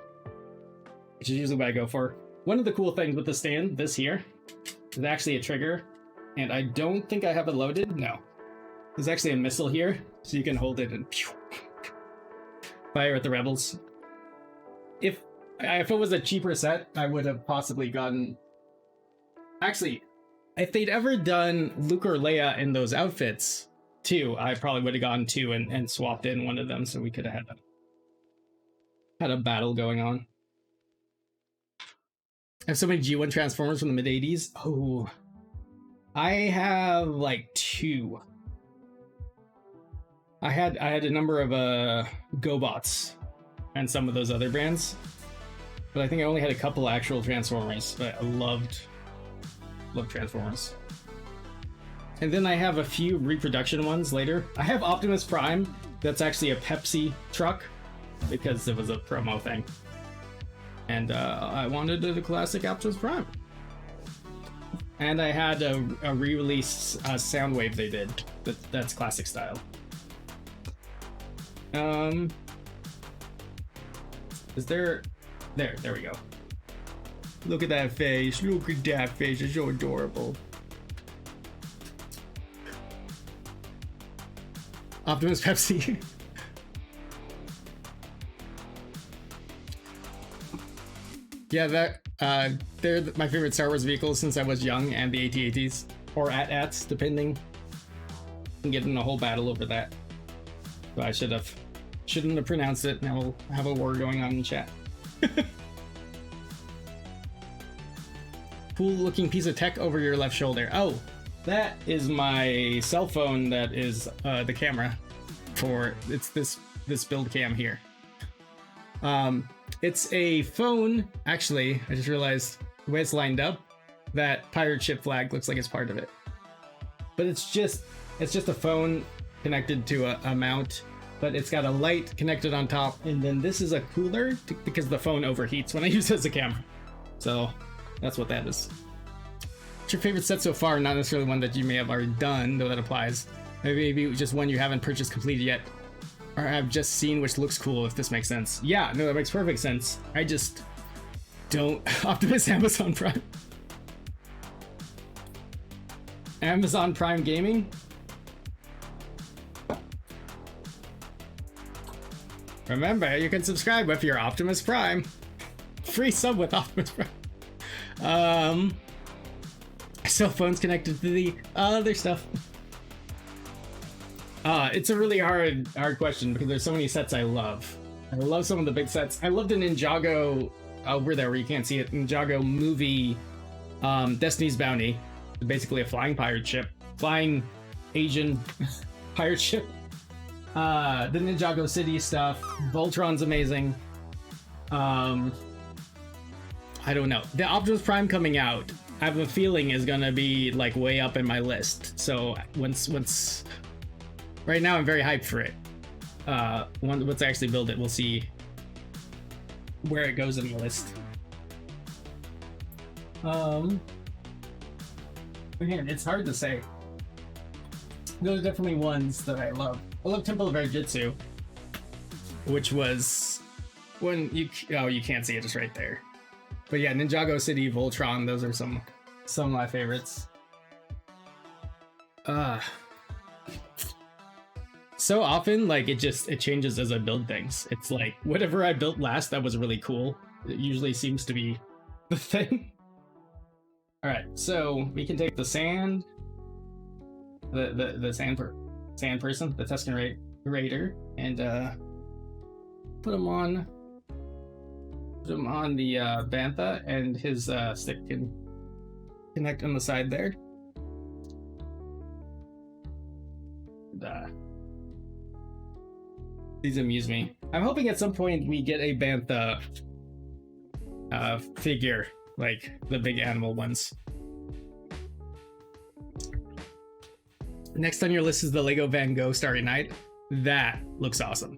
which is usually what I go for. One of the cool things with the stand, this here, is actually a trigger, and I don't think I have it loaded. No. There's actually a missile here, so you can hold it and fire at the rebels. If it was a cheaper set, I would have possibly gotten... Actually, if they'd ever done Luke or Leia in those outfits, too, I probably would have gotten two and swapped in one of them, so we could have had a battle going on. I have so many G1 Transformers from the mid-80s. Oh, I have like 2. I had a number of GoBots and some of those other brands, but I think I only had a couple actual Transformers. But I loved Transformers. And then I have a few reproduction ones later. I have Optimus Prime. That's actually a Pepsi truck because it was a promo thing, and I wanted the classic Optimus Prime. And I had a re-release Soundwave they did. That's classic style. Is there we go. Look at that face. Look at that face. It's so adorable. Optimus Pepsi. Yeah, they're my favorite Star Wars vehicles since I was young, and the AT-ATs or AT-ATs, depending. I'm getting a whole battle over that. So I shouldn't have pronounced it. Now we'll have a war going on in chat. Cool looking piece of tech over your left shoulder. Oh, that is my cell phone. That is the camera for it's this build cam here. It's a phone. Actually, I just realized the way it's lined up, that pirate ship flag looks like it's part of it. But it's just a phone connected to a mount, but it's got a light connected on top, and then this is a cooler because the phone overheats when I use it as a camera. So that's what that is. What's your favorite set so far? Not necessarily one that you may have already done, though that applies. Maybe just one you haven't purchased completed yet, or have just seen which looks cool, if this makes sense. Yeah, no, that makes perfect sense. I just don't Optimus Amazon Prime. Amazon Prime Gaming? Remember, you can subscribe if you're Optimus Prime. Free sub with Optimus Prime. Cell phones connected to the other stuff. It's a really hard question because there's so many sets I love. I love some of the big sets. I love the Ninjago over there where you can't see it. Ninjago movie, Destiny's Bounty. Basically a flying pirate ship. Flying Asian pirate ship. The Ninjago City stuff. Voltron's amazing. I don't know. The Optimus Prime coming out, I have a feeling is gonna be like way up in my list. So once right now I'm very hyped for it. Once I actually build it, we'll see where it goes in the list. Again, it's hard to say. Those are definitely ones that I love. I love Temple of Jitsu, which was when you can't see it, it's right there. But yeah, Ninjago City, Voltron, those are some of my favorites. So often, like it changes as I build things. It's like whatever I built last that was really cool, it usually seems to be the thing. All right, so we can take the sand, the sand person, the Tusken Raider, and put him on the Bantha, and his stick can connect on the side there. And, these amuse me. I'm hoping at some point we get a Bantha figure, like the big animal ones. Next on your list is the Lego Van Gogh Starry Night. That looks awesome.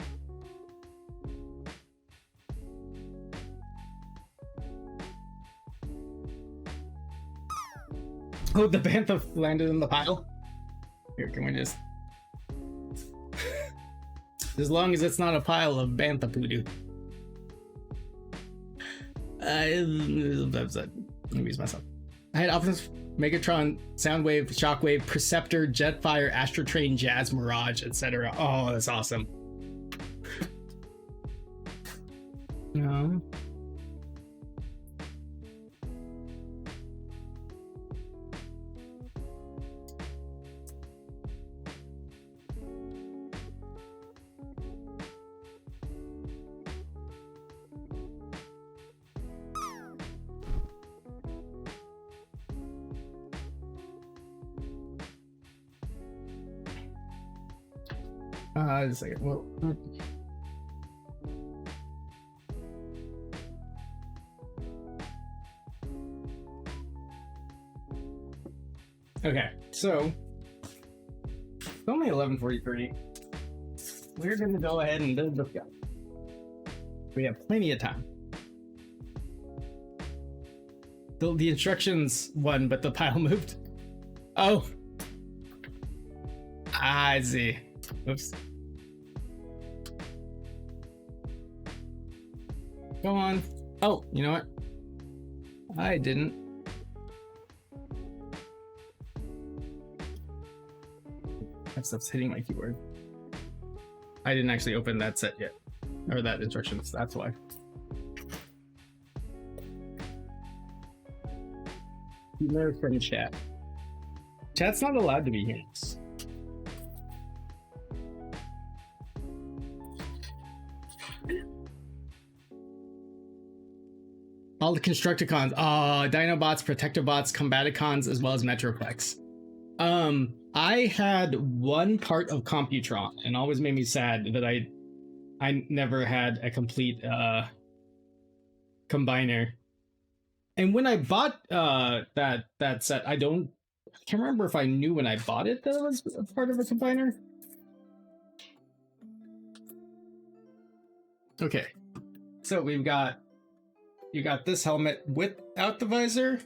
Oh, the Bantha landed in the pile. Here, can we just... as long as it's not a pile of Bantha poodoo. Let me use myself. I had Optimus, Megatron, Soundwave, Shockwave, Perceptor, Jetfire, Astrotrain, Jazz, Mirage, etc. Oh, that's awesome. No. Just a second. Well, okay, so it's only 11:43. We're gonna go ahead and build this guy. We have plenty of time. The instructions won, but the pile moved. Oh, I see. Oops. Go on. Oh, you know what? I didn't. That stuff's hitting my keyboard. I didn't actually open that set yet. Or that instructions, that's why. Email from chat. Chat's not allowed to be hints. All the Constructicons, Dinobots, Protectobots, Combaticons, as well as Metroplex. I had one part of Computron, and always made me sad that I never had a complete combiner. And when I bought that set, I can't remember if I knew when I bought it that it was a part of a combiner. Okay, so you got this helmet without the visor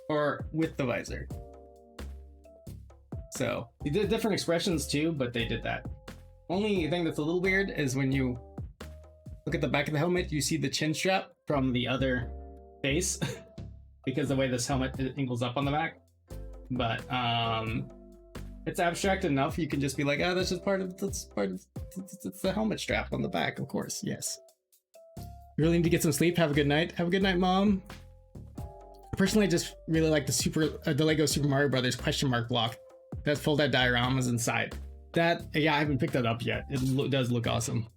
or with the visor. So you did different expressions too, but they did that. Only thing that's a little weird is when you look at the back of the helmet, you see the chin strap from the other face because the way this helmet angles up on the back. But it's abstract enough. You can just be like, oh, that's just it's the helmet strap on the back, of course. Yes. You really need to get some sleep. Have a good night. Have a good night, Mom. Personally, I just really like the Lego Super Mario Brothers question mark block that fold out dioramas inside. That, yeah, I haven't picked that up yet. It does look awesome.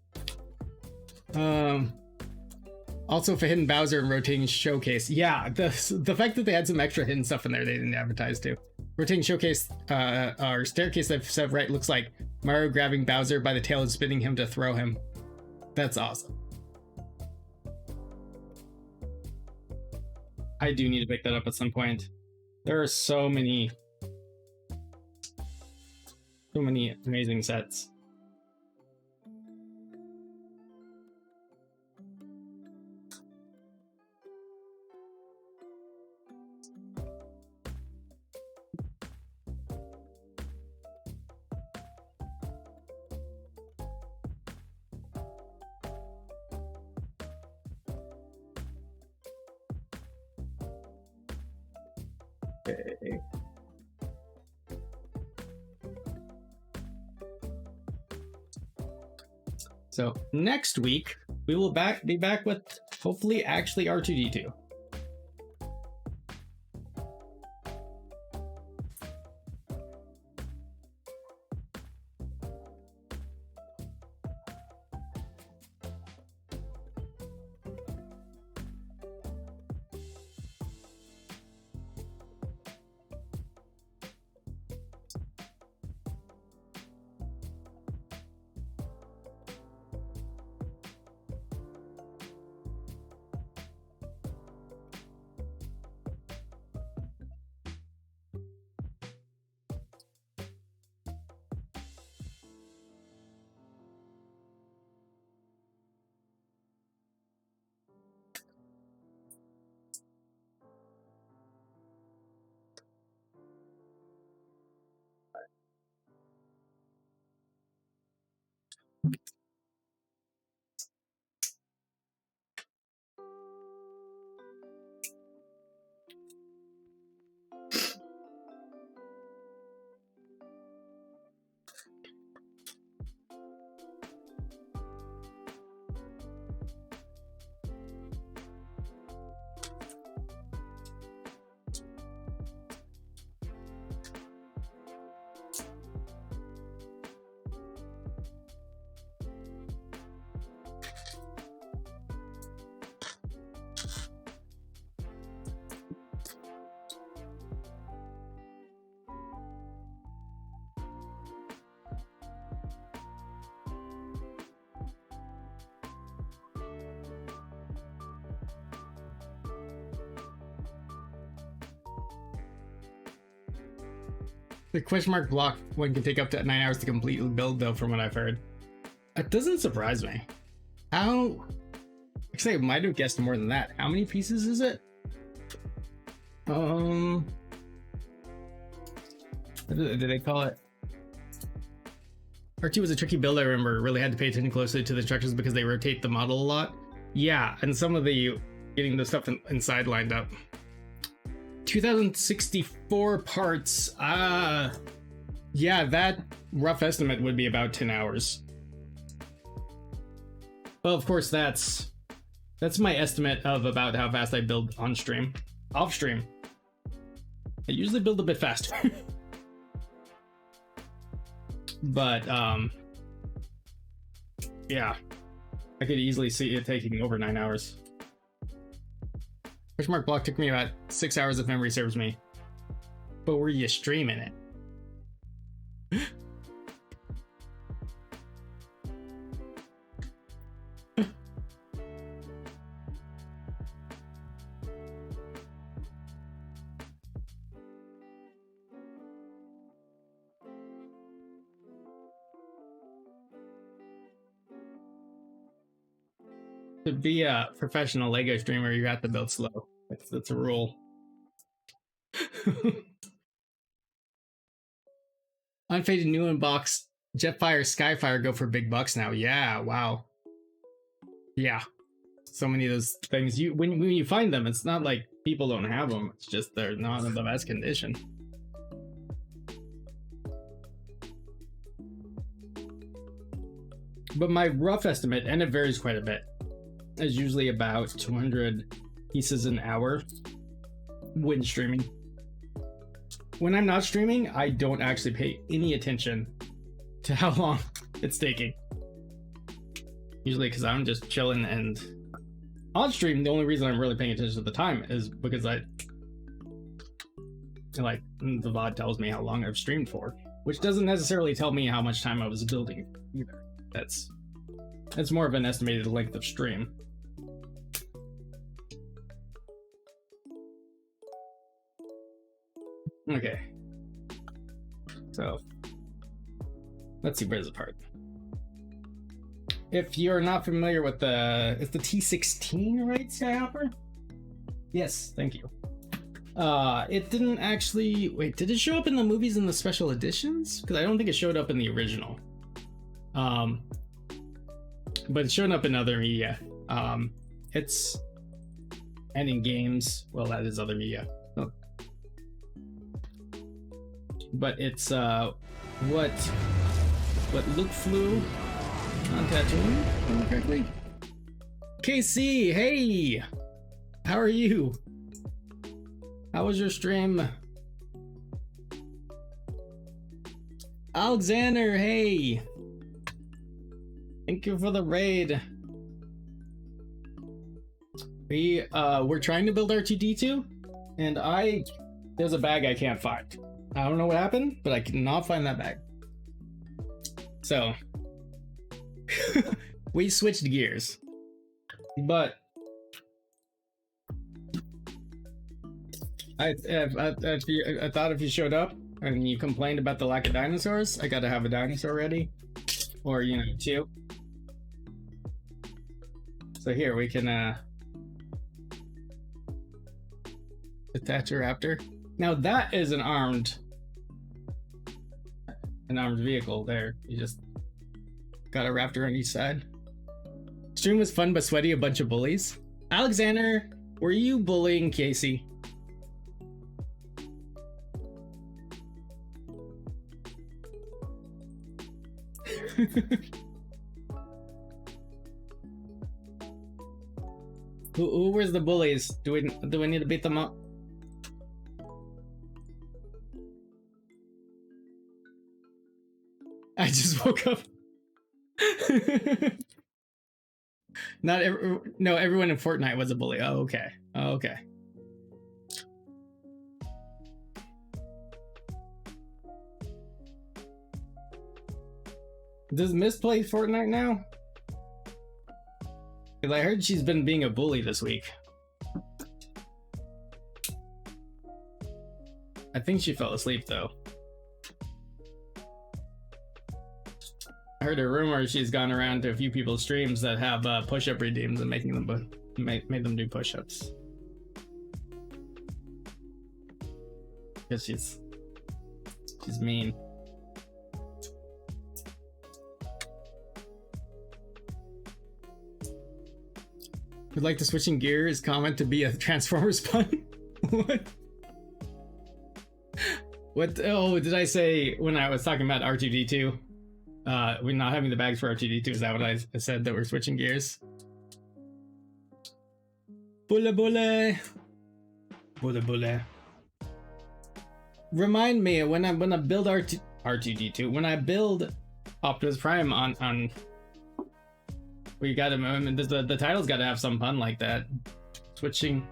Also for hidden Bowser and rotating showcase. Yeah, the fact that they had some extra hidden stuff in there they didn't advertise too. Rotating showcase, or staircase I've said right, looks like Mario grabbing Bowser by the tail and spinning him to throw him. That's awesome. I do need to pick that up at some point. There are so many amazing sets. Okay. So next week we will be back with hopefully actually R2D2. The question mark block one can take up to 9 hours to completely build, though, from what I've heard. That doesn't surprise me. How? Actually, I might have guessed more than that. How many pieces is it? What did they call it? R2 was a tricky build, I remember. Really had to pay attention closely to the instructions because they rotate the model a lot. Yeah, and some of the getting the stuff inside lined up. 2064 parts. Yeah, that rough estimate would be about 10 hours. Well, of course, that's my estimate of about how fast I build on stream. Off stream, I usually build a bit faster. But yeah, I could easily see it taking over 9 hours. Question mark block took me about 6 hours if memory serves me. But were you streaming it? To be a professional Lego streamer, you have to build slow. That's a rule. Unfaded new unbox Jetfire, Skyfire go for big bucks now. Yeah, wow. Yeah. So many of those things when you find them, it's not like people don't have them, it's just they're not in the best condition. But my rough estimate, and it varies quite a bit, is usually about 200 pieces an hour when streaming. When I'm not streaming, I don't actually pay any attention to how long it's taking. Usually because I'm just chilling, and on stream, the only reason I'm really paying attention to the time is because the VOD tells me how long I've streamed for, which doesn't necessarily tell me how much time I was building either. That's more of an estimated length of stream. Okay. So let's see, where's the part? If you're not familiar with it's the T16, right, Skyhopper? Yes, thank you. It didn't actually, wait, did it show up in the movies in the special editions? Because I don't think it showed up in the original. But it's showing up in other media. And in games, well, that is other media. Oh. But it's what Luke flew on Tatooine, if I remember correctly. KC, hey, how are you? How was your stream? Alexander, hey, thank you for the raid. We're trying to build R2D2, and there's a bag I can't find. I don't know what happened, but I cannot find that bag. So we switched gears, but I thought if you showed up and you complained about the lack of dinosaurs, I gotta have a dinosaur ready, or two. So here we can attach a raptor. Now that is an armed vehicle there. You just got a raptor on each side. Stream was fun but sweaty, a bunch of bullies. Alexander, were you bullying Casey? Who was the bullies? Do we need to beat them up? I just woke up. No, everyone in Fortnite was a bully. Oh, okay. Oh, okay. Does Miss play Fortnite now? Because I heard she's been being a bully this week. I think she fell asleep though. I heard a rumor she's gone around to a few people's streams that have push-up redeems and made them do push-ups. Because she's mean. Would like the switching gears comment to be a Transformers pun? What? What? Oh, did I say when I was talking about R2D2? We're not having the bags for R2D2. Is that what I said, that we're switching gears? Bulle bulle. Bulle bulle. Remind me when I build R2D2, when I build Optimus Prime on we gotta, the title's gotta have some pun like that. Switching,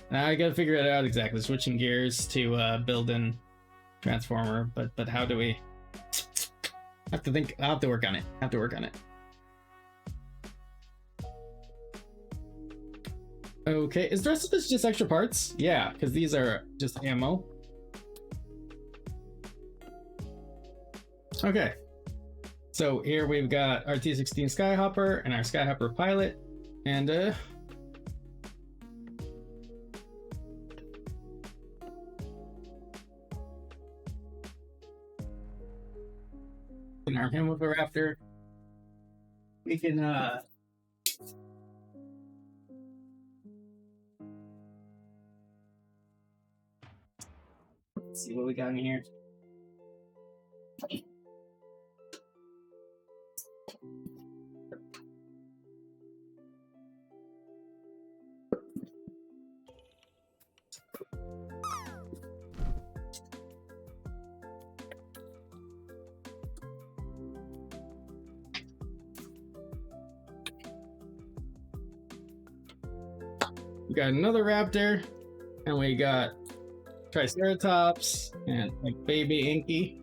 now I gotta figure it out exactly. Switching gears to build in Transformer, but how do we? I have to think. I'll have to work on it. Okay, is the rest of this just extra parts? Yeah, because these are just ammo. Okay. So here we've got our T16 Skyhopper and our Skyhopper pilot. And can arm him with a raptor. We can let's see what we got in here. We got another raptor, and we got Triceratops, and a baby Inky,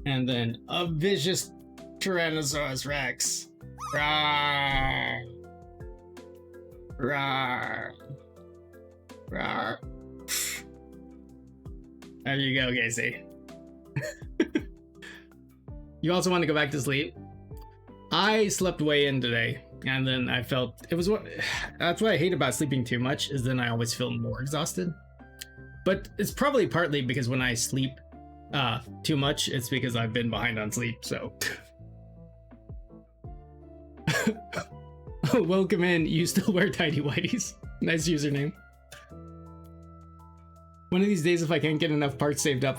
and then a vicious Tyrannosaurus Rex. Rawr. Rawr. Rawr. There you go, Casey. You also want to go back to sleep? I slept way in today, and then I felt it was what that's what I hate about sleeping too much is then I always feel more exhausted. But it's probably partly because when I sleep too much, it's because I've been behind on sleep. So welcome in. You still wear tidy whities. Nice username. One of these days, if I can't get enough parts saved up,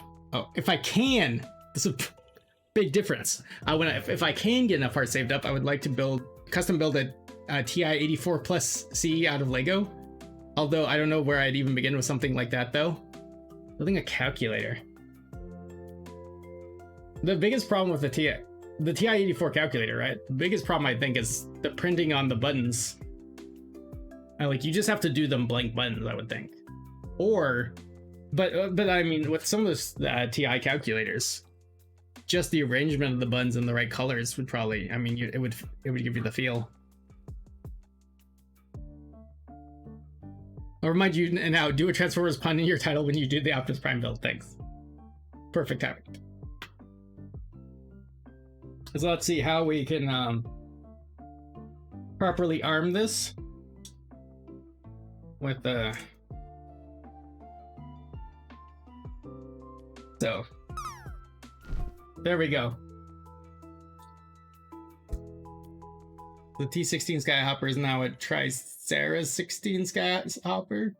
if I can, this is a big difference. If I can get enough parts saved up, I would like to custom build a TI 84 Plus C out of Lego. Although I don't know where I'd even begin with something like that though. Building a calculator. The biggest problem with the TI 84 calculator, right? The biggest problem I think is the printing on the buttons. Like you just have to do them blank buttons, I would think. But I mean, with some of the TI calculators, just the arrangement of the buttons in the right colors would probably, I mean, it would give you the feel. I'll remind you now, do a Transformers pun in your title when you do the Optimus Prime build. Thanks. Perfect timing. So let's see how we can properly arm this with the. So there we go. The T16 Skyhopper is now a Triceratops 16 Skyhopper.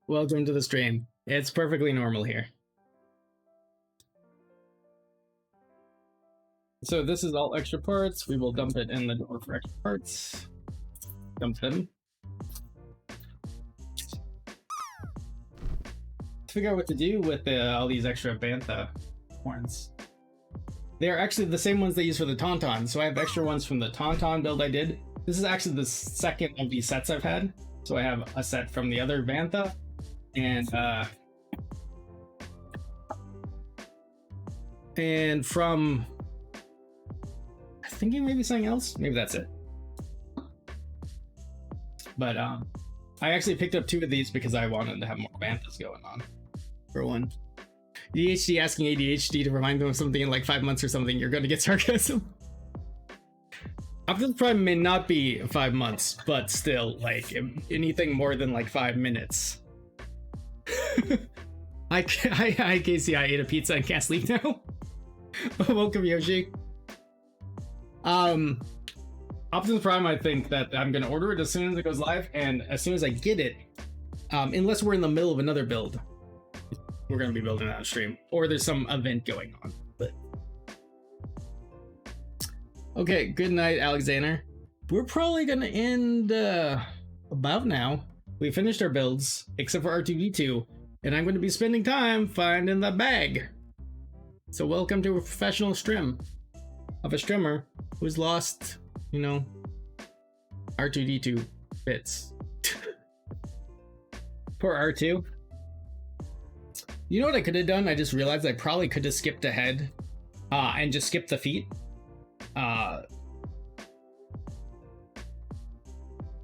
Welcome to the stream. It's perfectly normal here. So this is all extra parts. We will dump it in the door for extra parts. Dump them. Figure out what to do with all these extra Bantha horns. They are actually the same ones they use for the Tauntaun. So I have extra ones from the Tauntaun build I did. This is actually the second of these sets I've had. So I have a set from the other Bantha and from I think maybe something else. Maybe that's it. But I actually picked up two of these because I wanted to have more Banthas going on. For one. ADHD asking ADHD to remind them of something in like 5 months or something, you're going to get sarcasm. Optimus Prime may not be 5 months, but still, like, anything more than like 5 minutes. Hi Casey, I ate a pizza and can't sleep now. Welcome, Yoshi. Optimus Prime, I think that I'm going to order it as soon as it goes live, and as soon as I get it, unless we're in the middle of another build, we're going to be building that on stream, or there's some event going on. But okay, good night, Alexander. We're probably going to end about now. We finished our builds, except for R2D2, and I'm going to be spending time finding the bag. So welcome to a professional stream of a streamer who's lost, you know, R2D2 bits. Poor R2. You know what I could have done? I just realized I probably could have skipped ahead and just skipped the feet.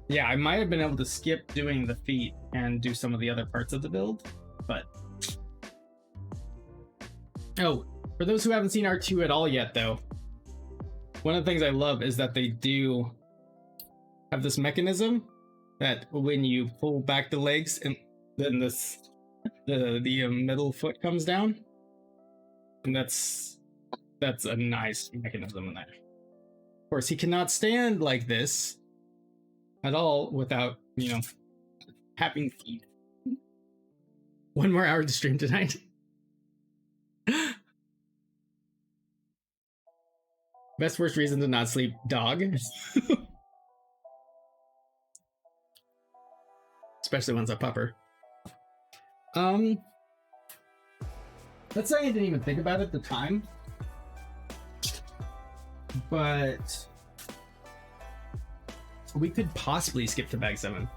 Yeah, I might have been able to skip doing the feet and do some of the other parts of the build, but... Oh, for those who haven't seen R2 at all yet, though, one of the things I love is that they do have this mechanism that when you pull back the legs and then the middle foot comes down, and that's a nice mechanism in there. Of course, he cannot stand like this at all without, having feet. One more hour to stream tonight. Best worst reason to not sleep, dog. Especially once a pupper. Let's say I didn't even think about it at the time. But we could possibly skip to bag 7.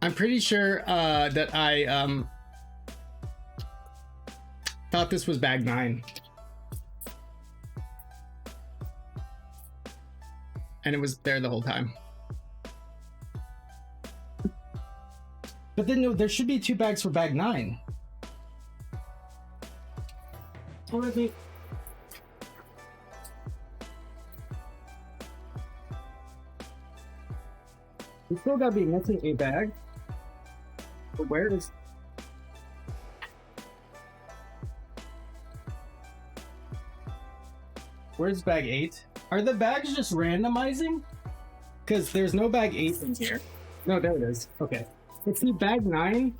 I'm pretty sure that I thought this was bag 9. And it was there the whole time. But then no, there should be 2 bags for bag 9. Or let me... We still gotta be missing a bag. But where is... Where's bag 8? Are the bags just randomizing? Because there's no bag 8 in here. No, there it is. Okay. Let's see, bag 9.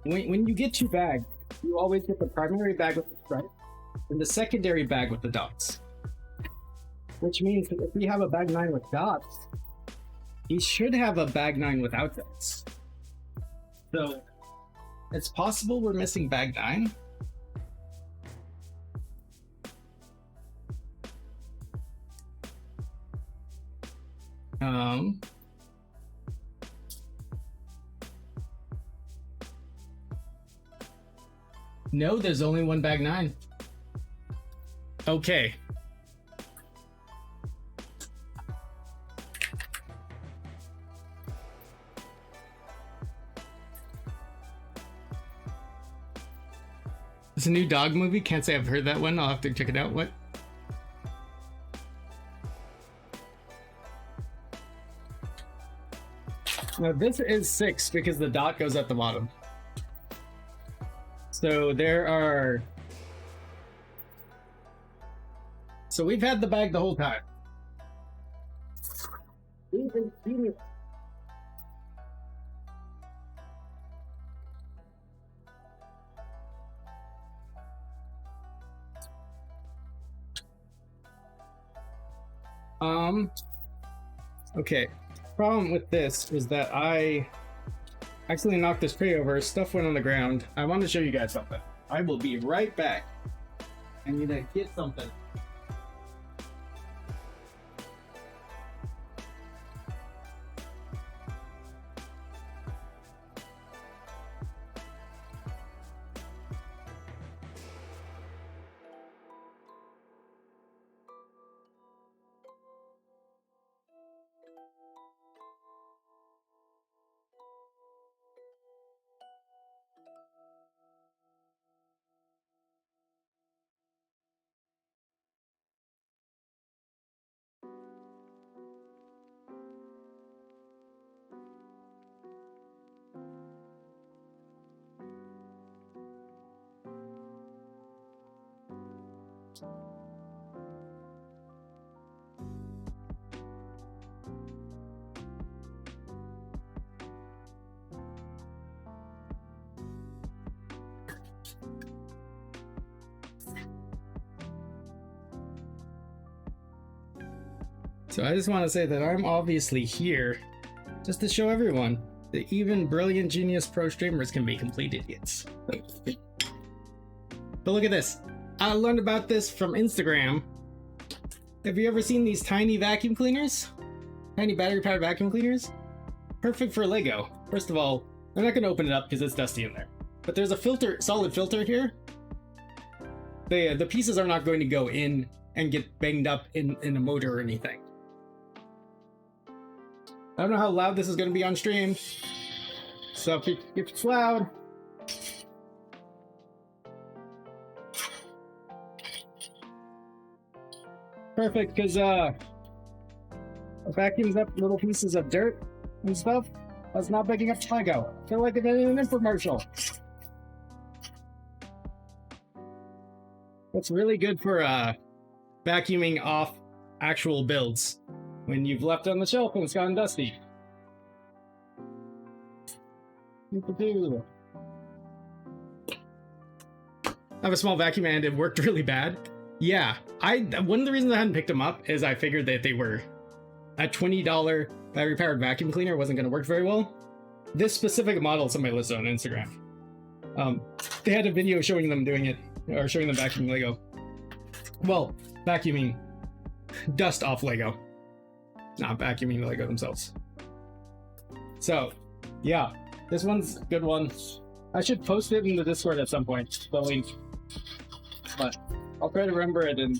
When you get 2 bags, you always get the primary bag with the stripe and the secondary bag with the dots. Which means that if we have a bag 9 with dots, he should have a bag 9 without dots. So, it's possible we're missing bag 9. No, there's only one bag 9. Okay. It's a new dog movie. Can't say I've heard that one. I'll have to check it out. What? Now this is 6 because the dot goes at the bottom. So there are... So we've had the bag the whole time. Okay. Problem with this is that I accidentally knocked this tray over. Stuff went on the ground. I want to show you guys something. I will be right back. I need to get something. So I just want to say that I'm obviously here just to show everyone that even brilliant genius pro streamers can be complete idiots. But look at this. I learned about this from Instagram. Have you ever seen these tiny vacuum cleaners? Tiny battery-powered vacuum cleaners? Perfect for Lego. First of all, I'm not going to open it up because it's dusty in there. But there's a filter, solid filter here. The pieces are not going to go in and get banged up in a motor or anything. I don't know how loud this is going to be on stream. So if it's loud... Perfect, because it vacuums up little pieces of dirt and stuff. That's not picking up Lego. I feel like it's in an infomercial. It's really good for vacuuming off actual builds when you've left it on the shelf and it's gotten dusty. I have a small vacuum and it worked really bad. Yeah, one of the reasons I hadn't picked them up is I figured that they were a $20 battery-powered vacuum cleaner wasn't going to work very well. This specific model, somebody listed on Instagram. They had a video showing them doing it, or showing them vacuuming Lego. Well, vacuuming dust off Lego, not vacuuming the Lego themselves. So, yeah, this one's a good one. I should post it in the Discord at some point, the link. But I'll try to remember it, and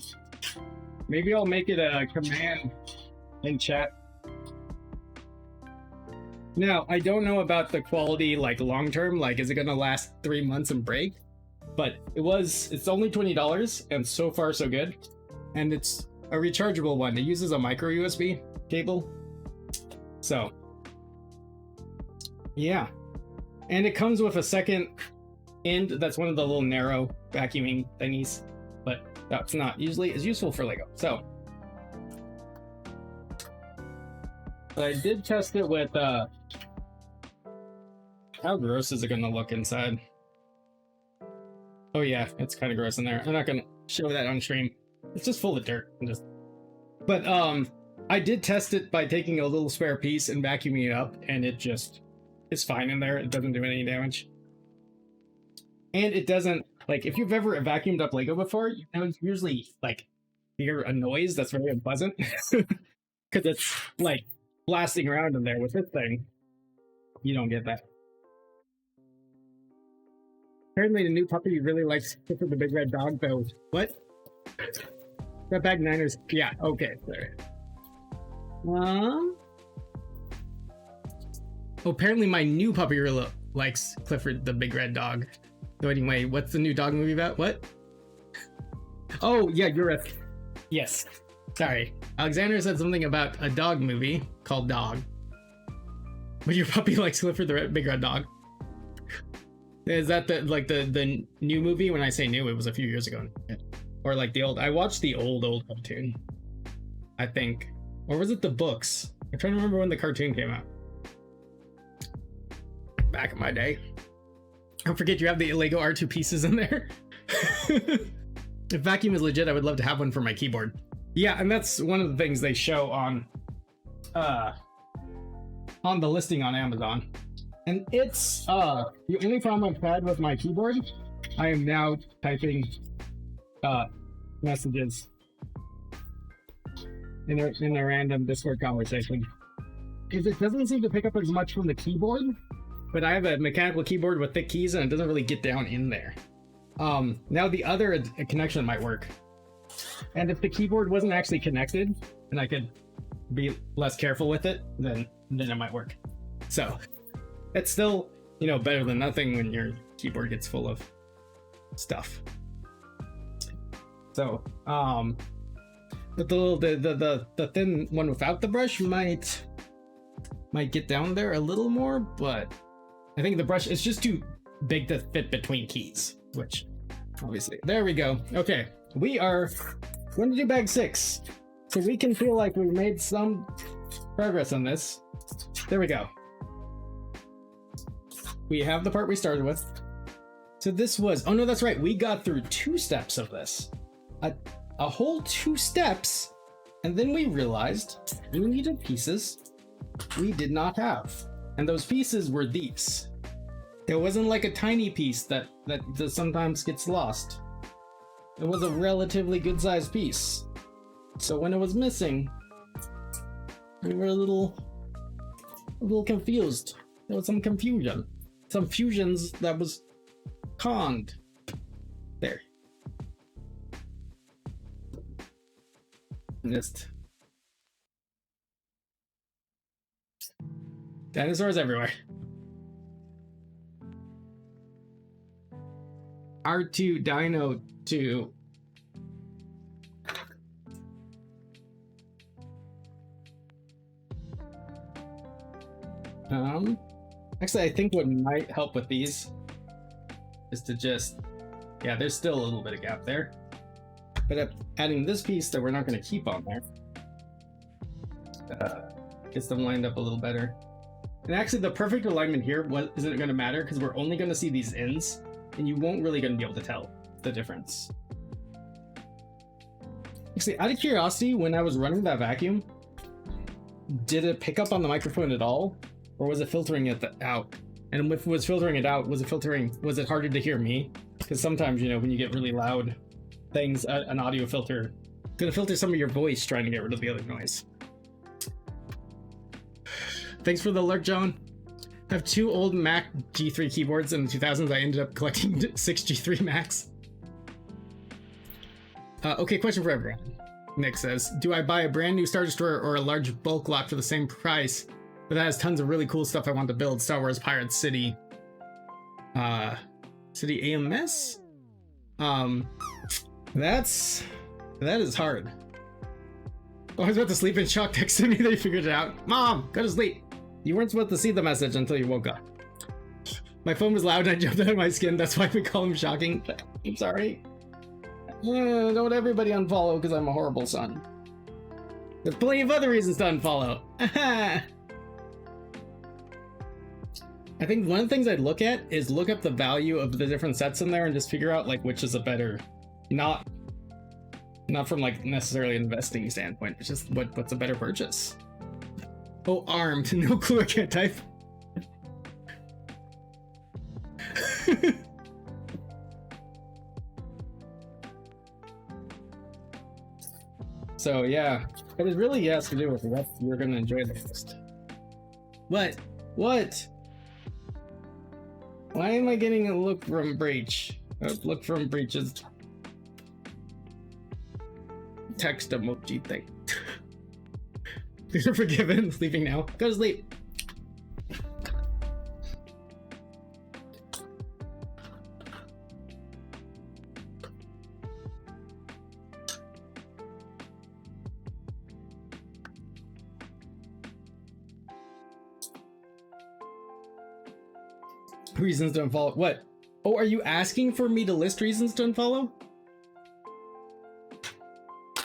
maybe I'll make it a command in chat. Now, I don't know about the quality, like, long-term, like, is it gonna last 3 months and break? But it's only $20, and so far so good. And it's a rechargeable one. It uses a micro USB cable. So, yeah. And it comes with a second end that's one of the little narrow vacuuming thingies. But that's not usually as useful for Lego. So, I did test it with, how gross is it gonna look inside? Oh yeah, it's kind of gross in there. I'm not gonna show that on stream. It's just full of dirt. But I did test it by taking a little spare piece and vacuuming it up, and it's fine in there. It doesn't do any damage. And it doesn't, like, if you've ever vacuumed up Lego before, you know, you usually, like, hear a noise that's very unpleasant. Because it's, like, blasting around in there. With this thing, you don't get that. Apparently the new puppy really likes Clifford the Big Red Dog, though. What? That bag Niners. Yeah, okay, sorry. Apparently my new puppy really likes Clifford the Big Red Dog. So anyway, what's the new dog movie about? What? Oh, yeah, yes. Sorry. Alexander said something about a dog movie called Dog. But your puppy likes Clifford the Big Red Dog. Is that the new movie? When I say new, it was a few years ago. Or like the old, I watched the old cartoon, I think. Or was it the books? I'm trying to remember when the cartoon came out. Back in my day. Don't forget you have the Lego R2 pieces in there. If vacuum is legit, I would love to have one for my keyboard. Yeah, and that's one of the things they show on the listing on Amazon. And it's the only problem I've had with my keyboard. I am now typing messages in a random Discord conversation. Is it doesn't seem to pick up as much from the keyboard, but I have a mechanical keyboard with thick keys and it doesn't really get down in there. Now the other connection might work. And if the keyboard wasn't actually connected and I could be less careful with it, then it might work. So it's still, you know, better than nothing when your keyboard gets full of stuff. So, but the thin one without the brush might get down there a little more, but I think the brush is just too big to fit between keys, which obviously, there we go. Okay, we are going to do bag 6, so we can feel like we made some progress on this. There we go. We have the part we started with. So this was, oh no, that's right. We got through 2 steps of this. A whole 2 steps. And then we realized we needed pieces we did not have. And those pieces were these. It wasn't like a tiny piece that sometimes gets lost. it was a relatively good sized piece. So when it was missing, we were a little confused. There was some confusion. Some fusions that was conned. There. Just dinosaurs everywhere. R2 Dino 2. Actually, I think what might help with these is to just, yeah, there's still a little bit of gap there. But adding this piece that we're not going to keep on there gets them lined up a little better. And actually, the perfect alignment here isn't going to matter because we're only going to see these ends, and you won't really going to be able to tell the difference. Actually, out of curiosity, when I was running that vacuum, did it pick up on the microphone at all? Or was it filtering it out? And if it was filtering it out, was it harder to hear me? Because sometimes, you know, when you get really loud things, an audio filter gonna filter some of your voice trying to get rid of the other noise. Thanks for the alert, John. I have 2 old Mac G3 keyboards in the 2000s. I ended up collecting 6 G3 Macs. Okay, question for everyone. Nick says, do I buy a brand new Star Destroyer or a large bulk lot for the same price? But that has tons of really cool stuff I want to build. Star Wars Pirate City. City AMS? That is hard. Oh, I was about to sleep and Shock texted me that he figured it out. Mom, go to sleep. You weren't supposed to see the message until you woke up. My phone was loud and I jumped out of my skin. That's why we call him Shocking. I'm sorry. Don't everybody unfollow because I'm a horrible son. There's plenty of other reasons to unfollow. I think one of the things I'd look at is look up the value of the different sets in there and just figure out like which is a better, not from like necessarily an investing standpoint, it's just what's a better purchase. Oh, armed. No clue, I can't type. So yeah, but it really has to do with what you're gonna enjoy the most. What? Why am I getting a look from Breach? Look from Breach's text emoji thing. You're forgiven. Sleeping now. Go to sleep. Reasons to unfollow. What? Oh, are you asking for me to list reasons to unfollow?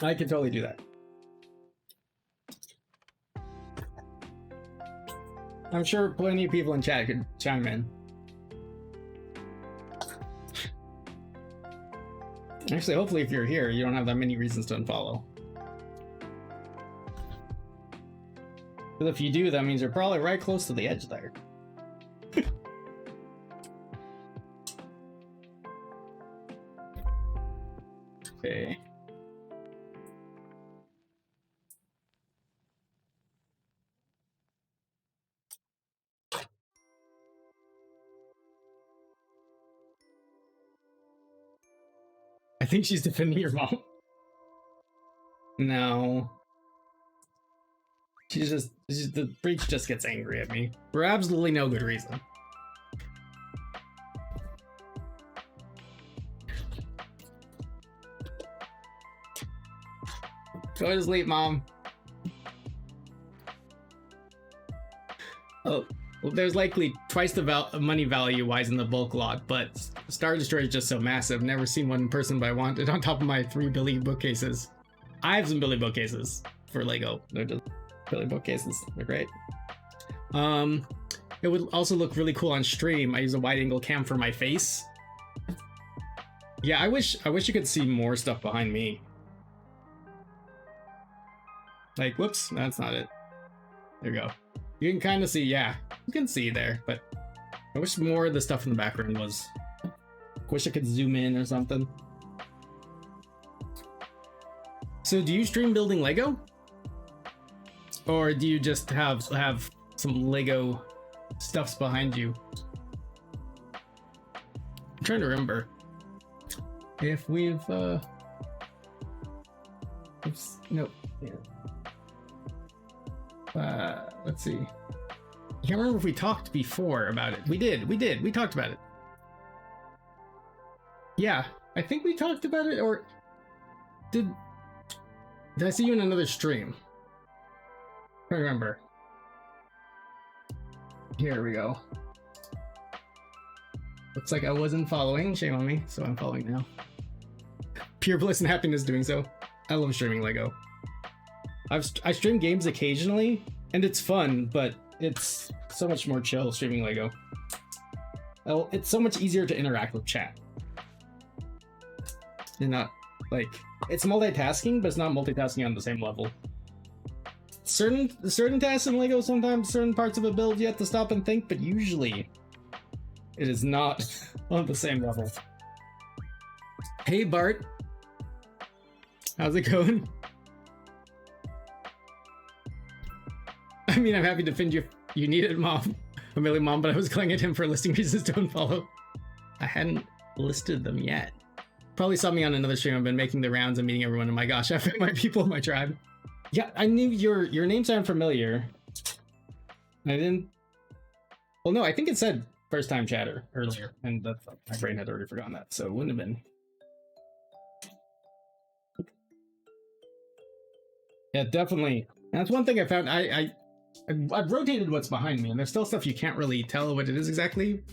I can totally do that. I'm sure plenty of people in chat could chime in. Actually, hopefully if you're here, you don't have that many reasons to unfollow. Because if you do, that means you're probably right close to the edge there. Okay. I think she's defending your mom. No. The Breach just gets angry at me. For absolutely no good reason. Go to sleep, Mom. Oh, well, there's likely twice the money value-wise in the bulk lot, but Star Destroyer is just so massive. Never seen one in person, but I want it on top of my 3 Billy bookcases. I have some Billy bookcases for Lego. They're just Billy bookcases. They're great. It would also look really cool on stream. I use a wide-angle cam for my face. Yeah, I wish you could see more stuff behind me. Like, whoops, that's not it. There you go. You can kind of see, yeah, you can see there, but I wish more of the stuff in the background was. Wish I could zoom in or something. So do you stream building Lego? Or do you just have some Lego stuffs behind you? I'm trying to remember if we've no, yeah. Let's see. I can't remember if we talked before about it. We did. We talked about it. Yeah, I think we talked about it, or did I see you in another stream? I remember. Here we go. Looks like I wasn't following. Shame on me. So I'm following now. Pure bliss and happiness doing so. I love streaming Lego. I stream games occasionally, and it's fun, but it's so much more chill streaming Lego. Oh, it's so much easier to interact with chat. And not like it's multitasking, but it's not multitasking on the same level. Certain tasks in Lego, sometimes certain parts of a build you have to stop and think, but usually it is not on the same level. Hey Bart, how's it going? I mean, I'm happy to defend you. You need it, Mom. Amelia Mom, but I was calling at him for listing reasons to unfollow. I hadn't listed them yet. Probably saw me on another stream. I've been making the rounds and meeting everyone. And my gosh, I found my people in my tribe. Yeah, I knew your name sounded familiar. I didn't. Well, no, I think it said first time chatter earlier, and that's my brain had already forgotten that, so it wouldn't have been. Yeah, definitely. And that's one thing I found. I've rotated what's behind me, and there's still stuff you can't really tell what it is exactly.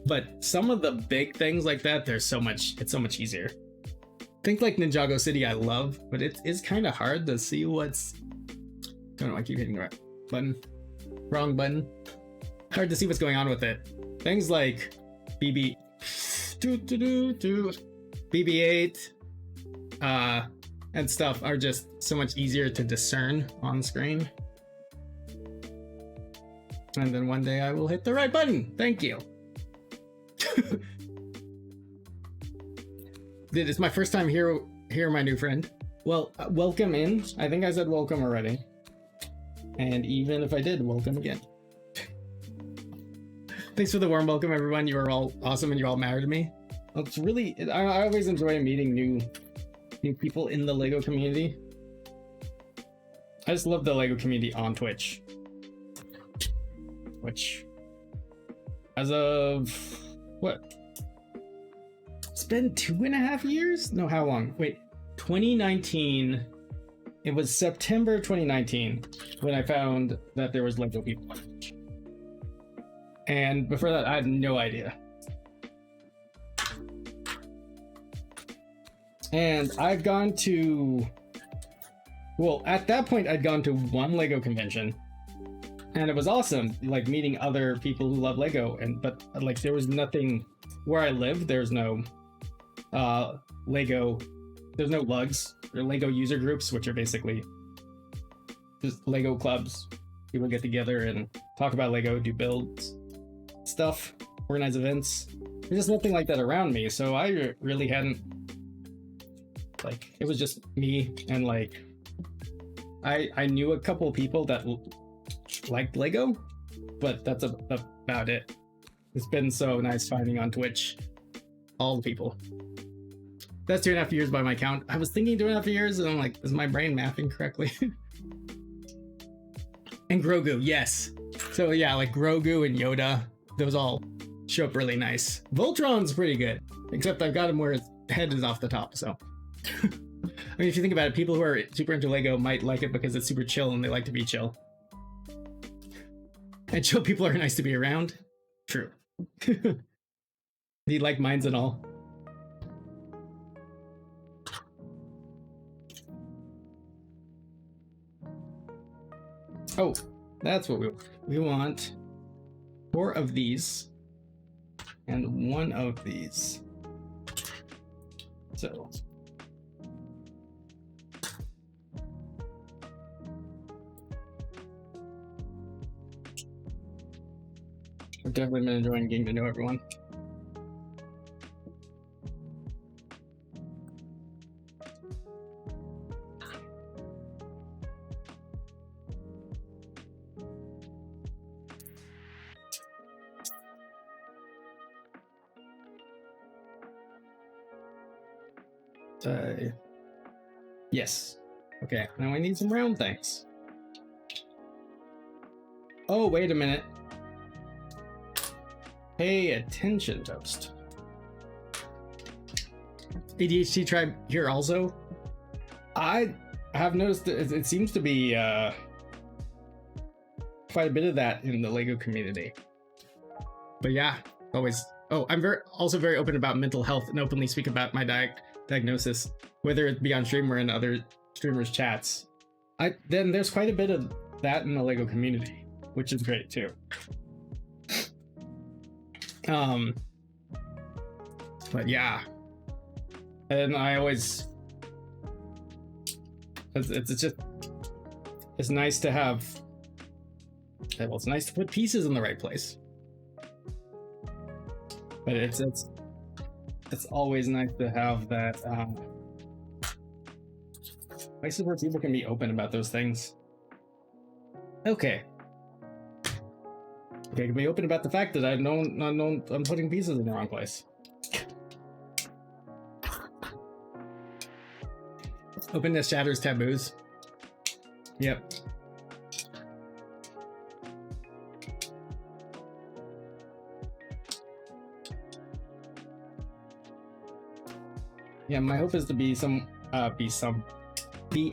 But some of the big things like that, it's so much easier. Think like Ninjago City I love, but it is kind of hard to see what's... Don't know, I keep hitting the right button. Wrong button. Hard to see what's going on with it. Things like BB-8 and stuff are just so much easier to discern on screen. And then one day I will hit the right button. Thank you. It's my first time here, my new friend. Well, welcome in. I think I said welcome already. And even if I did, welcome again. Thanks for the warm welcome, everyone. You are all awesome and you all married me. Well, it's really, I always enjoy meeting new people in the Lego community. I just love the Lego community on Twitch. Which, as of, what? It's been 2.5 years? No, how long? Wait, 2019. It was September 2019 when I found that there was Lego people on Twitch. And before that, I had no idea. And I've gone to, well, at that point, I'd gone to one Lego convention. And it was awesome, like meeting other people who love Lego. But like, there was nothing where I live. There's no Lego. There's no lugs or Lego user groups, which are basically just Lego clubs. People get together and talk about Lego, do builds, stuff, organize events. There's just nothing like that around me. So I really hadn't, like, it was just me and like, I knew a couple people that liked Lego, but that's about it. It's been so nice finding on Twitch all the people. That's 2.5 years by my count. I was thinking 2.5 years, and I'm like, is my brain mathing correctly? And Grogu, yes. So yeah, like Grogu and Yoda, those all show up really nice. Voltron's pretty good, except I've got him where his head is off the top, so. I mean, if you think about it, people who are super into Lego might like it because it's super chill and they like to be chill. And chill people are nice to be around. True. Need like minds and all. Oh, that's what we want. 4 of these and 1 of these. So I've definitely been enjoying getting to know everyone. Yes. Okay, now I need some round things. Oh, wait a minute. Pay attention, Toast. ADHD tribe here also. I have noticed that it seems to be quite a bit of that in the Lego community. But yeah, always. Oh, I'm also very open about mental health and openly speak about my diagnosis, whether it be on stream or in other streamers' chats. Then there's quite a bit of that in the Lego community, which is great too. But yeah, and I always, it's nice to have. Well, it's nice to put pieces in the right place. But it's always nice to have that places where people can be open about those things. Okay, can be open about the fact that I'm putting pieces in the wrong place. Openness shatters taboos. Yep. Yeah, my hope is to be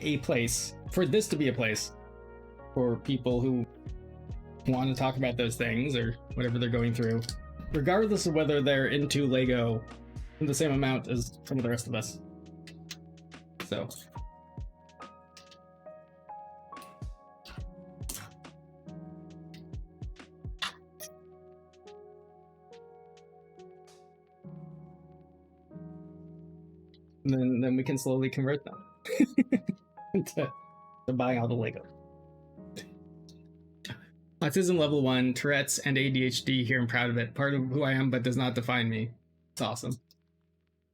a place for this to be a place for people who want to talk about those things or whatever they're going through, regardless of whether they're into Lego in the same amount as some of the rest of us. So. Then we can slowly convert them to buying all the Lego. Autism level 1, Tourette's, and ADHD. Here, I'm proud of it. Part of who I am, but does not define me. It's awesome.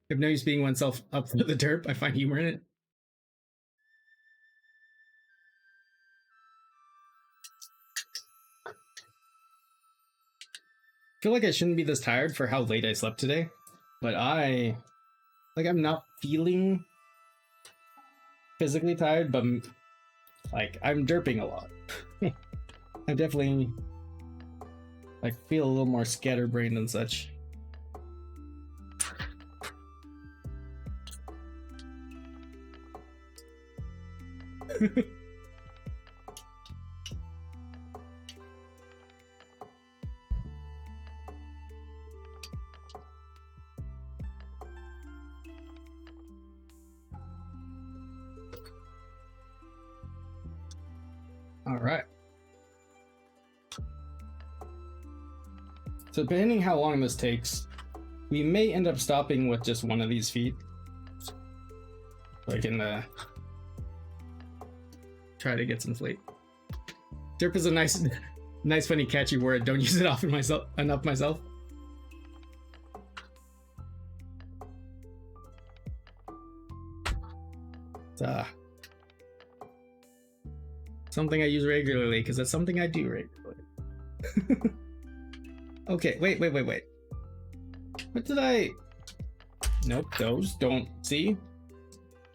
If no use being oneself up for the derp, I find humor in it. I feel like I shouldn't be this tired for how late I slept today, but I'm not feeling physically tired, but like I'm derping a lot. I definitely feel a little more scatterbrained and such. All right. So depending how long this takes, we may end up stopping with just one of these feet. Like in the... Try to get some sleep. Derp is a nice, funny, catchy word. Don't use it often enough myself. It's something I use regularly because that's something I do regularly. Okay, wait. What did I... Nope, those don't... See?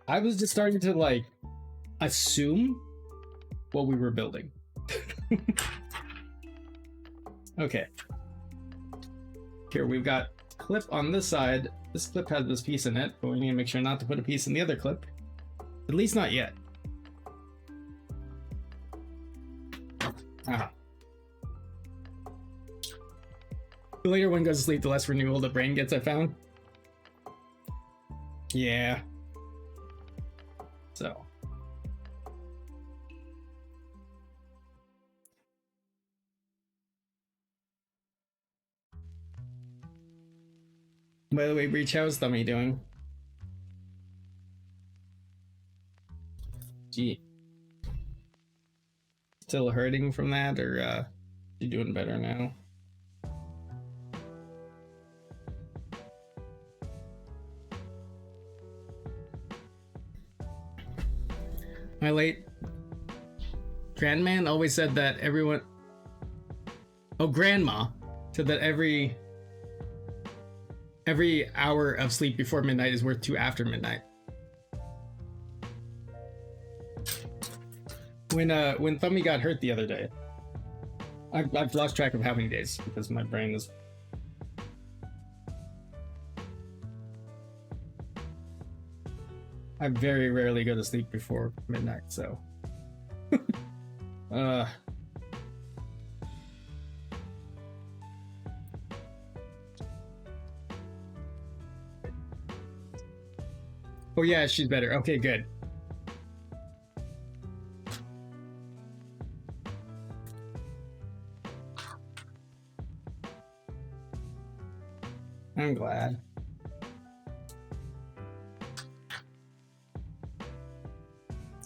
I was just starting to, assume what we were building. Okay. Here, we've got clip on this side. This clip has this piece in it, but we need to make sure not to put a piece in the other clip. At least not yet. Ah. The later one goes to sleep, the less renewal the brain gets, I found. Yeah. So. By the way, Breach, how's Thummy doing? Gee. Still hurting from that, or you doing better now? My late grandman always said that everyone... Oh, grandma said that every hour of sleep before midnight is worth 2 after midnight. when Thummy got hurt the other day. I've lost track of how many days because my brain is. I very rarely go to sleep before midnight, so. Oh yeah, she's better. Okay, good. I'm glad.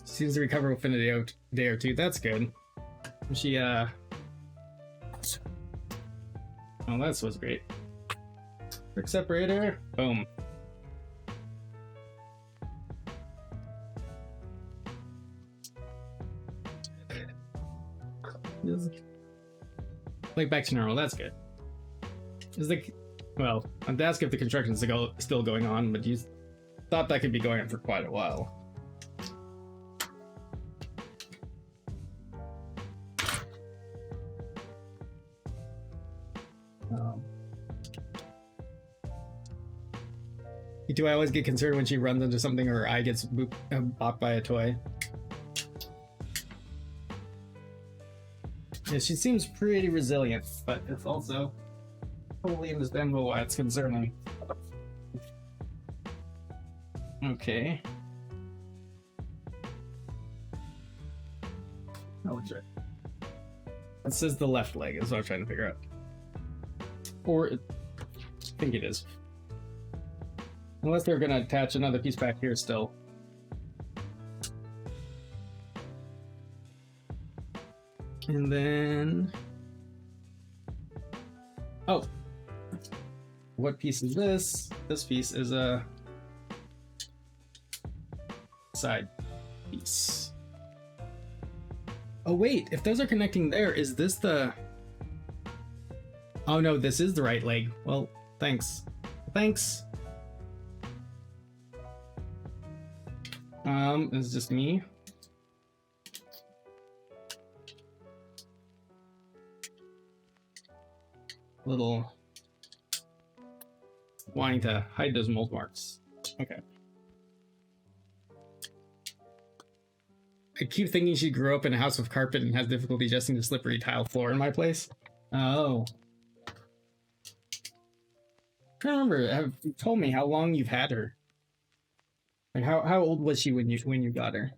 Seems to recover within a day or two. That's good. She oh, that was great. Quick separator. Boom. Like back to normal. That's good. Is the well, I'm to ask if the construction is still going on, but you thought that could be going on for quite a while. Do I always get concerned when she runs into something or I gets bopped by a toy? Yeah, she seems pretty resilient, but it's also totally understandable why it's concerning. Okay. Oh, which way? This is the left leg, is what I'm trying to figure out. Or, I think it is. Unless they're gonna attach another piece back here still. And then... Oh! What piece is this? This piece is a... side piece. Oh wait, if those are connecting there, is this the... Oh no, this is the right leg. Well, thanks. Thanks! It's just me. Little wanting to hide those mold marks. Okay. I keep thinking she grew up in a house with carpet and has difficulty adjusting the slippery tile floor in my place. Oh. I don't remember. Have you told me how long you've had her? Like how old was she when you got her?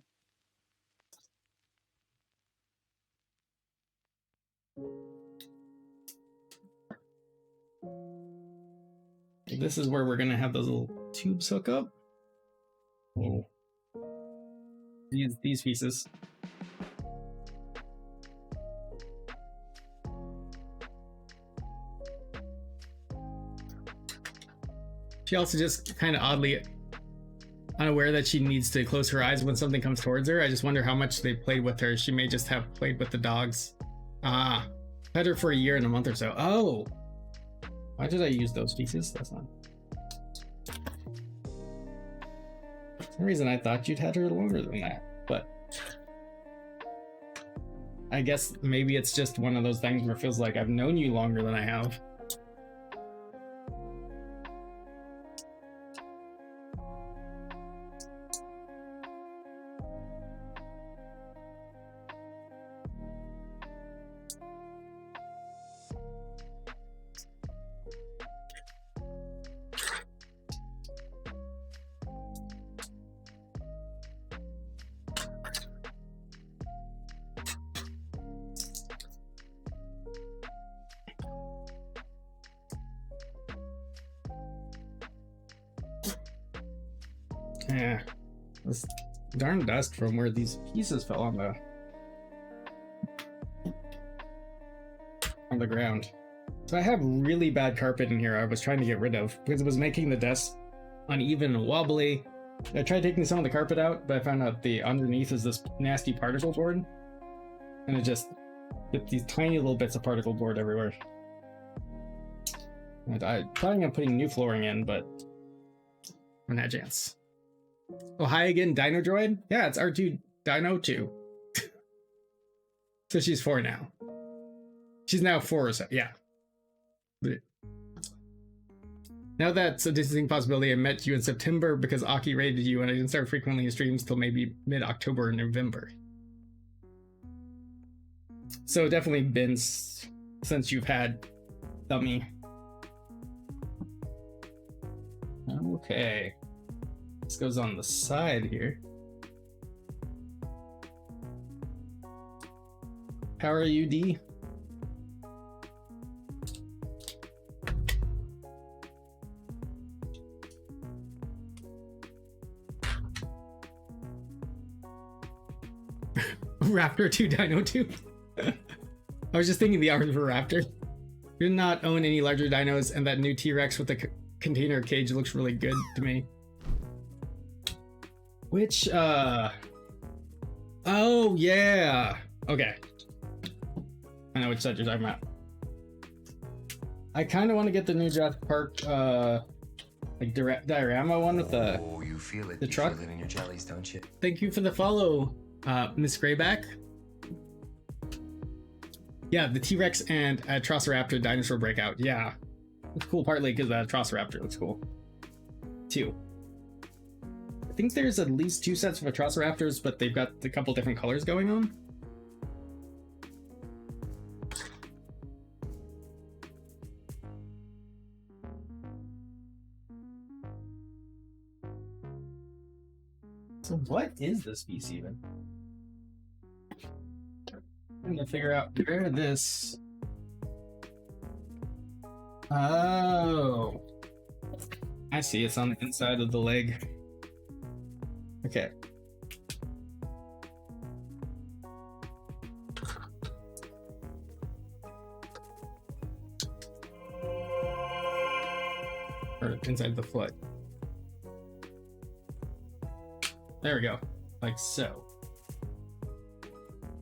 This is where we're gonna have those little tubes hook up. Oh. These pieces. She also just kind of oddly unaware that she needs to close her eyes when something comes towards her. I just wonder how much they played with her. She may just have played with the dogs. Ah, had her for a year and a month or so. Oh, why did I use those pieces? That's not. For some reason I thought you'd had her longer than that, but I guess maybe it's just one of those things where it feels like I've known you longer than I have. Yeah, this darn dust from where these pieces fell on the ground. So I have really bad carpet in here I was trying to get rid of because it was making the desk uneven and wobbly. I tried taking some of the carpet out, but I found out the underneath is this nasty particle board, and it just get these tiny little bits of particle board everywhere. And I'm planning on putting new flooring in, but I'm not a chance. Oh, hi again, Dino Droid? Yeah, it's R2 Dino 2. So she's 4 now. She's now 4 or so, yeah. But now that's a distinct possibility. I met you in September because Aki raided you and I didn't start frequently in streams till maybe mid-October or November. So definitely been since you've had Dummy. Okay. This goes on the side here. How are you, D? Raptor 2 Dino 2. I was just thinking the art of a raptor. Do not own any larger dinos, and that new T-Rex with the container cage looks really good to me. Which, oh, yeah. Okay. I know which set you're talking about. I kind of want to get the new Jurassic Park, like diorama one with the you feel it. The truck. Feel it in your jellies, don't you? Thank you for the follow, Miss Grayback. Yeah, the T-Rex and Atrociraptor dinosaur breakout. Yeah, it's cool partly because the Atrociraptor looks cool too. I think there's at least 2 sets of Atrociraptors, but they've got a couple different colors going on. So what is this piece even? I'm gonna figure out where this. Oh, I see. It's on the inside of the leg. Okay. Or inside the foot. There we go. Like so.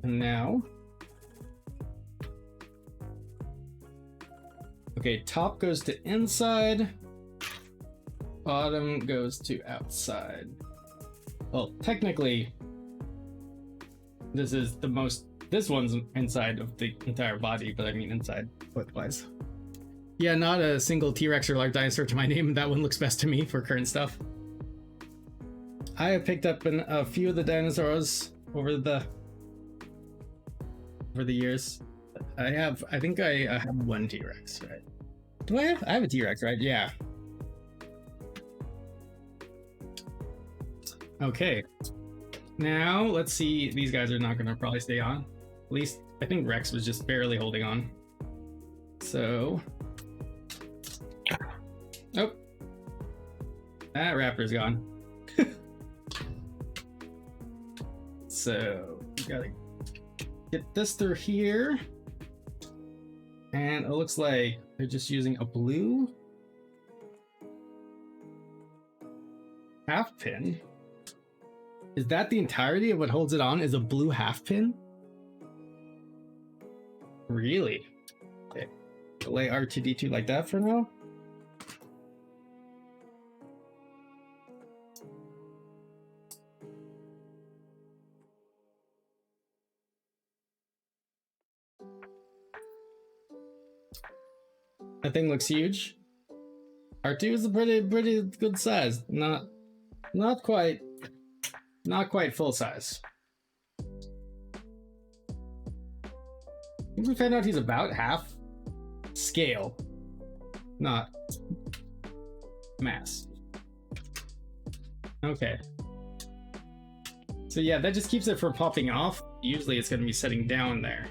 And now. Okay, top goes to inside. Bottom goes to outside. Well, technically, this is the most. This one's inside of the entire body, but I mean inside foot-wise. Yeah, not a single T-Rex or large dinosaur to my name. That one looks best to me for current stuff. I have picked up a few of the dinosaurs over the years. I think I have 1 T-Rex, right? Do I have? I have a T-Rex, right? Yeah. Okay. Now let's see. These guys are not going to probably stay on. At least I think Rex was just barely holding on. So. Oh. That raptor's gone. So we gotta get this through here. And it looks like they're just using a blue half pin. Is that the entirety of what holds it on? Is a blue half pin? Really? Okay. Delay R2D2 like that for now. That thing looks huge. R2 is a pretty good size. Not quite full size. I think we found out he's about half scale, not mass. Okay. So yeah, that just keeps it from popping off. Usually it's going to be sitting down there.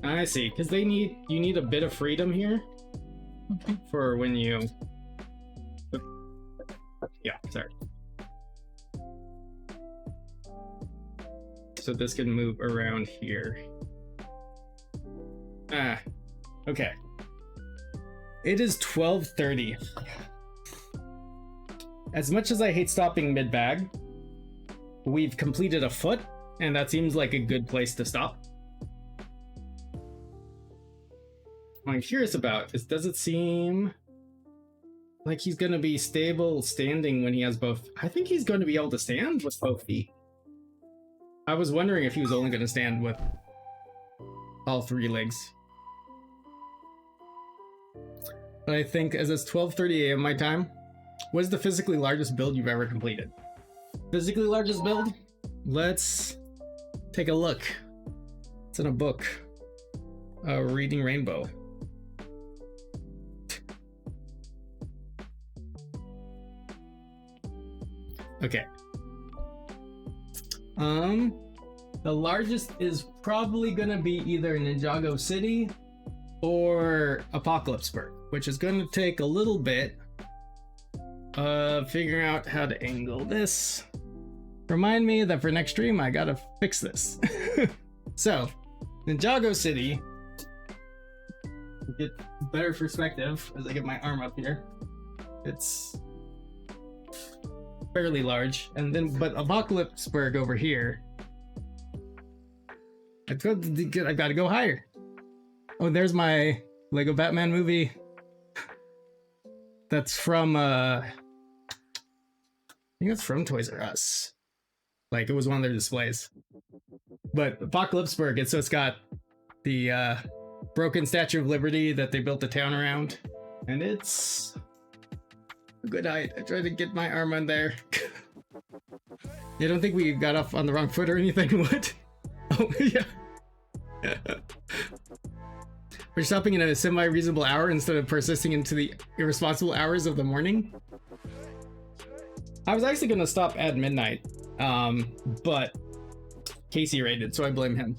I see, because you need a bit of freedom here for when you. Yeah, sorry. So this can move around here. Ah, okay. It is 12:30. As much as I hate stopping mid-bag, we've completed a foot, and that seems like a good place to stop. What I'm curious about is, does it seem like he's going to be stable standing when he has both? I think he's going to be able to stand with both feet. I was wondering if he was only going to stand with all 3 legs. But I think as it's 12:30 a.m. my time, what is the physically largest build you've ever completed? Physically largest build? Let's take a look. It's in a book. Reading Rainbow. Okay. The largest is probably gonna be either Ninjago City or Apocalypseburg, which is gonna take a little bit of figuring out how to angle this. Remind me that for next stream I gotta fix this. So, Ninjago City. Get better perspective as I get my arm up here. It's fairly large, and then but Apocalypseburg over here. I've got to go higher. Oh, there's my Lego Batman movie. That's from I think that's from Toys R Us. Like, it was one of their displays. But Apocalypseburg, it's got the broken Statue of Liberty that they built the town around, and it's a good height. I tried to get my arm on there. You don't think we got off on the wrong foot or anything? What? Oh, yeah. We're stopping in a semi-reasonable hour instead of persisting into the irresponsible hours of the morning. I was actually going to stop at midnight, but Casey raided, so I blame him.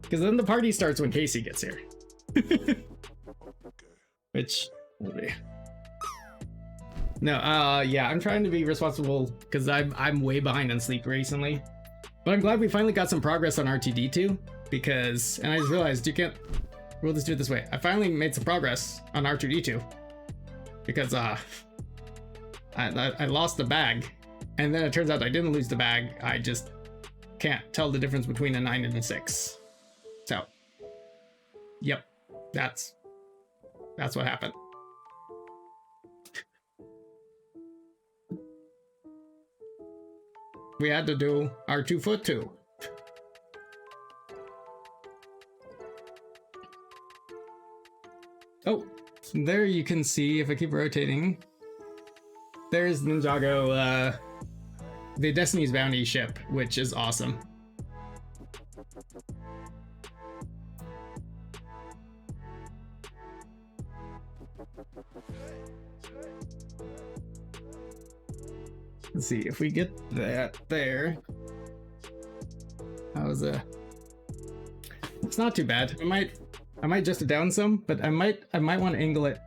Because then the party starts when Casey gets here. Which will be... No, yeah, I'm trying to be responsible because I'm way behind on sleep recently. But I'm glad we finally got some progress on R2D2 because, and I just realized you can't, we'll just do it this way. I finally made some progress on R2D2 because I lost the bag, and then it turns out I didn't lose the bag. I just can't tell the difference between a 9 and a 6. So, yep, that's what happened. We had to do our 2'2". Oh, there you can see, if I keep rotating, there's Ninjago, the Destiny's Bounty ship, which is awesome. Let's see if we get that there. How's it's not too bad. I might adjust it down some, but I might want to angle it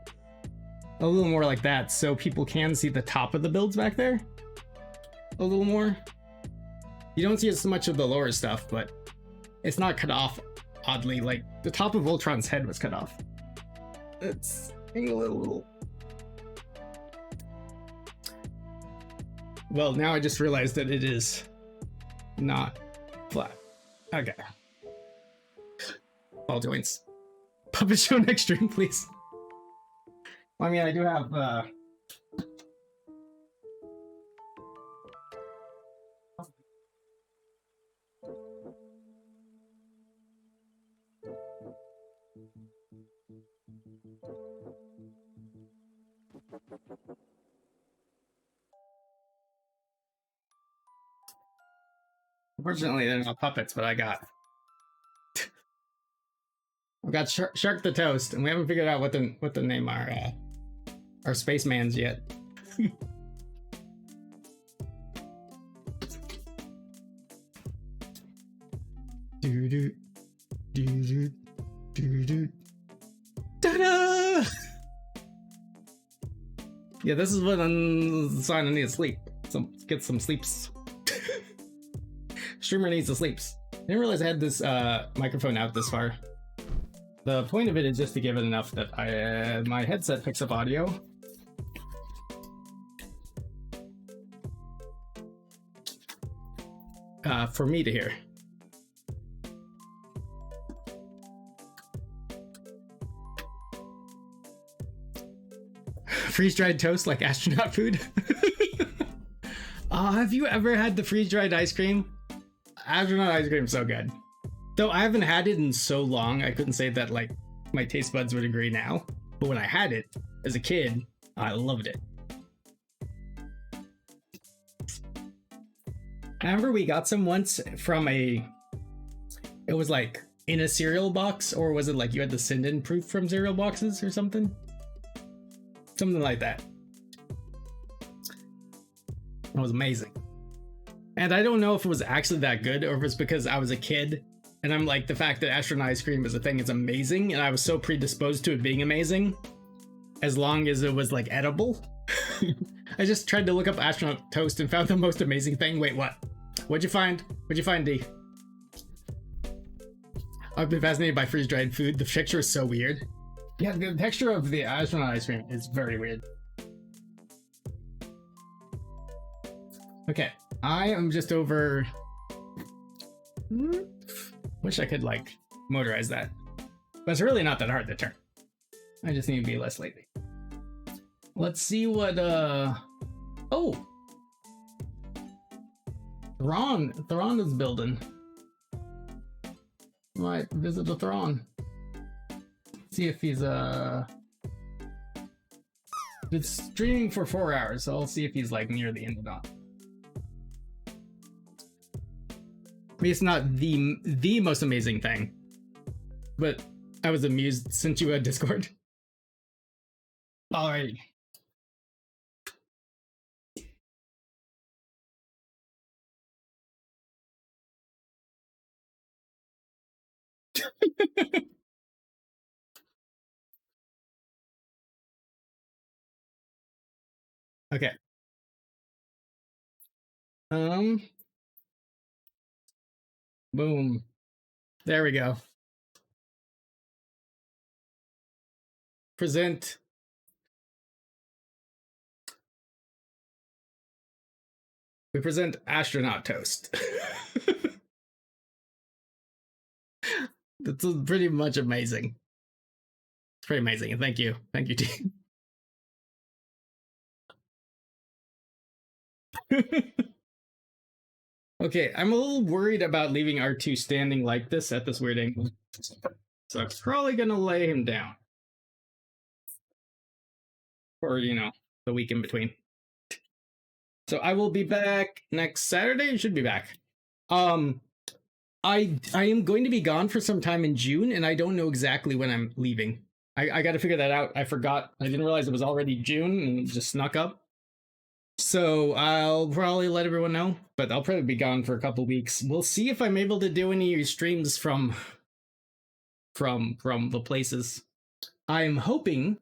a little more like that so people can see the top of the builds back there a little more. You don't see as much of the lower stuff, but it's not cut off oddly. Like the top of Voltron's head was cut off. Let's angle it a little. Well, now I just realized that it is not flat. Okay. Ball joints. Puppet show next stream, please. Well, I mean, I do have unfortunately, they're not puppets, but I've got Shark the Toast, and we haven't figured out what the name our spacemans yet. Ta-da! Yeah, this is what I'm sign I need to sleep. Get some sleeps. Streamer needs to sleeps. I didn't realize I had this microphone out this far. The point of it is just to give it enough that my headset picks up audio. For me to hear. Freeze-dried toast like astronaut food? Have you ever had the freeze-dried ice cream? Astronaut ice cream is so good. Though I haven't had it in so long, I couldn't say that like my taste buds would agree now. But when I had it as a kid, I loved it. I remember we got some once from it was like in a cereal box, or was it like you had to send in proof from cereal boxes or something? Something like that. It was amazing. And I don't know if it was actually that good or if it's because I was a kid and I'm like, the fact that astronaut ice cream is a thing is amazing, and I was so predisposed to it being amazing as long as it was like edible. I just tried to look up astronaut toast and found the most amazing thing. Wait, what? What'd you find? What'd you find, D? I've been fascinated by freeze-dried food. The texture is so weird. Yeah, the texture of the astronaut ice cream is very weird. Okay, I am just over... Wish I could, like, motorize that. But it's really not that hard to turn. I just need to be less lazy. Let's see what, Oh! Thrawn is building. Might visit the Thrawn. See if he's, It's streaming for 4 hours, so I'll see if he's, like, near the end or not. I mean, it's not the most amazing thing, but I was amused since you had Discord. Alrighty. Okay. Boom. There we go. Present. We present astronaut toast. That's pretty much amazing. It's pretty amazing. Thank you. Thank you, team. Okay, I'm a little worried about leaving R2 standing like this at this weird angle. So I'm probably gonna lay him down. Or, you know, the week in between. So I will be back next Saturday. You should be back. I am going to be gone for some time in June, and I don't know exactly when I'm leaving. I got to figure that out. I forgot. I didn't realize it was already June and it just snuck up. So I'll probably let everyone know, but I'll probably be gone for a couple weeks. We'll see if I'm able to do any streams from the places. I'm hoping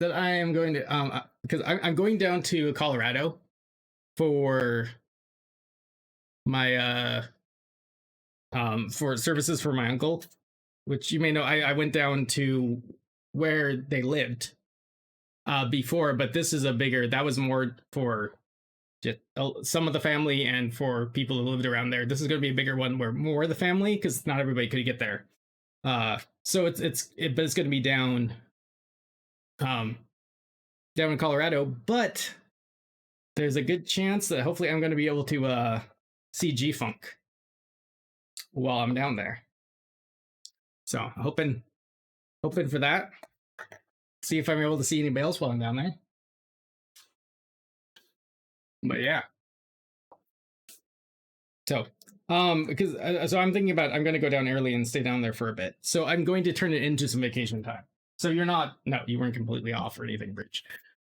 that I am going to because I'm going down to Colorado for my for services for my uncle, which you may know. I went down to where they lived before, but this is that was more for just some of the family and for people who lived around there. This is going to be a bigger one where more of the family, because not everybody could get there. So but it's going to be down in Colorado, but there's a good chance that hopefully I'm going to be able to see G-Funk while I'm down there. So hoping for that. See if I'm able to see anybody else while I'm down there. But yeah. So, because I'm thinking about, I'm going to go down early and stay down there for a bit. So I'm going to turn it into some vacation time. So you weren't completely off or anything, Breach.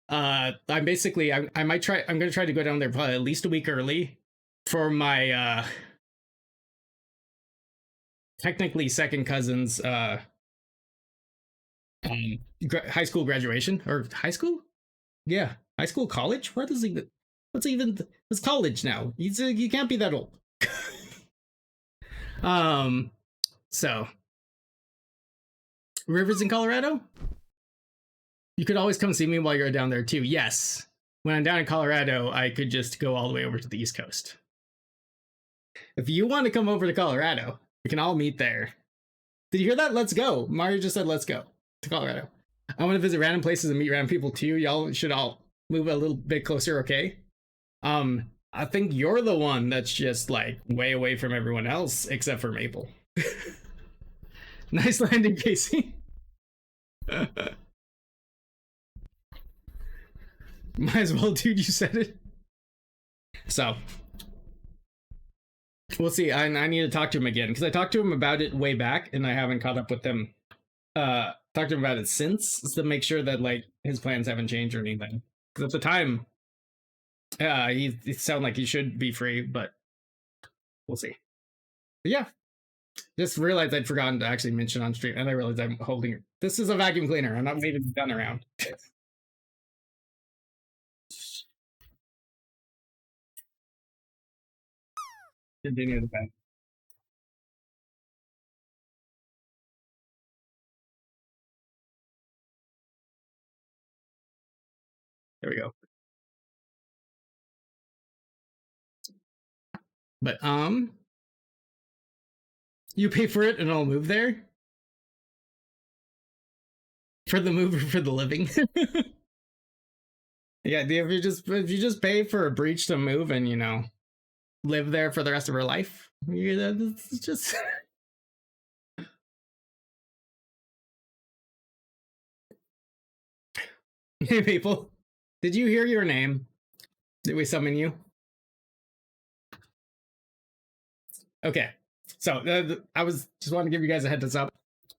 I'm going to try to go down there probably at least a week early for my, technically second cousin's, high school graduation, or high school? Yeah, high school, college? It's college now. You can't be that old. So Rivers in Colorado? You could always come see me while you're down there too. Yes. When I'm down in Colorado, I could just go all the way over to the East Coast. If you want to come over to Colorado, we can all meet there. Did you hear that? Let's go. Mario just said, let's go to Colorado. I want to visit random places and meet random people too. Y'all should all move a little bit closer, okay? I think you're the one that's just like way away from everyone else except for Maple. Nice landing, Casey. Might as well, dude. You said it. So we'll see. I need to talk to him again because I talked to him about it way back, and I haven't caught up with him. Talked to him about it since to make sure that like his plans haven't changed or anything. Because at the time, he sounded like he should be free, but we'll see. But yeah, just realized I'd forgotten to actually mention on stream, and I realized I'm holding it. This is a vacuum cleaner. I'm not waving the gun around. Continue the back. There we go. But you pay for it and I'll move there? For the move or for the living? Yeah, if you just pay for a breach to move and live there for the rest of her life, it's just Hey people, did you hear your name? Did we summon you? Okay, so I was just wanting to give you guys a heads up,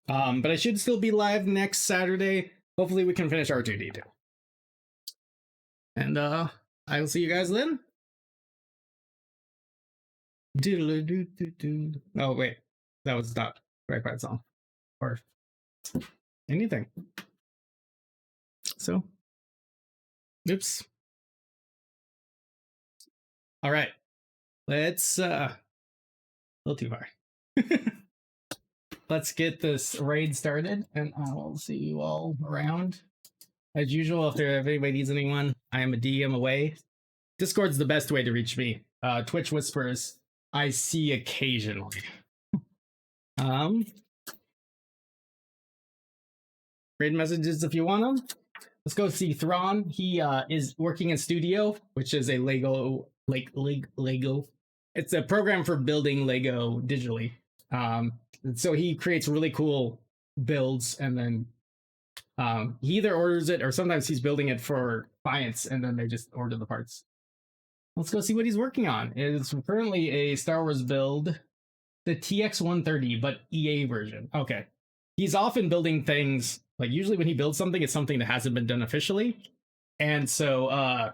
but I should still be live next Saturday. Hopefully we can finish R2D2. And I will see you guys then. Oh wait, that was not the right part song or anything. So, oops. All right, let's a little too far. Let's get this raid started, and I will see you all around. As usual, if anybody needs anyone, I am a DM away. Discord's the best way to reach me. Twitch whispers, I see occasionally. Raid messages if you want them. Let's go see Thrawn. He is working in Studio, which is a Lego. It's a program for building Lego digitally. So he creates really cool builds, and then he either orders it or sometimes he's building it for clients, and then they just order the parts. Let's go see what he's working on. It's currently a Star Wars build, the TX-130, but EA version. Okay. He's often building things, like usually when he builds something, it's something that hasn't been done officially. And so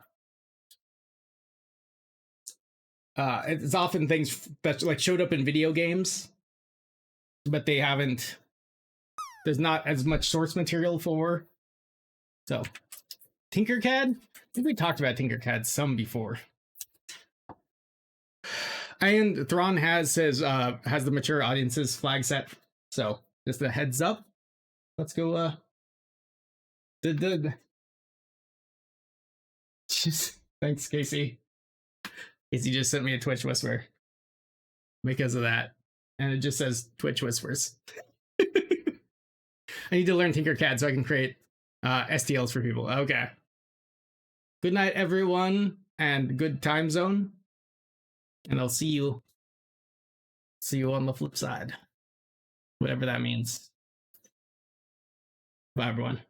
it's often things that like showed up in video games, but they haven't, there's not as much source material for. So Tinkercad? I think we talked about Tinkercad some before. And Thrawn has the mature audiences flag set. So just a heads up. Let's go thanks, Casey. Casey just sent me a Twitch whisper because of that. And it just says Twitch whispers. I need to learn Tinkercad so I can create STLs for people. Okay. Good night, everyone, and good time zone. And I'll see you on the flip side. Whatever that means. Bye, everyone.